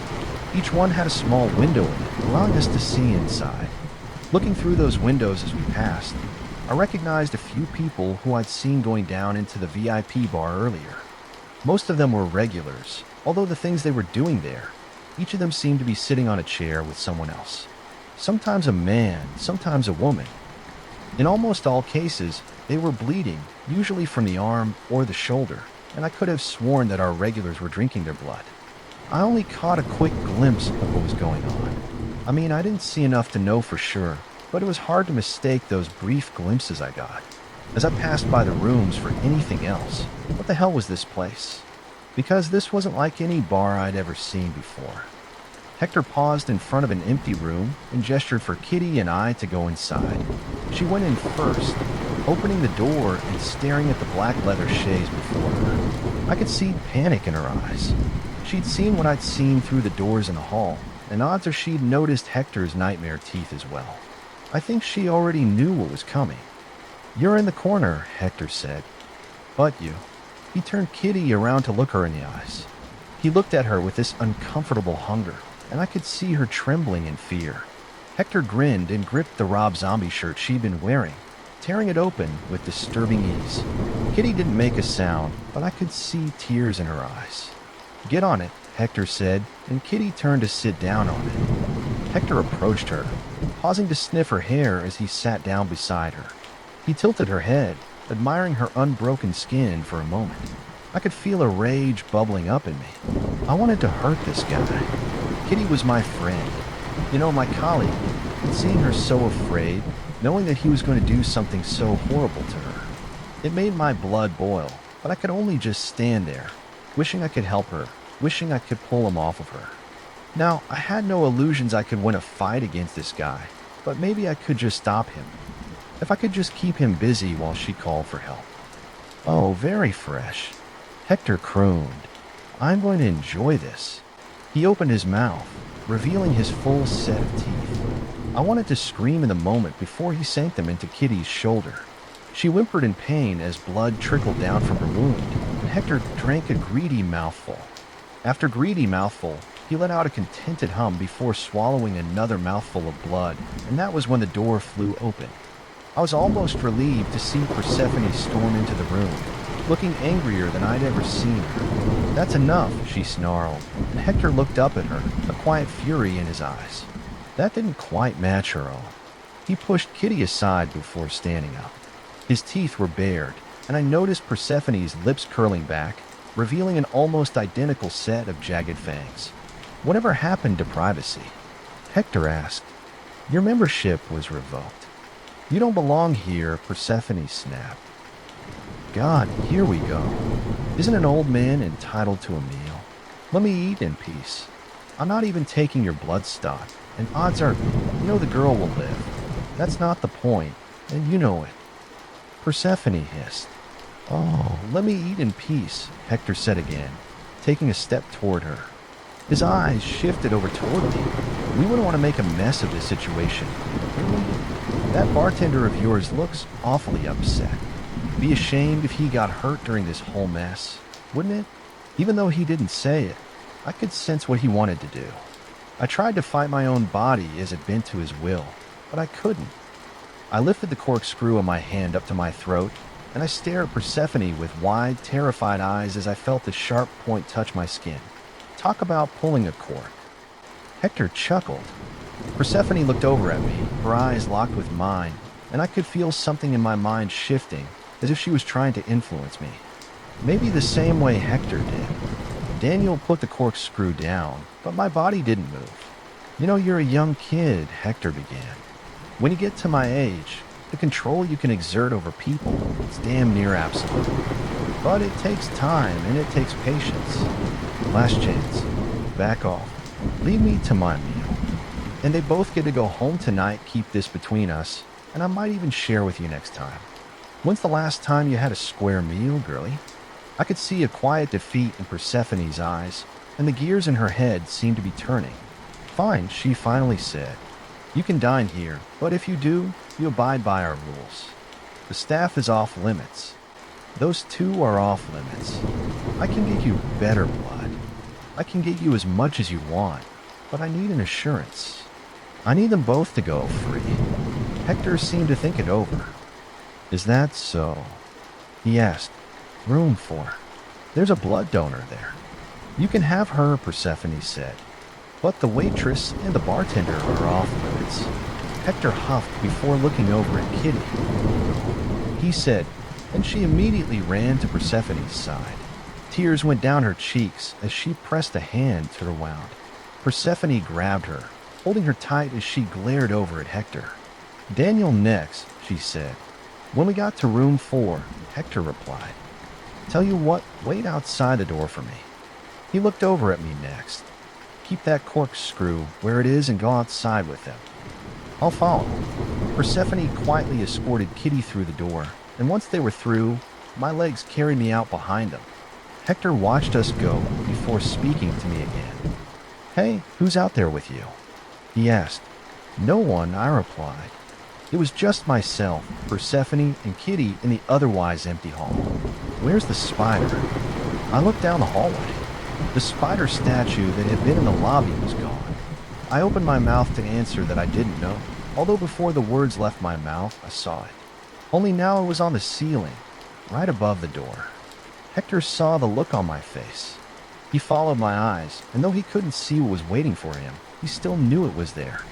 Each one had a small window in it, allowing us to see inside. Looking through those windows as we passed, I recognized a few people who I'd seen going down into the VIP bar earlier. Most of them were regulars, although the things they were doing there, each of them seemed to be sitting on a chair with someone else. Sometimes a man, sometimes a woman. In almost all cases, they were bleeding, usually from the arm or the shoulder, and I could have sworn that our regulars were drinking their blood. I only caught a quick glimpse of what was going on. I mean, I didn't see enough to know for sure, but it was hard to mistake those brief glimpses I got. As I passed by the rooms for anything else, what the hell was this place? Because this wasn't like any bar I'd ever seen before. Hector paused in front of an empty room and gestured for Kitty and I to go inside. She went in first, opening the door and staring at the black leather chaise before her. I could see panic in her eyes. She'd seen what I'd seen through the doors in the hall, and odds are she'd noticed Hector's nightmare teeth as well. I think she already knew what was coming. "You're in the corner," Hector said. "But you." He turned Kitty around to look her in the eyes. He looked at her with this uncomfortable hunger, and I could see her trembling in fear. Hector grinned and gripped the Rob Zombie shirt she'd been wearing, tearing it open with disturbing ease. Kitty didn't make a sound, but I could see tears in her eyes. "Get on it," Hector said, and Kitty turned to sit down on it. Hector approached her, pausing to sniff her hair as he sat down beside her. He tilted her head, admiring her unbroken skin for a moment. I could feel a rage bubbling up in me. I wanted to hurt this guy. Kitty was my friend, my colleague, and seeing her so afraid, knowing that he was going to do something so horrible to her. It made my blood boil, but I could only just stand there, wishing I could help her, wishing I could pull him off of her. Now, I had no illusions I could win a fight against this guy, but maybe I could just stop him. If I could just keep him busy while she called for help. "Oh, very fresh," Hector crooned. "I'm going to enjoy this." He opened his mouth, revealing his full set of teeth. I wanted to scream in the moment before he sank them into Kitty's shoulder. She whimpered in pain as blood trickled down from her wound, and Hector drank a greedy mouthful. After greedy mouthful, he let out a contented hum before swallowing another mouthful of blood, and that was when the door flew open. I was almost relieved to see Persephone storm into the room, looking angrier than I'd ever seen her. "That's enough," she snarled, and Hector looked up at her, a quiet fury in his eyes. That didn't quite match her own. He pushed Kitty aside before standing up. His teeth were bared, and I noticed Persephone's lips curling back, revealing an almost identical set of jagged fangs. "Whatever happened to privacy?" Hector asked. "Your membership was revoked. You don't belong here," Persephone snapped. "God, here we go. Isn't an old man entitled to a meal? Let me eat in peace. I'm not even taking your blood stock, and odds are, the girl will live. That's not the point, and you know it." Persephone hissed. "Oh, let me eat in peace," Hector said again, taking a step toward her. His eyes shifted over toward me. "We wouldn't want to make a mess of this situation, would we? That bartender of yours looks awfully upset. Be ashamed if he got hurt during this whole mess, wouldn't it?" Even though he didn't say it, I could sense what he wanted to do. I tried to fight my own body as it bent to his will, but I couldn't. I lifted the corkscrew on my hand up to my throat, and I stared at Persephone with wide, terrified eyes as I felt the sharp point touch my skin. Talk about pulling a cork. Hector chuckled. Persephone looked over at me, her eyes locked with mine, and I could feel something in my mind shifting, as if she was trying to influence me. Maybe the same way Hector did. Daniel put the corkscrew down, but my body didn't move. "You're a young kid," Hector began. "When you get to my age, the control you can exert over people is damn near absolute. But it takes time and it takes patience. Last chance. Back off. Leave me to my meal. And they both get to go home tonight, keep this between us, and I might even share with you next time. When's the last time you had a square meal, girlie?" I could see a quiet defeat in Persephone's eyes, and the gears in her head seemed to be turning. "Fine," she finally said. "You can dine here, but if you do, you abide by our rules. The staff is off limits. Those two are off limits. I can get you better blood. I can get you as much as you want, but I need an assurance. I need them both to go free." Hector seemed to think it over. "Is that so?" he asked. "Room 4. There's a blood donor there. You can have her," Persephone said. "But the waitress and the bartender are off limits." Hector huffed before looking over at Kitty. He said, and she immediately ran to Persephone's side. Tears went down her cheeks as she pressed a hand to her wound. Persephone grabbed her, holding her tight as she glared over at Hector. "Daniel next," she said. "When we got to room 4, Hector replied. "Tell you what, wait outside the door for me." He looked over at me next. "Keep that corkscrew where it is and go outside with them." "I'll follow." Persephone quietly escorted Kitty through the door, and once they were through, my legs carried me out behind them. Hector watched us go before speaking to me again. "Hey, who's out there with you?" he asked. "No one," I replied. It was just myself, Persephone, and Kitty in the otherwise empty hall. "Where's the spider?" I looked down the hallway. The spider statue that had been in the lobby was gone. I opened my mouth to answer that I didn't know, although before the words left my mouth, I saw it. Only now it was on the ceiling, right above the door. Hector saw the look on my face. He followed my eyes, and though he couldn't see what was waiting for him, he still knew it was there.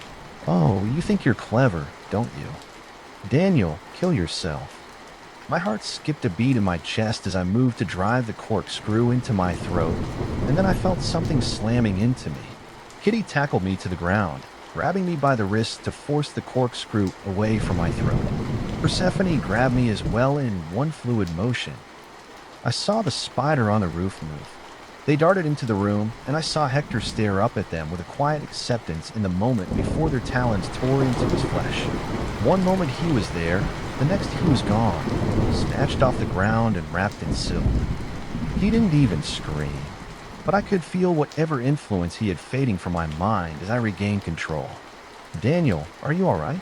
"Oh, you think you're clever, don't you? Daniel, kill yourself." My heart skipped a beat in my chest as I moved to drive the corkscrew into my throat, and then I felt something slamming into me. Kitty tackled me to the ground, grabbing me by the wrist to force the corkscrew away from my throat. Persephone grabbed me as well in one fluid motion. I saw the spider on the roof move. They darted into the room, and I saw Hector stare up at them with a quiet acceptance in the moment before their talons tore into his flesh. One moment he was there, the next he was gone, snatched off the ground and wrapped in silk. He didn't even scream, but I could feel whatever influence he had fading from my mind as I regained control. "Daniel, are you all right?"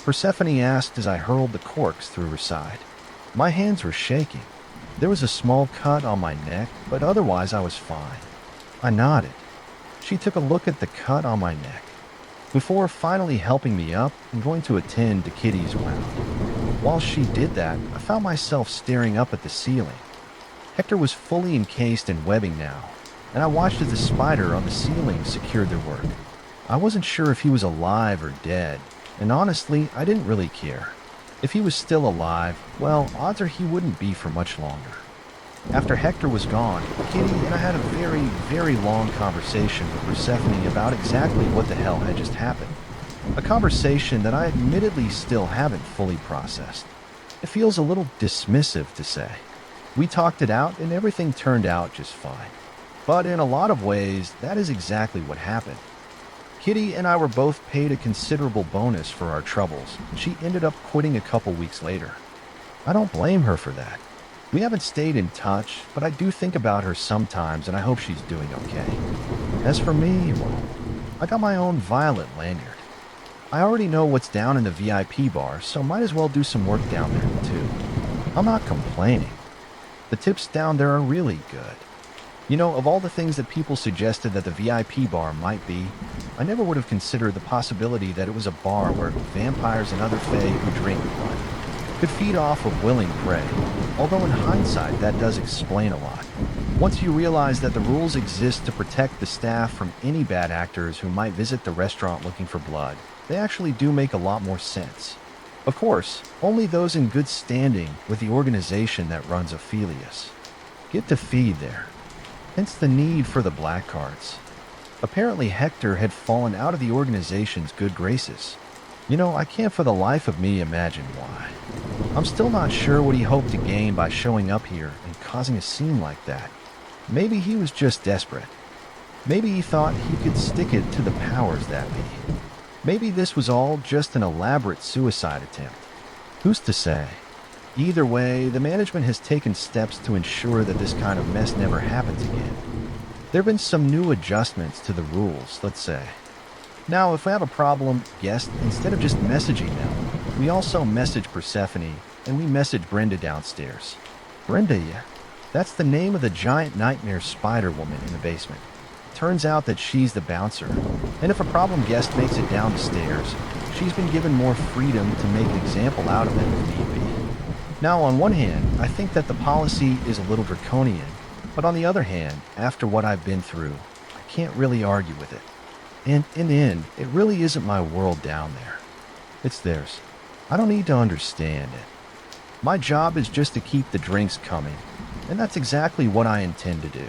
Persephone asked as I hurled the corks through her side. My hands were shaking. There was a small cut on my neck, but otherwise I was fine. I nodded. She took a look at the cut on my neck, before finally helping me up and going to attend to Kitty's wound. While she did that, I found myself staring up at the ceiling. Hector was fully encased in webbing now, and I watched as the spider on the ceiling secured their work. I wasn't sure if he was alive or dead, and honestly, I didn't really care. If he was still alive, well, odds are he wouldn't be for much longer. After Hector was gone, Kitty and I had a very, very long conversation with Persephone about exactly what the hell had just happened. A conversation that I admittedly still haven't fully processed. It feels a little dismissive to say. We talked it out and everything turned out just fine. But in a lot of ways, that is exactly what happened. Kitty and I were both paid a considerable bonus for our troubles, and she ended up quitting a couple weeks later. I don't blame her for that. We haven't stayed in touch, but I do think about her sometimes, and I hope she's doing okay. As for me, well, I got my own violet lanyard. I already know what's down in the VIP bar, so might as well do some work down there, too. I'm not complaining. The tips down there are really good. You know, of all the things that people suggested that the VIP bar might be, I never would have considered the possibility that it was a bar where vampires and other fae who drink blood could feed off of willing prey, although in hindsight that does explain a lot. Once you realize that the rules exist to protect the staff from any bad actors who might visit the restaurant looking for blood, they actually do make a lot more sense. Of course, only those in good standing with the organization that runs Ophelius get to feed there. Hence the need for the black cards. Apparently Hector had fallen out of the organization's good graces. You know, I can't for the life of me imagine why. I'm still not sure what he hoped to gain by showing up here and causing a scene like that. Maybe he was just desperate. Maybe he thought he could stick it to the powers that be. Maybe this was all just an elaborate suicide attempt. Who's to say? Either way, the management has taken steps to ensure that this kind of mess never happens again. There have been some new adjustments to the rules, let's say. Now, if we have a problem guest, instead of just messaging them, we also message Persephone, and we message Brenda downstairs. Brenda, yeah? That's the name of the giant nightmare spider woman in the basement. Turns out that she's the bouncer, and if a problem guest makes it down the stairs, she's been given more freedom to make an example out of them if need be. Now, on one hand, I think that the policy is a little draconian, but on the other hand, after what I've been through, I can't really argue with it. And in the end, it really isn't my world down there. It's theirs. I don't need to understand it. My job is just to keep the drinks coming, and that's exactly what I intend to do.